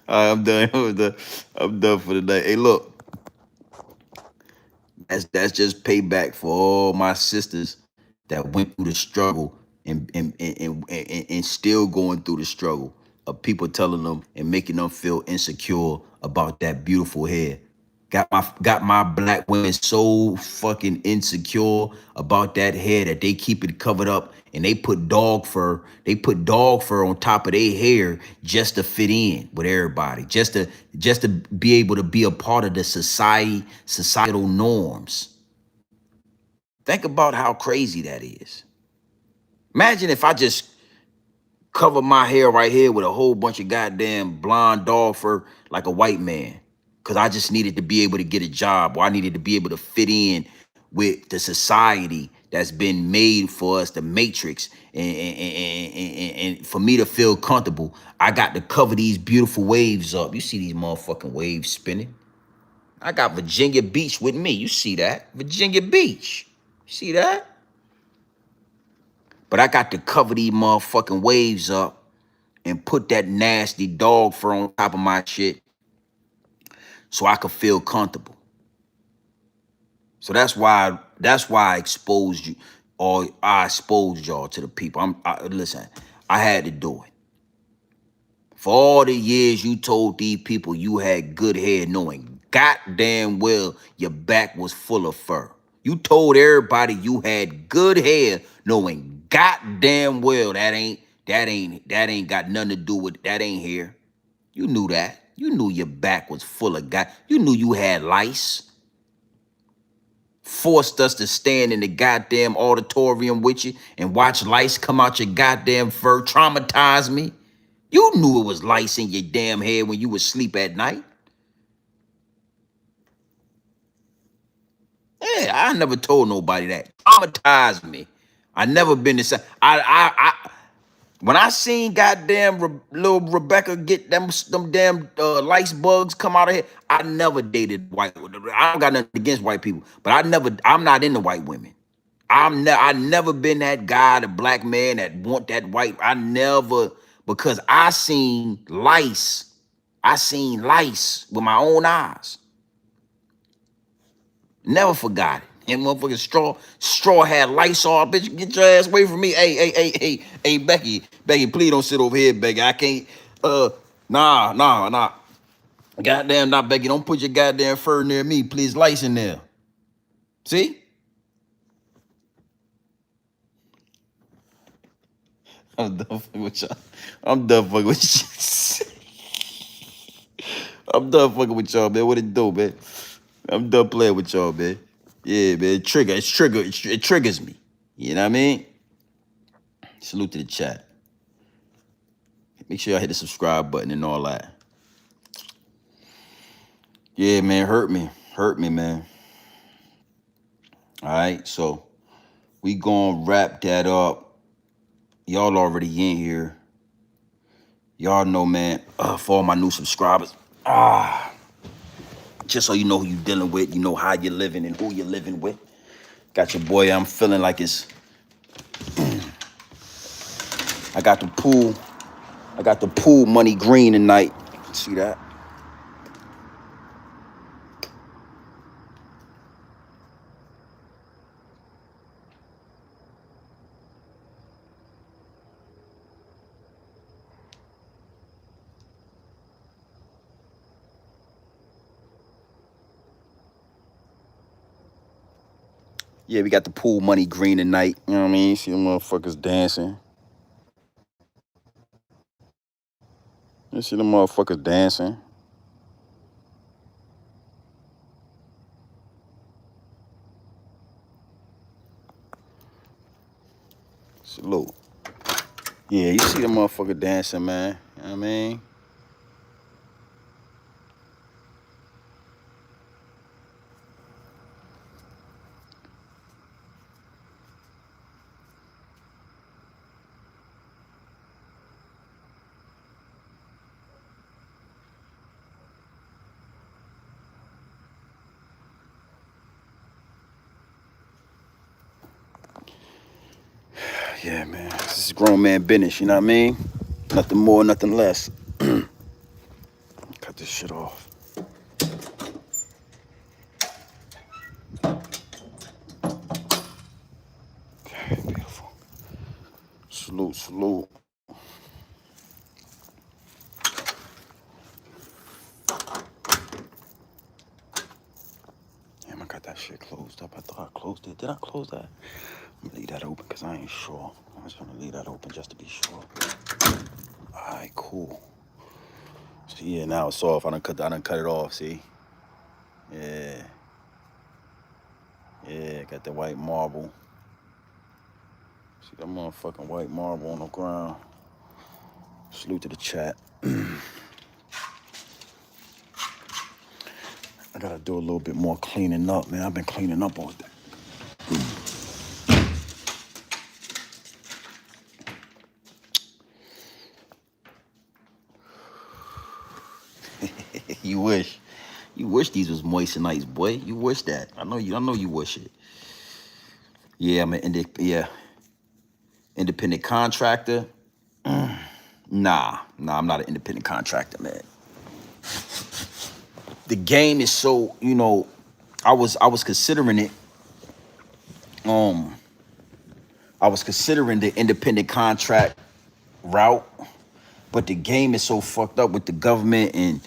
I'm done. I'm done for the day. Hey, look. That's just payback for all my sisters that went through the struggle and still going through the struggle of people telling them and making them feel insecure about that beautiful hair. Got my black women so fucking insecure about that hair that they keep it covered up and they put dog fur on top of their hair just to fit in with everybody, just to be able to be a part of the societal norms. Think about how crazy that is. Imagine if I just cover my hair right here with a whole bunch of goddamn blonde dog fur like a white man. Because I just needed to be able to get a job, or I needed to be able to fit in with the society that's been made for us, the matrix, and for me to feel comfortable, I got to cover these beautiful waves up. You see these motherfucking waves spinning? I got Virginia Beach with me. You see that? Virginia Beach. You see that? But I got to cover these motherfucking waves up and put that nasty dog fur on top of my shit so I could feel comfortable. So that's why I exposed you, or I exposed y'all to the people. Listen, I had to do it. For all the years you told these people you had good hair, knowing goddamn well your back was full of fur. You told everybody you had good hair, knowing goddamn well that ain't got nothing to do with that. Ain't here. You knew that. You knew your back was full of you knew you had lice. Forced us to stand in the goddamn auditorium with you and watch lice come out your goddamn fur. Traumatized me. You knew it was lice in your damn head when you would sleep at night. Yeah, I never told nobody that. Traumatized me. I never been this. When I seen goddamn little Rebecca get them damn lice bugs come out of here, I never dated white. I don't got nothing against white people, but I'm not into white women. I never been that guy, the black man that want that white. I never, because I seen lice. I seen lice with my own eyes. Never forgot it. And motherfucking straw had lice all. Bitch, get your ass away from me. Hey, Becky, please don't sit over here, Becky. I can't. Nah. Goddamn, not Becky. Don't put your goddamn fur near me. Please, lice in there. See? I'm done fucking with y'all. I'm done fucking with you. I'm done fucking with y'all, man. What it do, man? I'm done playing with y'all, man. Yeah, man. It triggers me. You know what I mean? Salute to the chat. Make sure y'all hit the subscribe button and all that. Yeah, man. Hurt me, man. All right, so we gonna wrap that up. Y'all already in here. Y'all know, man, for all my new subscribers, just so you know who you dealing with, you know how you're living and who you're living with. Got your boy, I'm feeling like it's, I got the pool money green tonight. See that? Yeah, we got the pool money green tonight. You know what I mean? See the motherfuckers dancing. You see the motherfuckers dancing. Salute. Yeah, you see the motherfucker dancing, man. You know what I mean? Yeah, man. This is grown man business, you know what I mean? Nothing more, nothing less. Cut this shit off. Okay, beautiful. Salute. Damn, I got that shit closed up. I thought I closed it. Did I close that? I'm gonna leave that open because I ain't sure. I'm just gonna leave that open just to be sure. All right, cool. See, yeah, now it's off. I done cut it off, see? Yeah. Yeah, got the white marble. See that motherfucking white marble on the ground. Salute to the chat. I gotta do a little bit more cleaning up, man. I've been cleaning up all day. You wish these was moist and nice, boy. You wish that. I know you wish it. Yeah, I'm an independent contractor. Nah, I'm not an independent contractor, man. The game is so, I was considering it. I was considering the independent contract route, but the game is so fucked up with the government and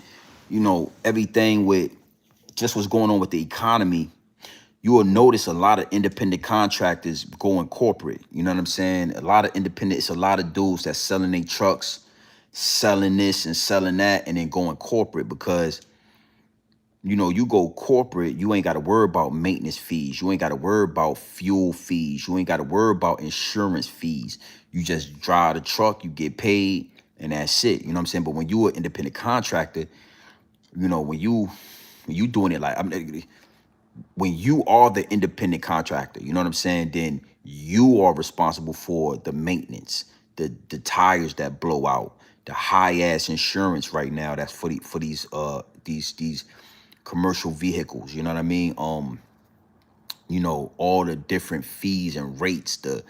everything with just what's going on with the economy. you will notice a lot of independent contractors going corporate. You know what I'm saying? A lot of independent, it's a lot of dudes that's selling their trucks, selling this and selling that, and then going corporate because, you know, you go corporate, you ain't got to worry about maintenance fees. You ain't got to worry about fuel fees. You ain't got to worry about insurance fees. You just drive the truck, you get paid, and that's it. You know what I'm saying? But when you an independent contractor, you know, when you doing it like when you are the independent contractor, you know what I'm saying? Then you are responsible for the maintenance, the tires that blow out, the high ass insurance right now that's for these commercial vehicles. You know what I mean? You know, all the different fees and rates, the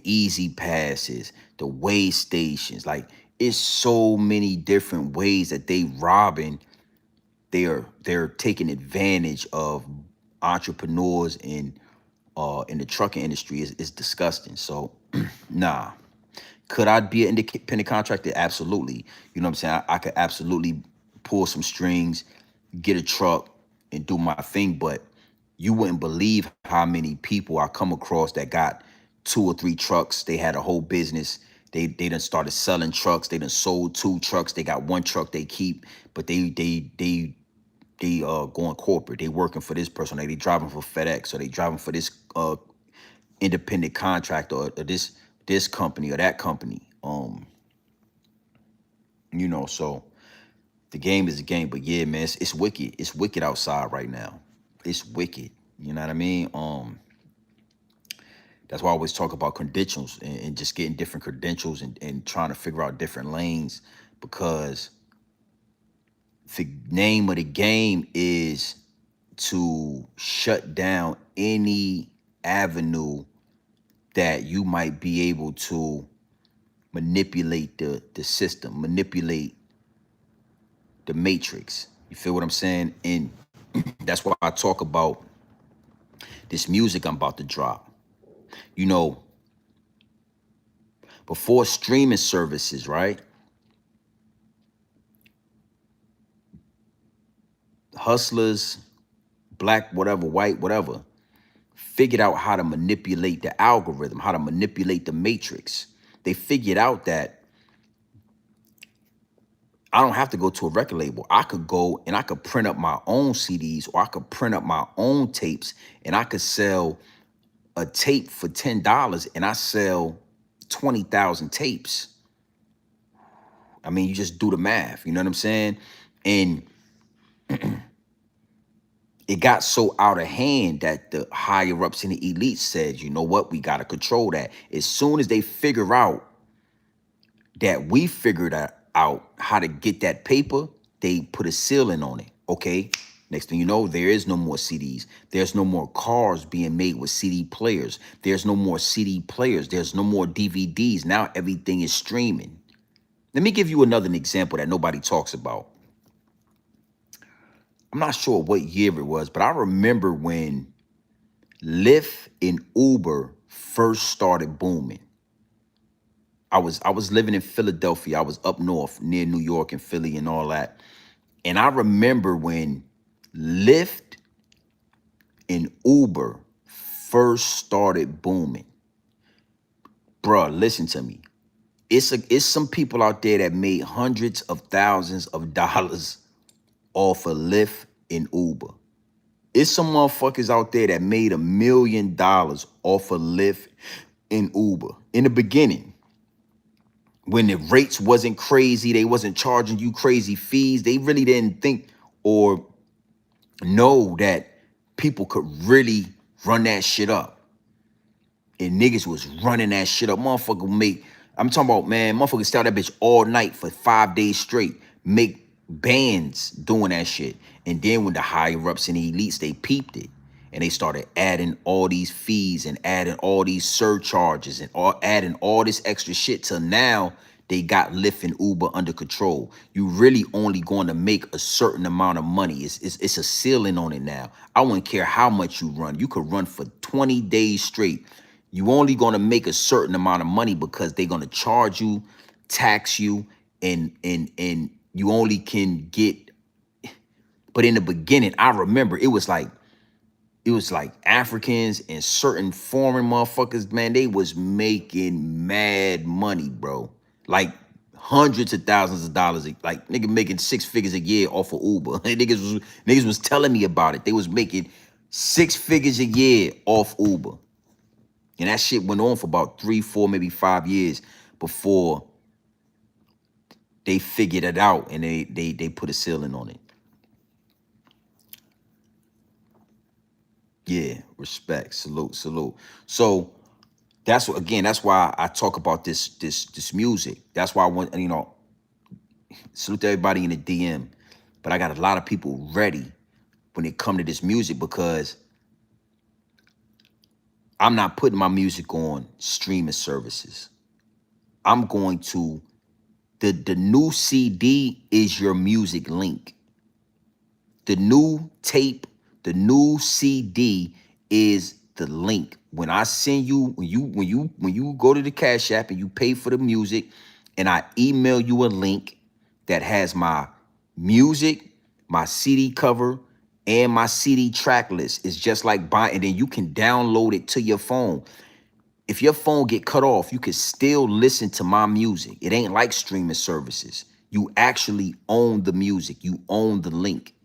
easy passes, the way stations, like it's so many different ways that they robbing, they're taking advantage of entrepreneurs in the trucking industry is disgusting. So nah. Could I be an independent contractor? Absolutely. You know what I'm saying? I could absolutely pull some strings, get a truck, and do my thing. But you wouldn't believe how many people I come across that got 2 or 3 trucks. They had a whole business. They done started selling trucks. They done sold 2 trucks. They got 1 truck they keep, but they going corporate. They working for this person. They driving for FedEx, or they driving for this independent contractor, or this company or that company. You know, so the game is the game. But yeah, man, it's wicked. It's wicked outside right now. It's wicked. You know what I mean? That's why I always talk about credentials and just getting different credentials and trying to figure out different lanes, because the name of the game is to shut down any avenue that you might be able to manipulate the system, manipulate the matrix. You feel what I'm saying? And that's why I talk about this music I'm about to drop. You know, before streaming services, right? Hustlers, black, whatever, white, whatever, figured out how to manipulate the algorithm, how to manipulate the matrix. They figured out that I don't have to go to a record label. I could go and I could print up my own CDs, or I could print up my own tapes, and I could sell a tape for $10 and I sell 20,000 tapes. I mean, you just do the math, you know what I'm saying? And it got so out of hand that the higher ups in the elite said, you know what, we got to control that. As soon as they figure out that we figured out how to get that paper, they put a ceiling on it. Okay, next thing you know, there is no more CDs. There's no more cars being made with CD players. There's no more CD players. There's no more DVDs. Now everything is streaming. Let me give you another example that nobody talks about. I'm not sure what year it was, but I remember when Lyft and Uber first started booming. I was living in Philadelphia. I was up north near New York and Philly and all that. And I remember when Lyft and Uber first started booming. Bruh, listen to me. It's some people out there that made hundreds of thousands of dollars off of Lyft and Uber. It's some motherfuckers out there that made $1 million off of Lyft and Uber in the beginning. When the rates wasn't crazy, they wasn't charging you crazy fees. They really didn't think or know that people could really run that shit up. And niggas was running that shit up. Motherfucker I'm talking about, man, motherfuckers stay out that bitch all night for 5 days straight. Make bands doing that shit. And then when the higher ups and the elites, they peeped it. And they started adding all these fees and adding all these surcharges and adding all this extra shit till now they got Lyft and Uber under control. You really only going to make a certain amount of money. It's a ceiling on it now. I wouldn't care how much you run. You could run for 20 days straight. You only going to make a certain amount of money because they're going to charge you, tax you, and you only can get. But in the beginning, I remember it was like it was like Africans and certain foreign motherfuckers, man, they was making mad money, bro. Like hundreds of thousands of dollars. Like nigga making 6 figures a year off of Uber. niggas was telling me about it. They was making 6 figures a year off Uber. And that shit went on for about 3, 4, maybe 5 years before they figured it out and they put a ceiling on it. Yeah, respect, salute, salute. So that's what, again, that's why I talk about this music. That's why I want, you know, salute to everybody in the DM. But I got a lot of people ready when it come to this music because I'm not putting my music on streaming services. I'm going to, the new CD is your music link. The new tape, the new CD is the link. When I send you, when you go to the Cash App and you pay for the music, and I email you a link that has my music, my CD cover, and my CD track list. It's just like buying, and then you can download it to your phone. If your phone get cut off, you can still listen to my music. It ain't like streaming services. You actually own the music. You own the link.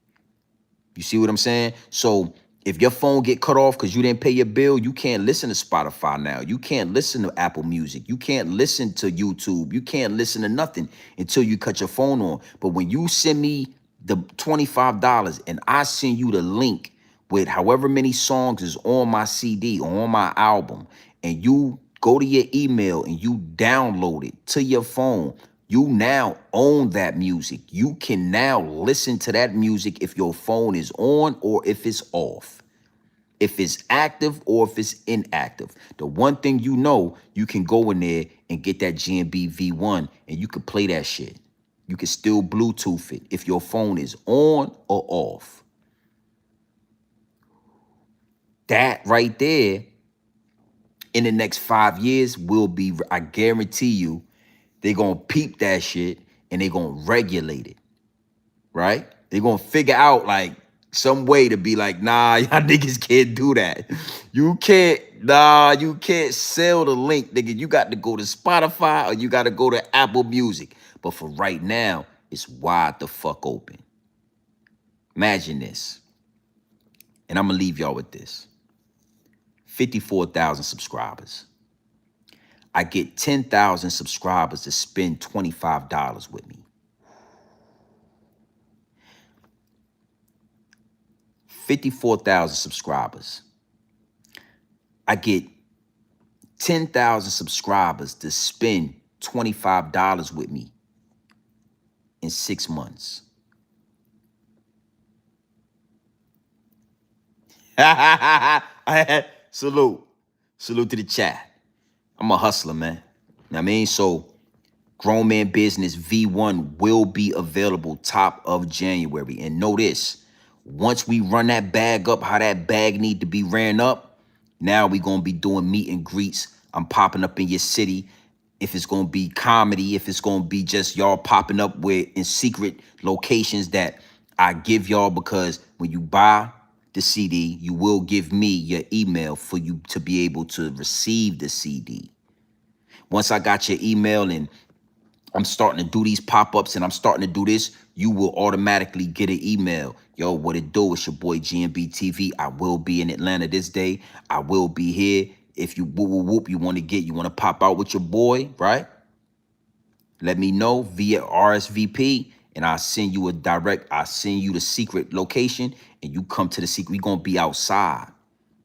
You see what I'm saying? So if your phone get cut off because you didn't pay your bill, you can't listen to Spotify now. You can't listen to Apple Music. You can't listen to YouTube. You can't listen to nothing until you cut your phone on. But when you send me the $25 and I send you the link with however many songs is on my CD or on my album, and you go to your email and you download it to your phone, you now own that music. You can now listen to that music if your phone is on or if it's off, if it's active or if it's inactive. The one thing you know, you can go in there and get that GMB V1 and you can play that shit. You can still Bluetooth it if your phone is on or off. That right there, in the next 5 years, will be, I guarantee you, they're going to peep that shit and they're going to regulate it, right? They're going to figure out like some way to be like, nah, y'all niggas can't do that. You can't sell the link, nigga. You got to go to Spotify or you got to go to Apple Music. But for right now, it's wide the fuck open. Imagine this. And I'm going to leave y'all with this. 54,000 subscribers. I get 10,000 subscribers to spend $25 with me. 54,000 subscribers. I get 10,000 subscribers to spend $25 with me in 6 months. Salute. Salute to the chat. I'm a hustler, man. You know what I mean? So, Grown Man Business V1 will be available top of January. And know this, once we run that bag up, how that bag need to be ran up, now we going to be doing meet and greets. I'm popping up in your city. If it's going to be comedy, if it's going to be just y'all popping up with in secret locations that I give y'all, because when you buy the CD, you will give me your email for you to be able to receive the CD. Once I got your email and I'm starting to do these pop-ups and I'm starting to do this, you will automatically get an email. Yo, what it do? It's your boy GMB TV. I will be in Atlanta this day. I will be here. If you whoop, you want to pop out with your boy, right? Let me know via RSVP and I'll send you the secret location and you come to the secret. We're going to be outside.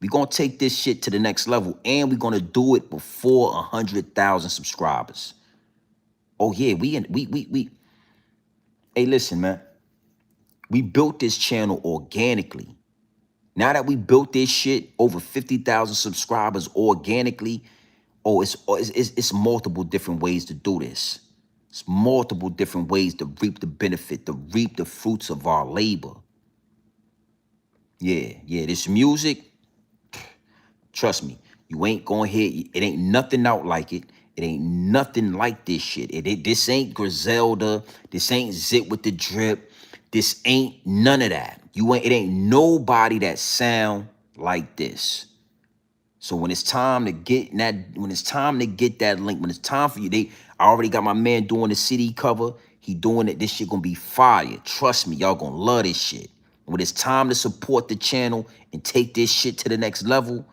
We're going to take this shit to the next level and we're going to do it before 100,000 subscribers. Oh yeah, hey, listen, man. We built this channel organically. Now that we built this shit over 50,000 subscribers organically, it's multiple different ways to do this. It's multiple different ways to reap the benefit, to reap the fruits of our labor. Yeah, this music, trust me, you ain't gonna hear, it ain't nothing out like it. It ain't nothing like this shit. This ain't Griselda. This ain't Zit with the Drip. This ain't none of that. It ain't nobody that sound like this. So when it's time to get that, when it's time to get that link, when it's time for you, I already got my man doing the CD cover. He doing it. This shit gonna be fire. Trust me, y'all gonna love this shit. When it's time to support the channel and take this shit to the next level,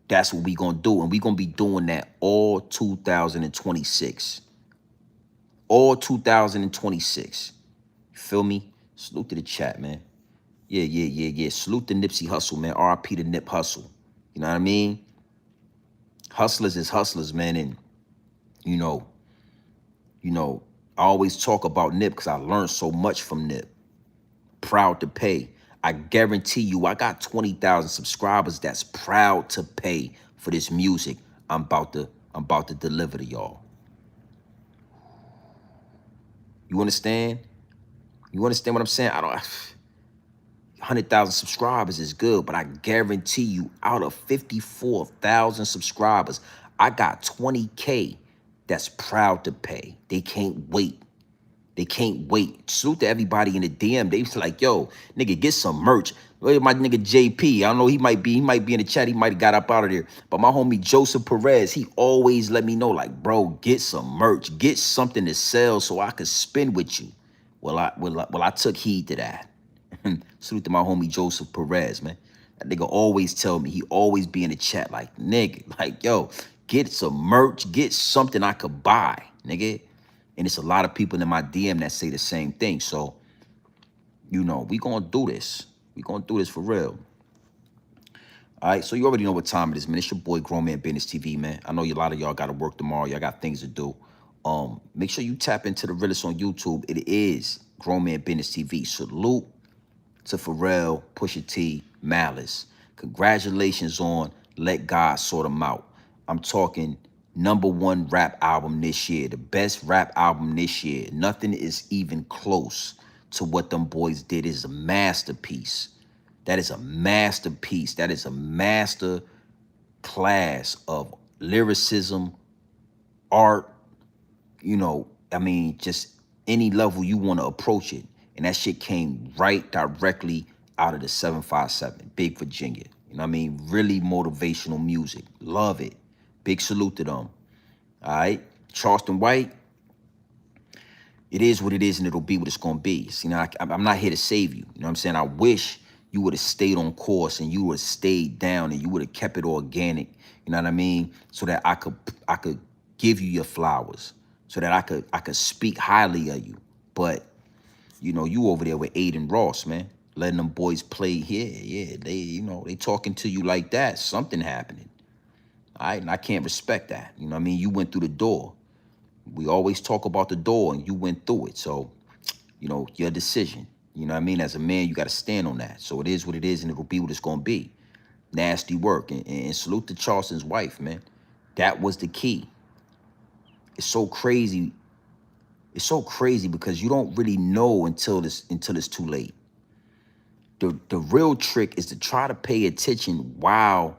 that's what we gonna do. And we gonna be doing that all 2026. All 2026. You feel me? Salute to the chat, man. Yeah. Salute to Nipsey Hussle, man. RIP to Nip Hustle. You know what I mean? Hustlers is hustlers, man. And, you know, I always talk about Nip because I learned so much from Nip. Proud to pay. I guarantee you, I got 20,000 subscribers that's proud to pay for this music I'm about to deliver to y'all. You understand? You understand what I'm saying? 100,000 subscribers is good, but I guarantee you, out of 54,000 subscribers, I got 20K that's proud to pay. They can't wait. They can't wait. Salute to everybody in the DM. They was like, yo, nigga, get some merch. Look at my nigga JP. I don't know, he might be in the chat. He might have got up out of there. But my homie Joseph Perez, he always let me know, like, bro, get some merch. Get something to sell so I could spend with you. Well, I took heed to that. Salute to my homie Joseph Perez, man. That nigga always tell me, he always be in the chat like, nigga, like, yo, get some merch, get something I could buy, nigga. And it's a lot of people in my DM that say the same thing. So, you know, we gonna do this. We gonna do this for real. All right, so you already know what time it is, man. It's your boy, Grown Man Business TV, man. I know a lot of y'all got to work tomorrow. Y'all got things to do. Make sure you tap into the realest on YouTube. It is Grown Man Business TV. Salute to Pharrell, Pusha T, Malice. Congratulations on Let God Sort Them Out. I'm talking #1 rap album this year, the best rap album this year. Nothing is even close to what them boys did. Is a masterpiece. That is a masterpiece. That is a master class of lyricism, art, you know, I mean, just any level you want to approach it. And that shit came right directly out of the 757, Big Virginia. You know what I mean? Really motivational music. Love it. Big salute to them. All right? Charleston White, it is what it is and it'll be what it's going to be. So, you know, I'm not here to save you. You know what I'm saying? I wish you would have stayed on course and you would have stayed down and you would have kept it organic. You know what I mean? So that I could give you your flowers. So that I could speak highly of you. But, you know, you over there with Aiden Ross, man. Letting them boys play here. Yeah, they, you know, they talking to you like that. Something happening. All right, and I can't respect that. You know what I mean? You went through the door. We always talk about the door and you went through it. So, you know, your decision. You know what I mean? As a man, you got to stand on that. So it is what it is and it'll be what it's going to be. Nasty work. And salute to Charleston's wife, man. That was the key. It's so crazy. It's so crazy because you don't really know until it's too late. The real trick is to try to pay attention while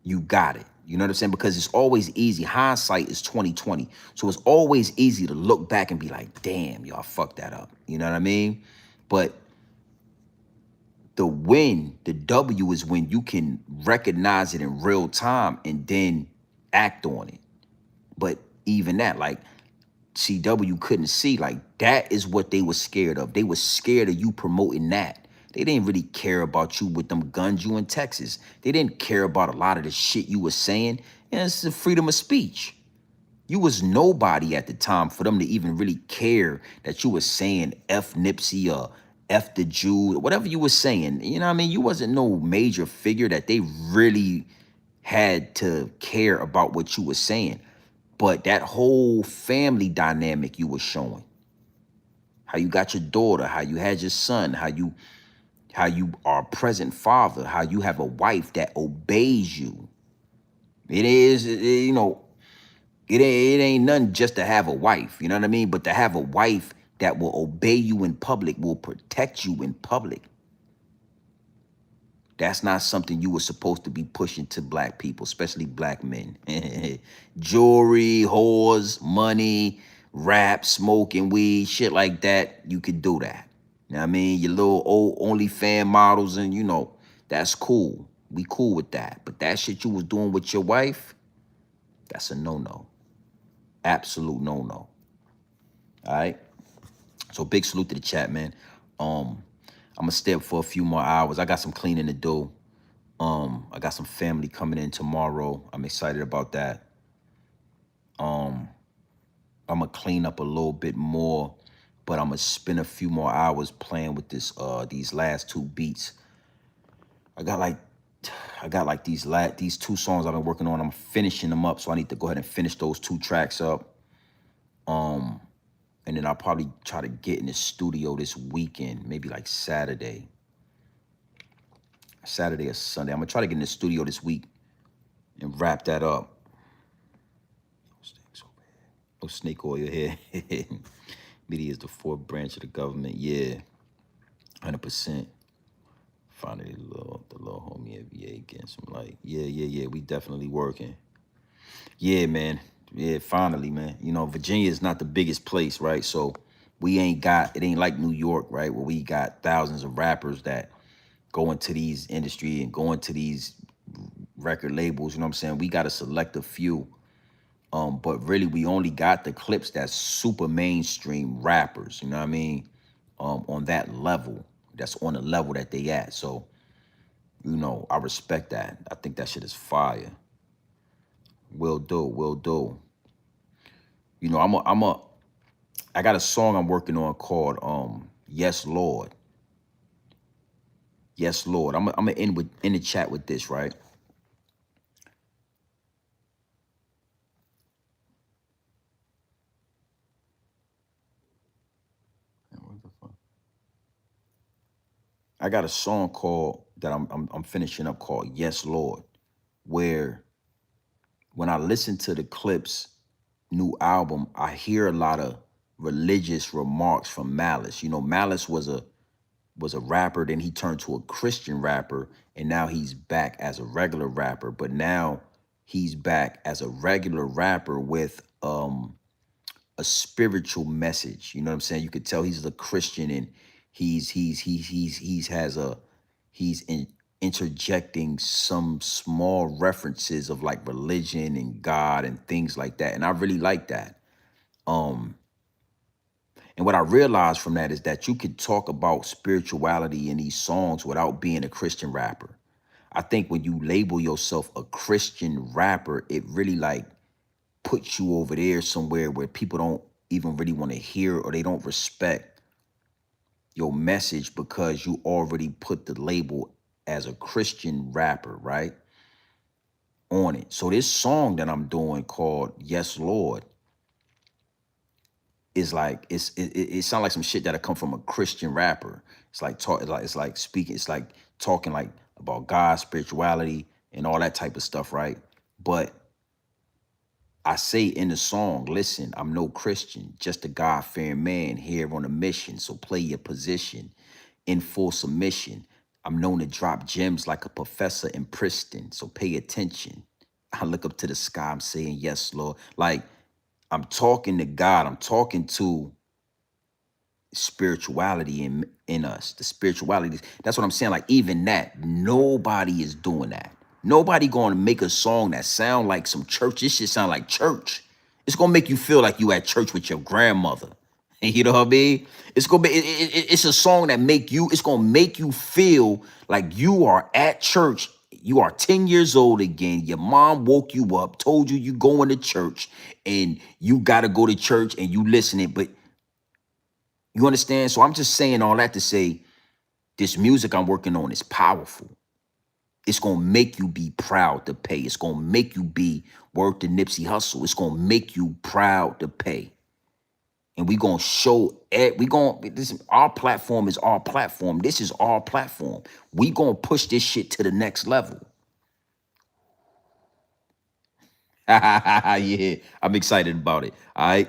you got it. You know what I'm saying? Because it's always easy. Hindsight is 20/20. So it's always easy to look back and be like, damn, y'all fucked that up. You know what I mean? But the win, the W is when you can recognize it in real time and then act on it. But even that, like, CW couldn't see, like, that is what they were scared of. They were scared of you promoting that. They didn't really care about you with them guns you in Texas. They didn't care about a lot of the shit you were saying. And it's the freedom of speech. You was nobody at the time for them to even really care that you were saying F Nipsey or F the Jew, whatever you were saying. You know what I mean? You wasn't no major figure that they really had to care about what you were saying. But that whole family dynamic you were showing, how you got your daughter, how you had your son, how you are a present father, how you have a wife that obeys you. It is, you know, it ain't nothing just to have a wife, you know what I mean? But to have a wife that will obey you in public, will protect you in public. That's not something you were supposed to be pushing to black people, especially black men. Jewelry, whores, money, rap, smoking weed, shit like that, you could do that. You know what I mean? Your little old OnlyFans models and, you know, That's cool. We cool with that. But that shit you was doing with your wife, that's a no-no. Absolute no-no. All right? So big salute to the chat, man. I'm gonna stay up for a few more hours. I got some cleaning to do. I got some family coming in tomorrow. I'm excited about that. I'm gonna clean up a little bit more, but I'm gonna spend a few more hours playing with this these last 2 beats. I got like these 2 songs I've been working on. I'm finishing them up, so I need to go ahead and finish those 2 tracks up. And then I'll probably try to get in the studio this weekend, maybe like Saturday or Sunday. I'm gonna try to get in the studio this week and wrap that up. No snake oil here. Media is the 4th branch of the government. Yeah, 100%. Finally, the little homie at VA getting some light. Yeah. We definitely working. Yeah, man. Yeah, finally, man. You know, Virginia is not the biggest place, right? So it ain't like New York, right? Where we got thousands of rappers that go into these industry and go into these record labels, you know what I'm saying? We got a select a few. But really we only got the clips that's super mainstream rappers, you know what I mean? On that level. That's on the level that they at. So, you know, I respect that. I think that shit is fire. Will do. You know, I got a song I'm working on called Yes Lord. Yes Lord. I'm gonna end the chat with this, right? I got a song called that I'm finishing up called Yes Lord, where when I listen to the Clips new album, I hear a lot of religious remarks from Malice. You know, Malice was a rapper, then he turned to a Christian rapper, and now he's back as a regular rapper. But now he's back as a regular rapper with a spiritual message. You know what I'm saying? You could tell he's a Christian, and he's interjecting some small references of like religion and God and things like that. And I really like that. And what I realized from that is that you could talk about spirituality in these songs without being a Christian rapper. I think when you label yourself a Christian rapper, it really like puts you over there somewhere where people don't even really want to hear, or they don't respect your message because you already put the label as a Christian rapper, right? On it. So this song that I'm doing called Yes Lord is like it sounds like some shit that'll come from a Christian rapper. It's like speaking, it's like talking like about God, spirituality, and all that type of stuff, right? But I say in the song, listen, I'm no Christian, just a God-fearing man here on a mission. So play your position in full submission. I'm known to drop gems like a professor in Princeton. So pay attention. I look up to the sky, I'm saying, yes, Lord. Like, I'm talking to God. I'm talking to spirituality in us. The spirituality. That's what I'm saying. Like, even that, nobody is doing that. Nobody going to make a song that sound like some church. This shit sound like church. It's going to make you feel like you at church with your grandmother. You know what I mean? It's gonna be it's a song that it's gonna make you feel like you are at church. You are 10 years old again. Your mom woke you up, told you going to church, and you gotta go to church and you listening, but you understand? So I'm just saying all that to say this music I'm working on is powerful. It's gonna make you be proud to pay. It's gonna make you be worth the Nipsey Hustle. It's gonna make you proud to pay. And we gonna show our platform is our platform. This is our platform. We gonna push this shit to the next level. Yeah, I'm excited about it. All right.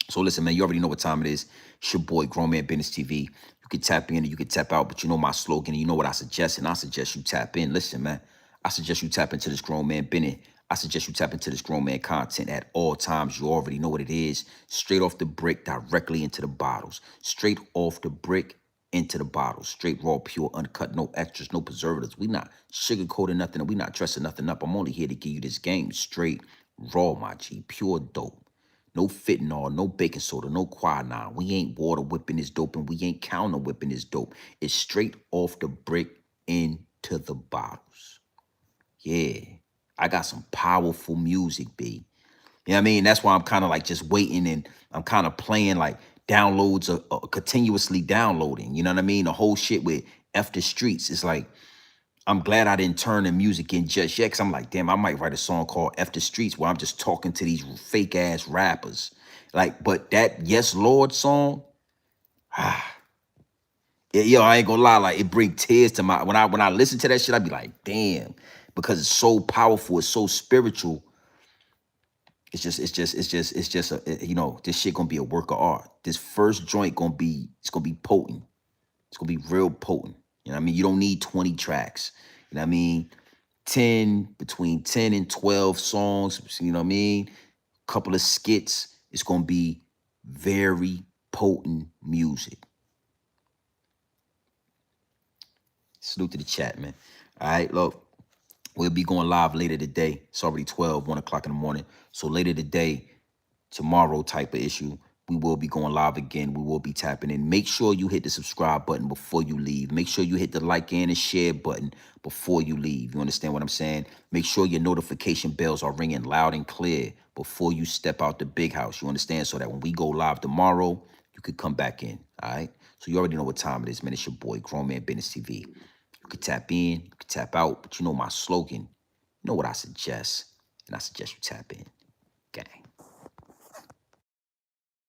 So listen, man, you already know what time it is. It's your boy, Grown Man Business TV. You can tap in and you can tap out, but you know my slogan, and you know what I suggest, and I suggest you tap in. Listen, man, I suggest you tap into this Grown Man Business. I suggest you tap into this Grown Man content at all times. You already know what it is. Straight off the brick, directly into the bottles. Straight off the brick, into the bottle. Straight, raw, pure, uncut, no extras, no preservatives. We not sugarcoating nothing and we not dressing nothing up. I'm only here to give you this game straight, raw, my G, pure dope. No fentanyl, no baking soda, no quinine. We ain't water whipping this dope and we ain't counter whipping this dope. It's straight off the brick into the bottles. Yeah, I got some powerful music, B. You know what I mean? That's why I'm kind of like just waiting and I'm kind of playing like downloads, continuously downloading. You know what I mean? The whole shit with F the Streets. It's like, I'm glad I didn't turn the music in just yet, because I'm like, damn, I might write a song called F the Streets where I'm just talking to these fake ass rappers. Like, but that Yes Lord song, yo, I ain't gonna lie, like it bring tears to my when I listen to that shit, I be like, damn, because it's so powerful, it's so spiritual. It's just you know, this shit gonna be a work of art. This first joint it's gonna be potent. It's gonna be real potent. You know what I mean? You don't need 20 tracks. You know what I mean? Between 10 and 12 songs, you know what I mean? Couple of skits. It's gonna be very potent music. Salute to the chat, man. All right, look. We'll be going live later today. It's already 12, 1 o'clock in the morning. So later today, tomorrow type of issue, we will be going live again. We will be tapping in. Make sure you hit the subscribe button before you leave. Make sure you hit the like and share button before you leave. You understand what I'm saying? Make sure your notification bells are ringing loud and clear before you step out the big house. You understand? So that when we go live tomorrow, you could come back in. All right? So you already know what time it is, man. It's your boy, Grown Man Business TV. You could tap in, you could tap out, but you know my slogan. You know what I suggest, and I suggest you tap in. Gang.